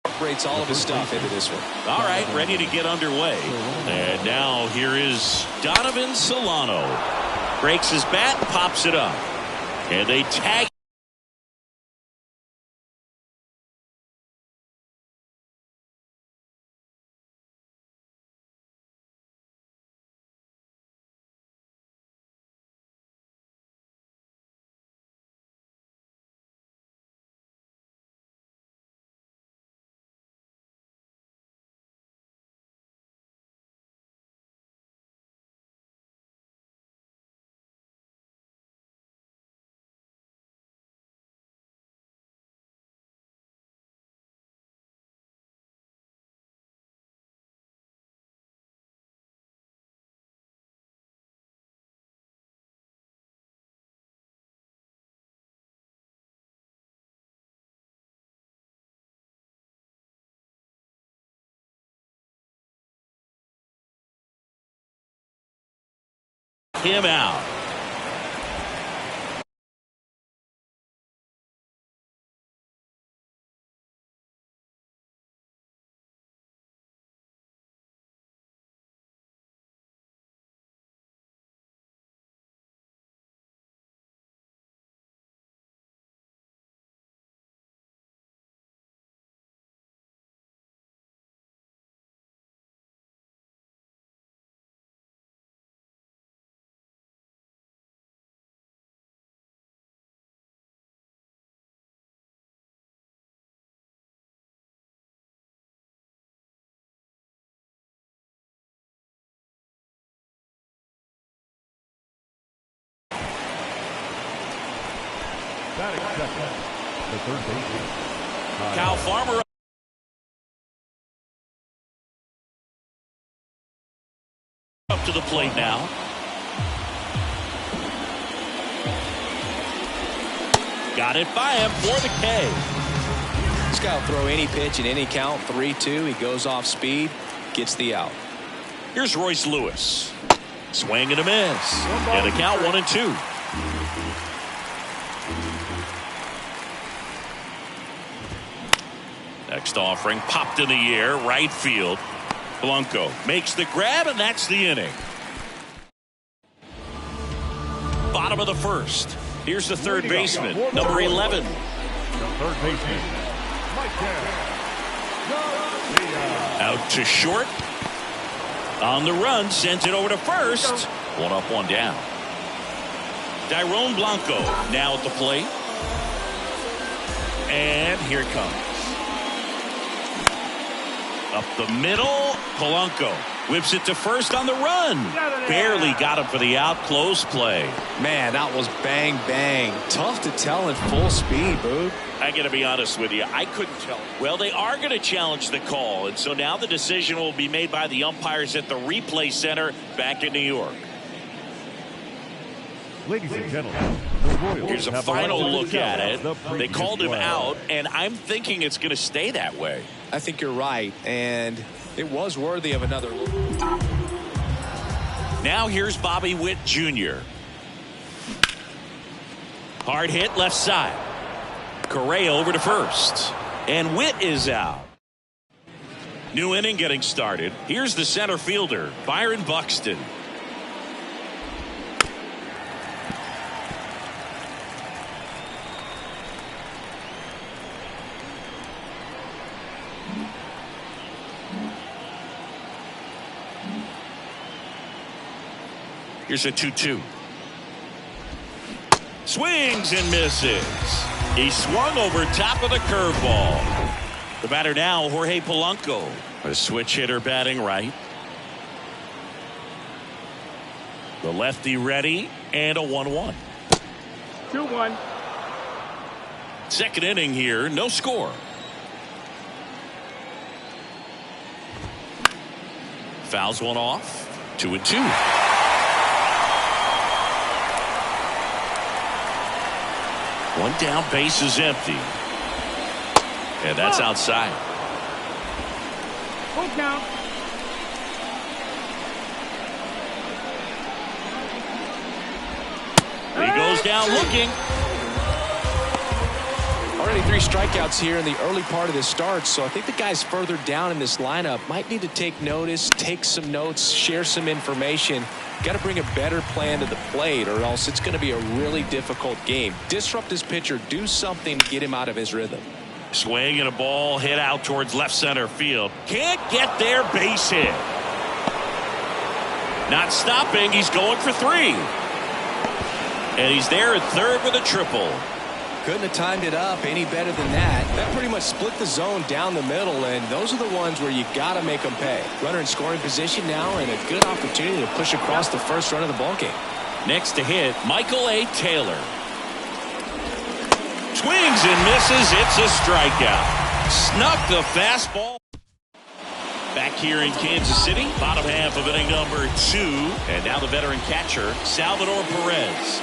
incorporates all of his stuff into this one. All right, ready to get underway. And now here is Donovan Solano. Breaks his bat, pops it up. And they tag. Him out. Batting second, the third baseman. Kyle Farmer. Up to the plate now. Got it by him for the K. This guy will throw any pitch in any count. 3-2. He goes off speed, gets the out. Here's Royce Lewis. Swing and a miss. And the count 1-2. Next offering popped in the air, right field. Blanco makes the grab, and that's the inning. Bottom of the first. Here's the third baseman, number 11. The third baseman, Mike Garrett. Out to short. On the run, sent it over to first. One up, one down. Dairon Blanco now at the plate. And here it comes. Up the middle, Polanco whips it to first on the run. Barely got him for the out. Close play. Man, that was bang, bang. Tough to tell in full speed, Boog. I got to be honest with you. I couldn't tell. Well, they are going to challenge the call, and so now the decision will be made by the umpires at the replay center back in New York. Ladies and gentlemen, the Royals here's a final look at it. They called him out, and I'm thinking it's going to stay that way. I think you're right, and it was worthy of another look. Now here's Bobby Witt Jr. Hard hit left side. Correa over to first. And Witt is out. New inning getting started. Here's the center fielder, Byron Buxton. Here's a 2-2. Swings and misses. He swung over top of the curveball. The batter now, Jorge Polanco. A switch hitter batting right. The lefty ready, and a 1-1. 2-1. Second inning here, no score. Fouls one off. 2-2. One down, base is empty. And that's outside. Full count. Runners down looking. Already 3 strikeouts here in the early part of this start, so I think the guys further down in this lineup might need to take notice, take some notes, share some information. Got to bring a better plan to the plate, or else it's going to be a really difficult game. Disrupt his pitcher, do something to get him out of his rhythm. Swing and a ball hit out towards left center field. Can't get there, base hit. Not stopping, he's going for 3. And he's there at third with a triple. Couldn't have timed it up any better than that. That pretty much split the zone down the middle, and those are the ones where you got to make them pay. Runner in scoring position now, and a good opportunity to push across the first run of the ballgame. Next to hit, Michael A. Taylor. Swings and misses. It's a strikeout. Snuck the fastball. Back here in Kansas City, bottom half of inning number 2. And now the veteran catcher, Salvador Perez.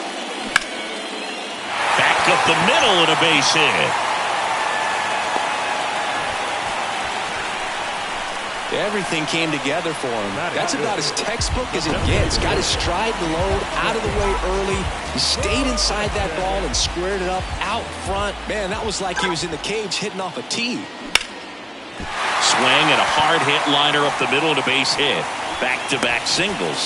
Back up the middle and a base hit. Everything came together for him. That's about as textbook as it gets. Got his stride load out of the way early. He stayed inside that ball and squared it up out front. Man, that was like he was in the cage hitting off a tee. Swing and a hard hit liner up the middle and a base hit. Back-to-back singles.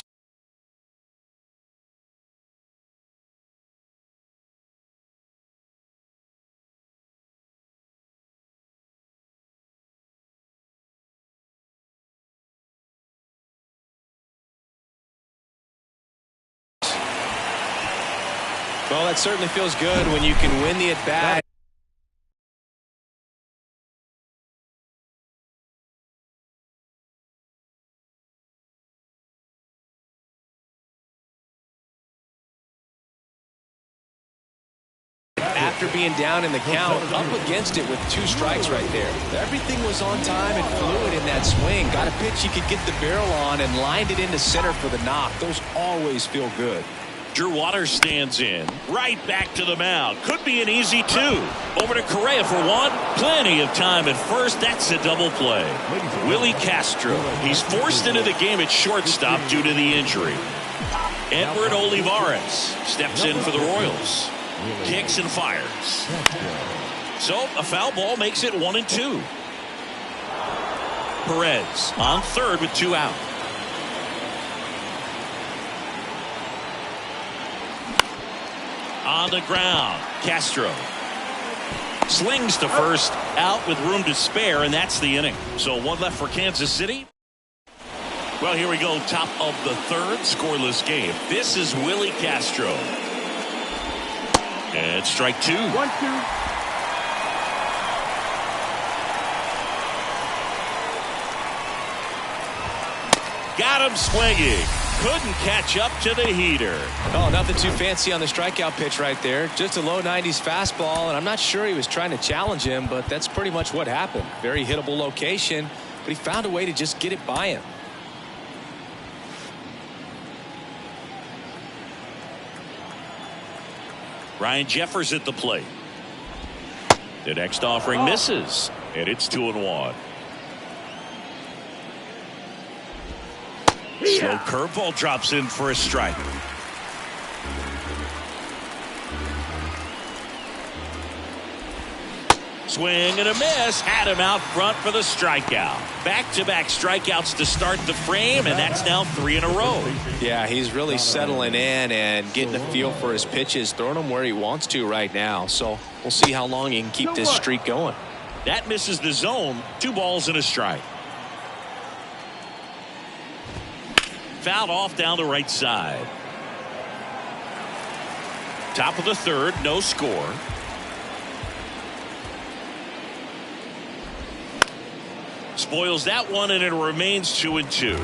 Well, that certainly feels good when you can win the at-bat. After being down in the count, up against it with 2 strikes right there. Everything was on time and fluid in that swing. Got a pitch he could get the barrel on and lined it into center for the knock. Those always feel good. Drew Waters stands in. Right back to the mound. Could be an easy 2. Over to Correa for 1. Plenty of time at first. That's a double play. Willie Castro. He's forced into the game at shortstop due to the injury. Edward Olivares steps in for the Royals. Kicks and fires. So a foul ball makes it 1-2. Perez on third with 2 out. On the ground, Castro slings to first, out with room to spare, and that's the inning. So 1 left for Kansas City. Well, here we go, top of the 3rd, scoreless game. This is Willie Castro. And strike 2. 1-2. Got him swinging. Couldn't catch up to the heater. Oh, nothing too fancy on the strikeout pitch right there. Just a low 90s fastball, and I'm not sure he was trying to challenge him, but that's pretty much what happened. Very hittable location, but he found a way to just get it by him. Ryan Jeffers at the plate. The next offering misses, and it's 2-1. Slow curveball drops in for a strike. Swing and a miss. Had him out front for the strikeout. Back-to-back strikeouts to start the frame, and that's now 3 in a row. Yeah, he's really settling in and getting a feel for his pitches, throwing them where he wants to right now. So we'll see how long he can keep this streak going. That misses the zone. 2 balls and a strike. Fouled off down the right side. Top of the 3rd, no score. Spoils that one, and it remains 2-2.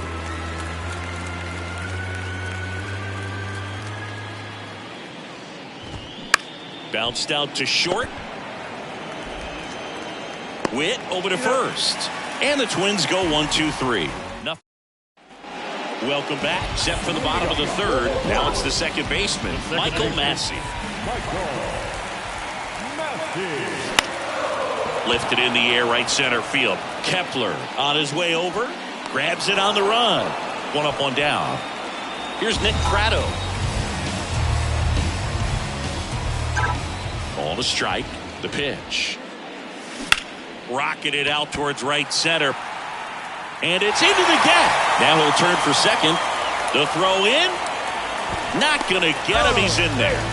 Bounced out to short. Witt over to first. And the Twins go 1-2-3. Nothing. Welcome back. Set for the bottom of the 3rd. Now it's the second baseman, Michael Massey. Lifted in the air, right center field. Kepler on his way over. Grabs it on the run. 1 up, 1 down. Here's Nick Pratto. the strike. The pitch. Rocketed out towards right center. And it's into the gap. Now he'll turn for second. The throw in. Not going to get him. He's in there.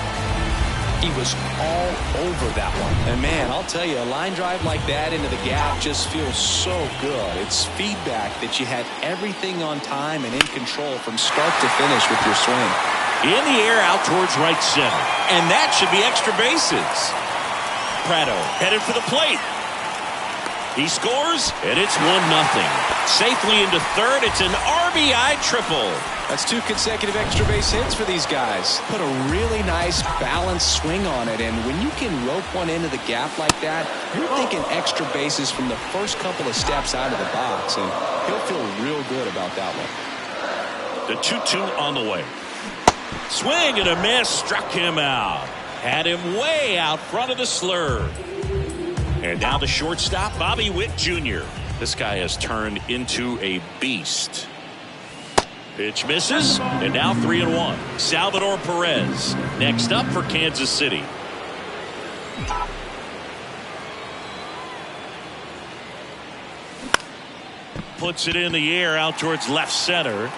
He was all over that one. And man, I'll tell you, a line drive like that into the gap just feels so good. It's feedback that you had everything on time and in control from start to finish with your swing. In the air out towards right center. And that should be extra bases. Prado headed for the plate. He scores, and it's 1-0. Safely into third. It's an RBI triple. That's 2 consecutive extra base hits for these guys. Put a really nice balanced swing on it, and when you can rope one into the gap like that, you're thinking extra bases from the first couple of steps out of the box, and he'll feel real good about that one. The 2-2 on the way. Swing and a miss, struck him out. Had him way out front of the slur. And now the shortstop, Bobby Witt Jr. This guy has turned into a beast. Pitch misses, and now 3-1. Salvador Perez next up for Kansas City. Puts it in the air out towards left center.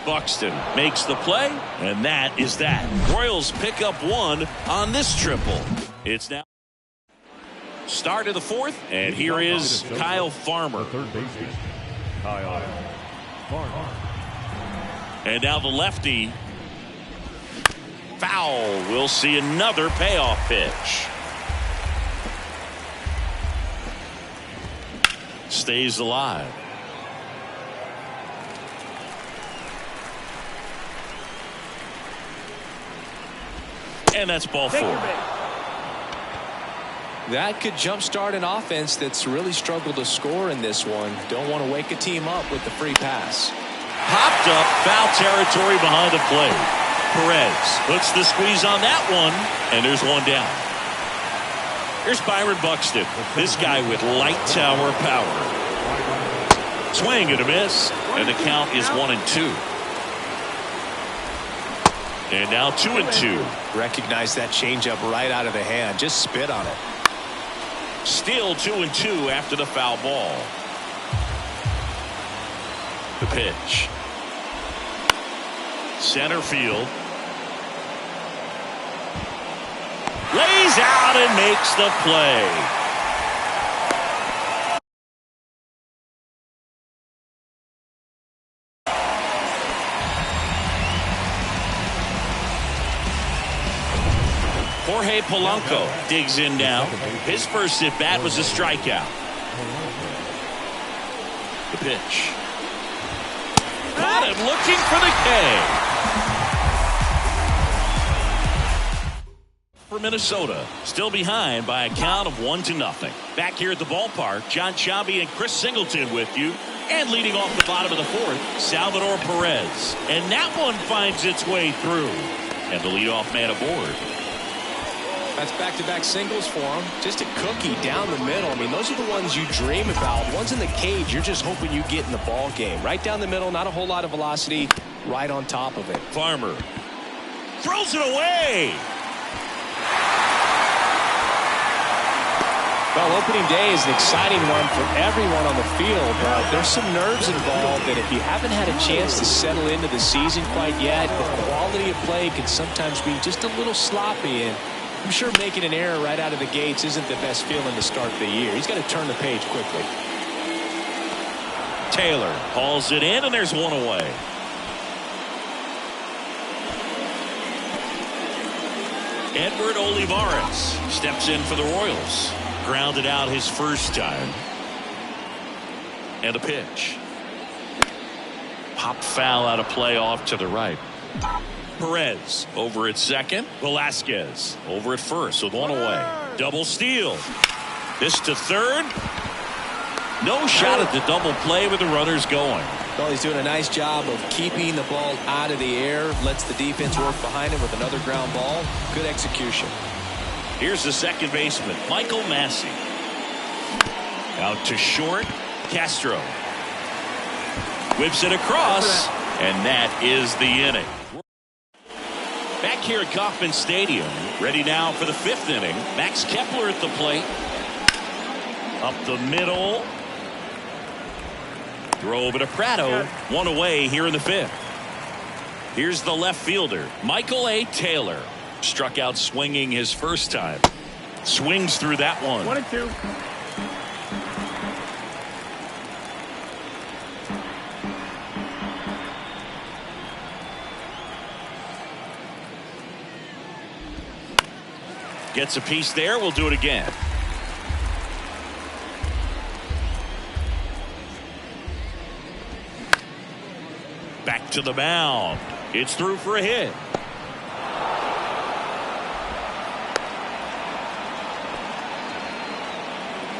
Buxton makes the play, and that is that. Royals pick up 1 on this triple. It's now start of the 4th, and here is Kyle Farmer. Third baseman, Kyle Farmer. And now the lefty. Foul. We'll see another payoff pitch. Stays alive. And that's ball 4. That could jumpstart an offense that's really struggled to score in this one. Don't want to wake a team up with the free pass. Popped up, foul territory behind the plate. Perez puts the squeeze on that one, and there's one down. Here's Byron Buxton. This guy with light tower power. Swing and a miss, and the count is 1-2. And now 2-2. Recognize that changeup right out of the hand. Just spit on it. Still 2-2 after the foul ball. The pitch. Center field. Lays out and makes the play. Jorge Polanco digs in now. His first at bat was a strikeout. The pitch. Got him looking for the K. For Minnesota, still behind by a count of 1-0. Back here at the ballpark, John Sciambi and Chris Singleton with you. And leading off the bottom of the 4th, Salvador Perez. And that one finds its way through. And the leadoff man aboard. That's back-to-back singles for him. Just a cookie down the middle. I mean, those are the ones you dream about. Ones in the cage, you're just hoping you get in the ball game. Right down the middle, not a whole lot of velocity. Right on top of it. Farmer throws it away. Well, opening day is an exciting one for everyone on the field, but there's some nerves involved that if you haven't had a chance to settle into the season quite yet, the quality of play can sometimes be just a little sloppy, and I'm sure making an error right out of the gates isn't the best feeling to start the year. He's got to turn the page quickly. Taylor hauls it in, and there's one away. Edward Olivares steps in for the Royals. Grounded out his first time. And a pitch. Pop foul out of play off to the right. Perez over at second. Velasquez over at first with one away. Double steal. This to third. No shot at the double play with the runners going. Well, he's doing a nice job of keeping the ball out of the air. Lets the defense work behind him with another ground ball. Good execution. Here's the second baseman, Michael Massey. Out to short. Castro whips it across, and that is the inning. Back here at Kauffman Stadium, ready now for the 5th inning. Max Kepler at the plate. Up the middle. Throw over to Prado. One away here in the 5th. Here's the left fielder, Michael A. Taylor. Struck out swinging his first time. Swings through that one. 1-2. Gets a piece there. We'll do it again. Back to the mound. It's through for a hit.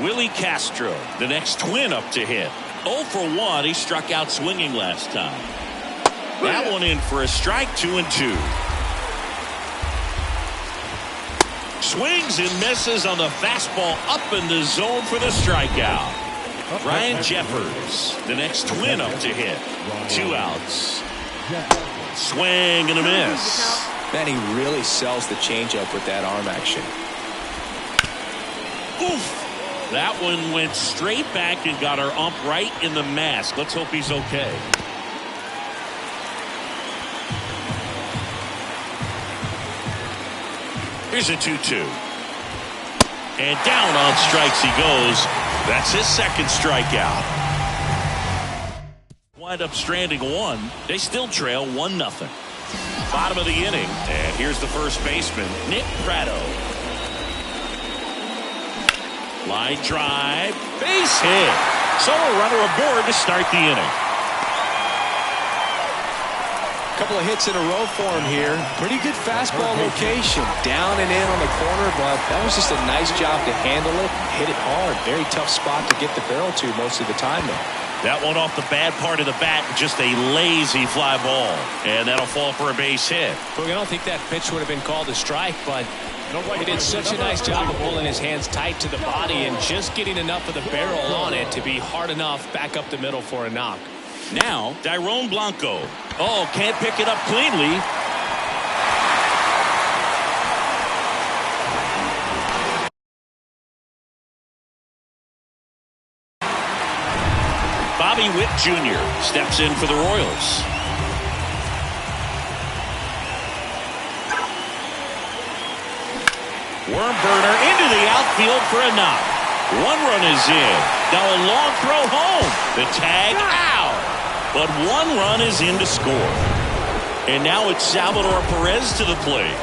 Willie Castro, the next Twin up to hit. 0 for 1. He struck out swinging last time. That one in for a strike. 2-2. Swings and misses on the fastball up in the zone for the strikeout. Ryan Jeffers, the next Twin up to hit. 2 outs. Swing and a miss. Man, he really sells the changeup with that arm action. Oof. That one went straight back and got our ump right in the mask. Let's hope he's okay. Here's a 2-2. And down on strikes he goes. That's his second strikeout. Wind up stranding 1. They still trail 1-0. Bottom of the inning. And here's the first baseman, Nick Prado. Line drive. Base hit. So a runner aboard to start the inning. Couple of hits in a row for him here. Pretty good fastball location. Down and in on the corner, but that was just a nice job to handle it. Hit it hard. Very tough spot to get the barrel to most of the time, though. That one off the bad part of the bat, just a lazy fly ball. And that'll fall for a base hit. Well, I don't think that pitch would have been called a strike, but he did such a nice job of pulling his hands tight to the body and just getting enough of the barrel on it to be hard enough back up the middle for a knock. Now, Dairon Blanco. Oh, can't pick it up cleanly. Bobby Witt Jr. steps in for the Royals. Worm burner into the outfield for a knock. 1 run is in. Now a long throw home. The tag out. But 1 run is in to score. And now it's Salvador Perez to the plate.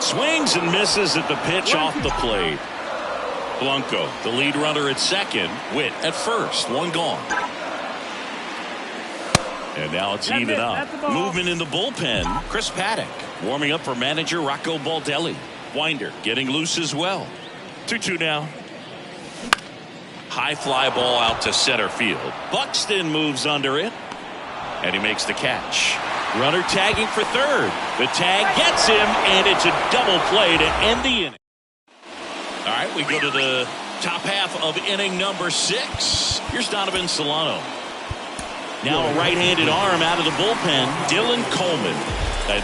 Swings and misses at the pitch off the plate. Blanco, the lead runner at second. Witt at first. 1 gone. And now it's even up. Movement in the bullpen. Chris Paddock warming up for manager Rocco Baldelli. Winder getting loose as well. 2-2 now. High fly ball out to center field. Buxton moves under it. And he makes the catch. Runner tagging for third. The tag gets him, and it's a double play to end the inning. All right, we go to the top half of inning number 6. Here's Donovan Solano. Now a right-handed arm out of the bullpen, Dylan Coleman.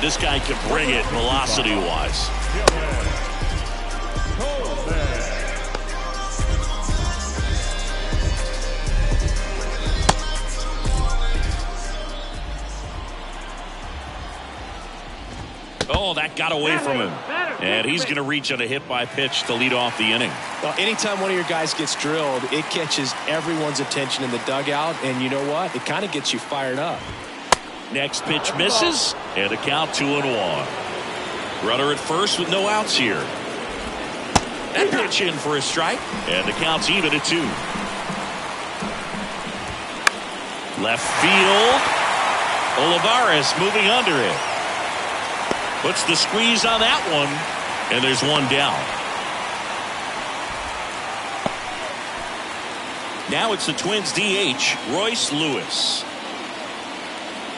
This guy could bring it velocity-wise. Oh, that got away from him. And he's going to reach on a hit-by-pitch to lead off the inning. Well, anytime one of your guys gets drilled, it catches everyone's attention in the dugout. And you know what? It kind of gets you fired up. Next pitch misses, and a count 2-1. Runner at first with no outs here. That pitch in for a strike, and the count's even at 2. Left field. Olivares moving under it. Puts the squeeze on that one, and there's 1 down. Now it's the Twins DH, Royce Lewis.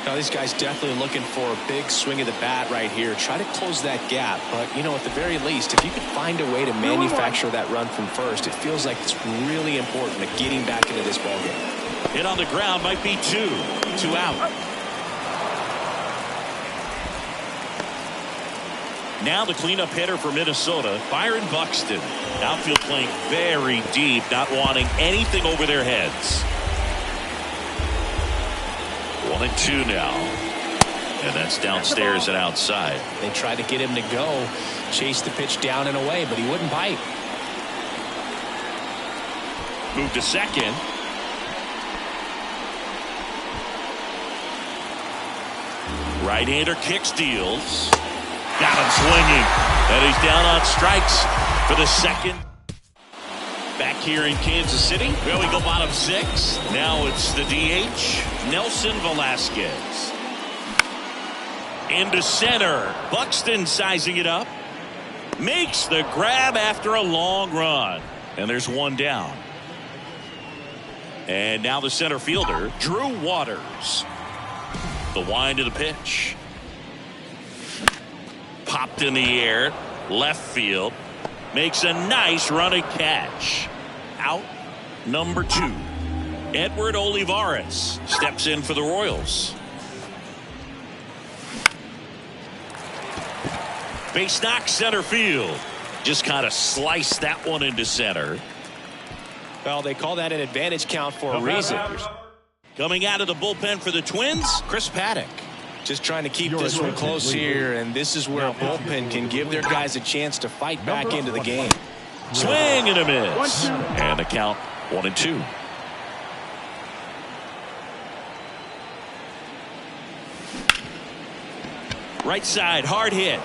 Now these guys definitely looking for a big swing of the bat right here. Try to close that gap, but you know, at the very least, if you could find a way to manufacture that run from first, it feels like it's really important to getting back into this ballgame. Hit on the ground, might be 2. 2 out. Now the cleanup hitter for Minnesota, Byron Buxton. Outfield playing very deep, not wanting anything over their heads. 1-2 now. And that's downstairs and outside. They tried to get him to go, chase the pitch down and away, but he wouldn't bite. Move to second. Right-hander kick steals. Got him swinging. And he's down on strikes for the second. Back here in Kansas City. Well, we go bottom 6. Now it's the DH, Nelson Velasquez. Into center. Buxton sizing it up. Makes the grab after a long run. And there's one down. And now the center fielder, Drew Waters. The wind of the pitch. Popped in the air. Left field. Makes a nice running catch. Out number 2. Edward Olivares steps in for the Royals. Base knock center field. Just kind of sliced that one into center. Well, they call that an advantage count for a reason. Coming out of the bullpen for the Twins, Chris Paddock. Just trying to keep this one close here, and this is where a bullpen can give their guys a chance to fight back into the game. Swing and a miss. And the count 1-2. Right side, hard hit.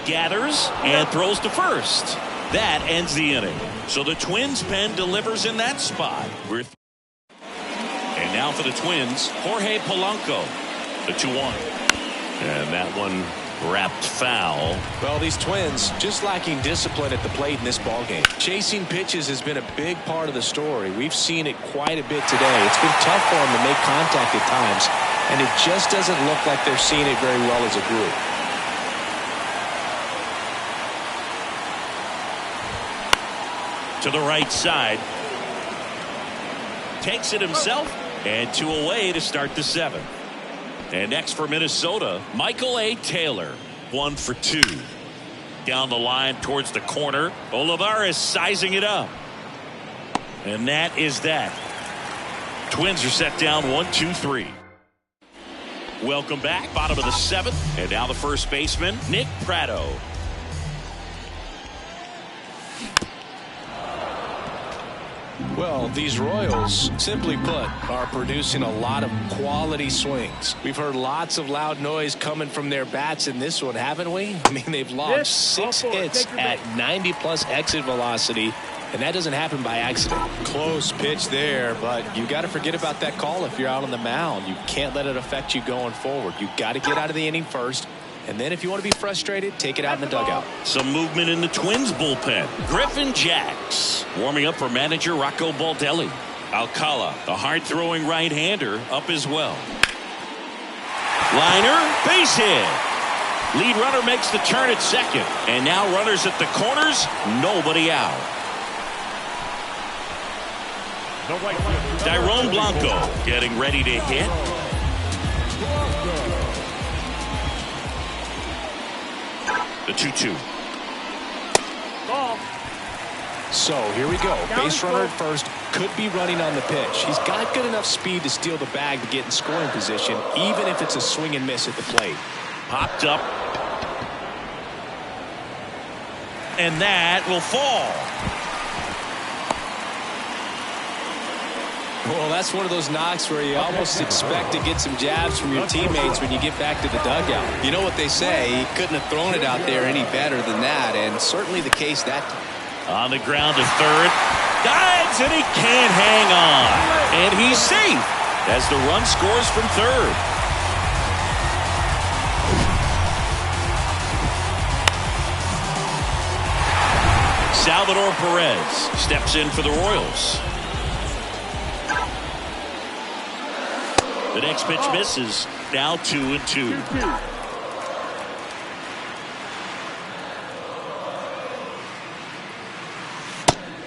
Gathers and throws to first. That ends the inning. So the Twins pen delivers in that spot. And now for the Twins, Jorge Polanco, the 2-1. And that one wrapped foul. Well, these Twins just lacking discipline at the plate in this ballgame. Chasing pitches has been a big part of the story. We've seen it quite a bit today. It's been tough for them to make contact at times, and it just doesn't look like they're seeing it very well as a group. To the right side. Takes it himself, and 2 away to start the 7th. And next for Minnesota, Michael A. Taylor, 1 for 2. Down the line towards the corner. Olivares sizing it up. And that is that. Twins are set down 1-2-3. Welcome back. Bottom of the 7th. And now the first baseman, Nick Pratto. Well, these Royals, simply put, are producing a lot of quality swings. We've heard lots of loud noise coming from their bats in this one, haven't we? I mean, they've logged 6 hits at 90-plus exit velocity, and that doesn't happen by accident. Close pitch there, but you got to forget about that call if you're out on the mound. You can't let it affect you going forward. You got to get out of the inning first. And then if you want to be frustrated, take it out in the dugout. Some movement in the Twins bullpen. Griffin Jacks warming up for manager Rocco Baldelli. Alcala, the hard-throwing right-hander, up as well. Liner, base hit. Lead runner makes the turn at second. And now runners at the corners, nobody out. Tyrone Blanco getting ready to hit. The 2-2. So here we go. Base runner at first, could be running on the pitch. He's got good enough speed to steal the bag to get in scoring position, even if it's a swing and miss at the plate. Popped up. And that will fall. Well, that's one of those knocks where you almost expect to get some jabs from your teammates when you get back to the dugout. You know what they say, he couldn't have thrown it out there any better than that, and certainly the case that time. On the ground to third. Dives, and he can't hang on. And he's safe as the run scores from third. Salvador Perez steps in for the Royals. The next pitch misses. Now 2-2.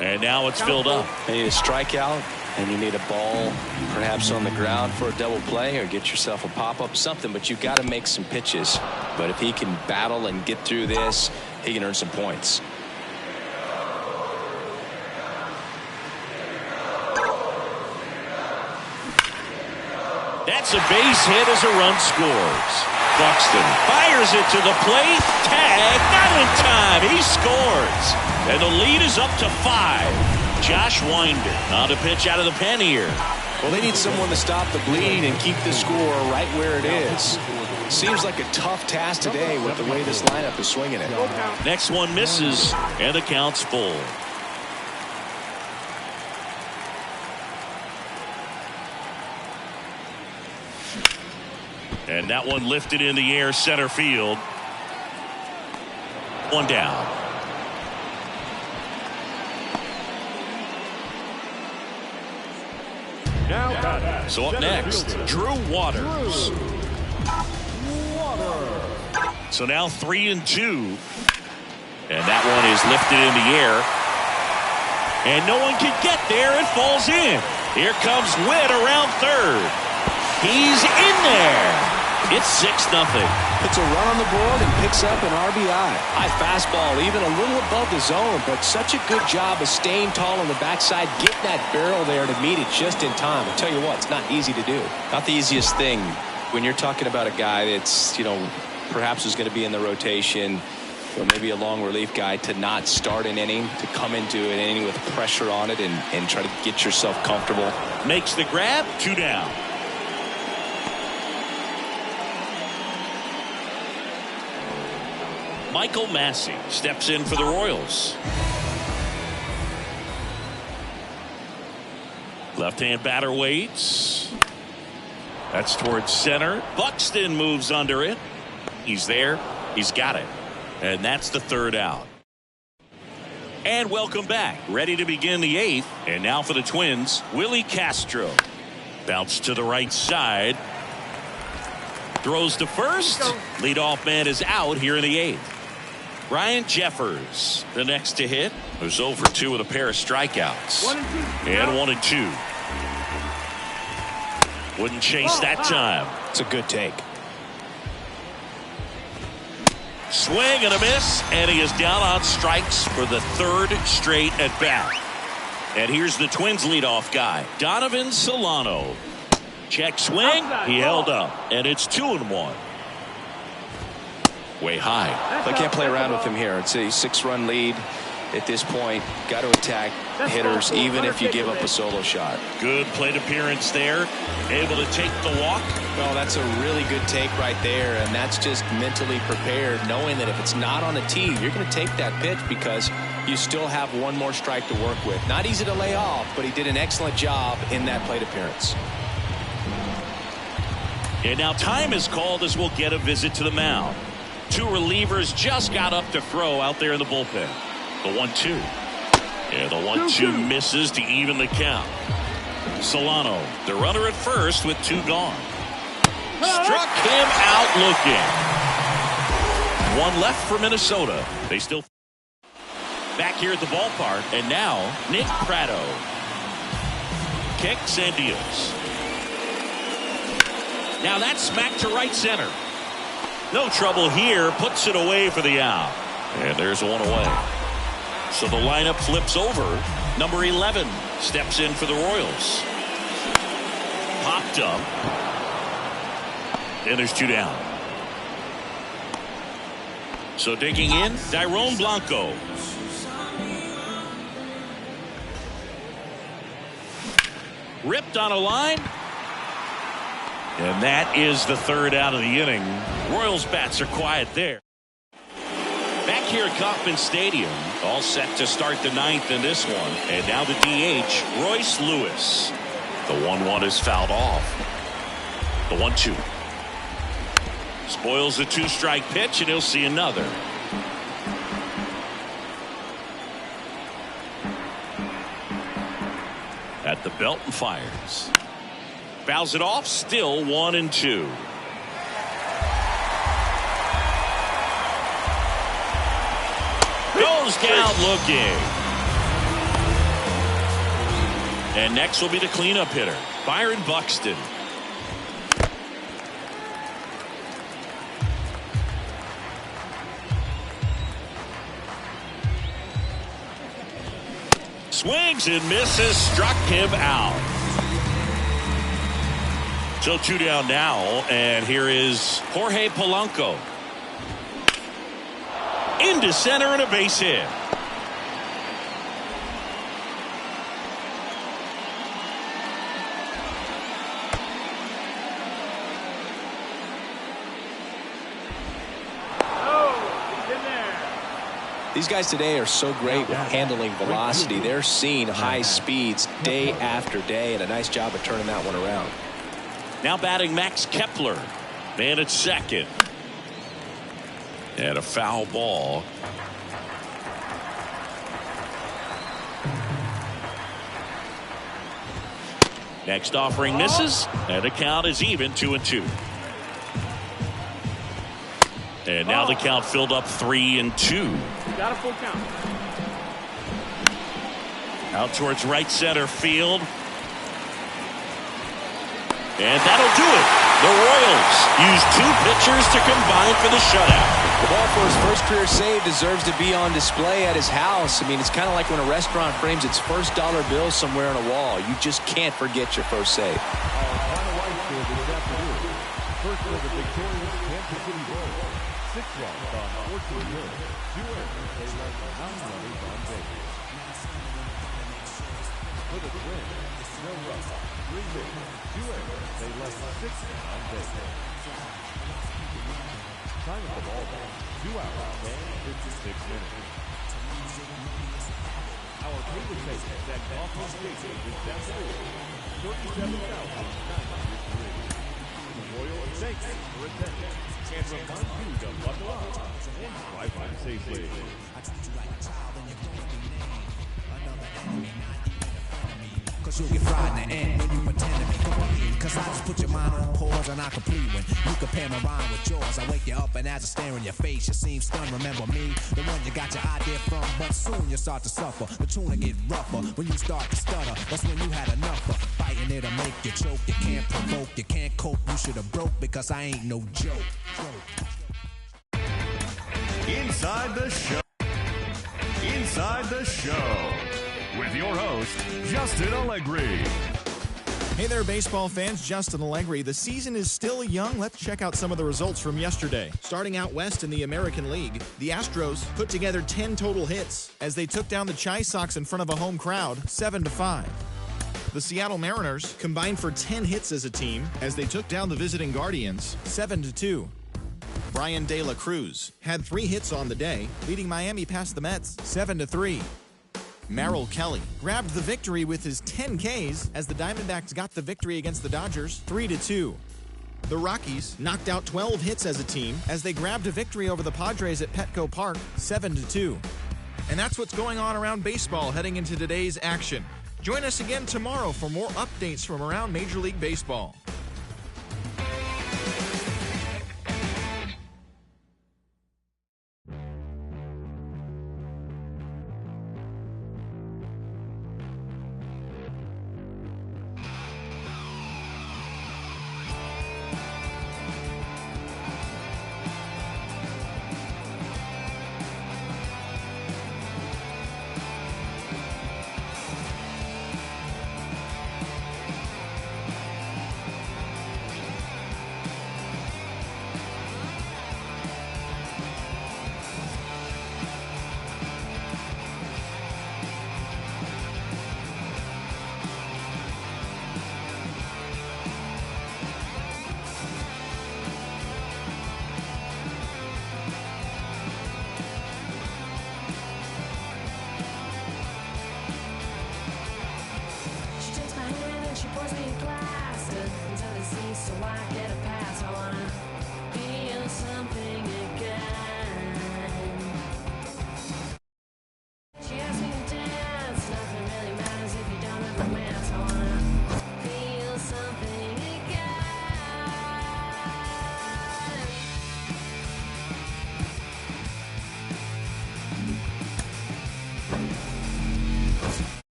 And now it's filled up. They need a strikeout and you need a ball perhaps on the ground for a double play or get yourself a pop-up, something, but you've got to make some pitches. But if he can battle and get through this, he can earn some points. That's a base hit as a run scores. Buxton fires it to the plate. Tag, not in time. He scores. And the lead is up to 5. Josh Winder on to pitch out of the pen here. Well, they need someone to stop the bleed and keep the score right where it is. Seems like a tough task today with the way this lineup is swinging it. Next one misses, and the count's full. And that one lifted in the air, center field. One down. So up next, Drew Waters. So now 3-2. And that one is lifted in the air. And no one can get there. It falls in. Here comes Witt around third. He's in there. It's 6-0. Puts a run on the board and picks up an RBI. High fastball, even a little above the zone, but such a good job of staying tall on the backside, getting that barrel there to meet it just in time. I'll tell you what, it's not easy to do. Not the easiest thing when you're talking about a guy that's, perhaps is going to be in the rotation, or maybe a long relief guy, to not start an inning, to come into an inning with pressure on it and try to get yourself comfortable. Makes the grab, 2 down. Michael Massey steps in for the Royals. Left-hand batter waits. That's towards center. Buxton moves under it. He's there. He's got it. And that's the 3rd out. And welcome back. Ready to begin the 8th. And now for the Twins, Willie Castro. Bounce to the right side. Throws to first. Leadoff man is out here in the 8th. Ryan Jeffers, the next to hit, who's 0 for 2 with a pair of strikeouts. 1-2. Wouldn't chase that time. It's a good take. Swing and a miss, and he is down on strikes for the 3rd straight at bat. And here's the Twins leadoff guy, Donovan Solano. Check swing, he held up, and it's 2-1. Way high. I can't play around with him here. It's a 6-run lead at this point. Got to attack hitters even if you give up a solo shot. Good plate appearance there. Able to take the walk. Well, that's a really good take right there, and that's just mentally prepared, knowing that if it's not on the tee, you're going to take that pitch because you still have one more strike to work with. Not easy to lay off, but he did an excellent job in that plate appearance. And now time is called as we'll get a visit to the mound. 2 relievers just got up to throw out there in the bullpen. The 1-2. Yeah, the 1-2 misses to even the count. Solano, the runner at first with 2 gone. Struck him out looking. 1 left for Minnesota. They still back here at the ballpark. And now Nick Pratto. Kicks and deals. Now that's smacked to right center. No trouble here. Puts it away for the out. And there's 1 away. So the lineup flips over. Number 11 steps in for the Royals. Popped up. And there's 2 down. So digging in, Dairon Blanco. Ripped on a line. And that is the 3rd out of the inning. Royals bats are quiet there. Back here at Kauffman Stadium, all set to start the 9th in this one. And now the DH, Royce Lewis. The 1-1 is fouled off. The 1-2. Spoils the 2-strike pitch, and he'll see another. At the belt and fires. Fouls it off, still 1-2. Goes down looking. And next will be the cleanup hitter, Byron Buxton. Swings and misses, struck him out. So 2 down now, and here is Jorge Polanco. Into center and a base hit. These guys today are so great with handling velocity. They're seeing high speeds day after day, and a nice job of turning that one around. Now batting Max Kepler. Man at second. And a foul ball. Next offering misses, and the count is even 2-2. And now the count filled up 3-2. Got a full count. Out towards right center field. And that'll do it. The Royals use 2 pitchers to combine for the shutout. The ball for his first career save deserves to be on display at his house. I mean, it's kind of like when a restaurant frames its first dollar bill somewhere on a wall. You just can't forget your first save. First for the victorious Kansas City Royals. 6 runs on 14 hits. 2 errors. They left 9 runners on base. For the Twins, no runs. 3 hits. 2 errors. They left 6 men on base. Time of the ball game, 2 hours and 56 minutes. Our cable station at Kauffman Stadium this afternoon, 37,903. The Royals thank you for attending and remind you to buckle up and drive home safely. Cause you'll get fried in the end when you pretend to be complete. Cause I just put your mind on pause and I complete when you compare my rhyme with yours. I wake you up and as I stare in your face, you seem stunned. Remember me, the one you got your idea from. But soon you start to suffer. The tune will get rougher when you start to stutter. That's when you had enough of fighting it'll make you choke. You can't provoke, you can't cope. You should have broke because I ain't no joke. Inside the show. Inside the show. With your host, Justin Allegri. Hey there, baseball fans. Justin Allegri. The season is still young. Let's check out some of the results from yesterday. Starting out west in the American League, the Astros put together 10 total hits as they took down the Chi Sox in front of a home crowd, 7-5. The Seattle Mariners combined for 10 hits as a team as they took down the visiting Guardians, 7-2. Brian De La Cruz had 3 hits on the day, leading Miami past the Mets, 7-3. Merrill Kelly grabbed the victory with his 10 Ks as the Diamondbacks got the victory against the Dodgers 3-2. The Rockies knocked out 12 hits as a team as they grabbed a victory over the Padres at Petco Park 7-2. And that's what's going on around baseball heading into today's action. Join us again tomorrow for more updates from around Major League Baseball.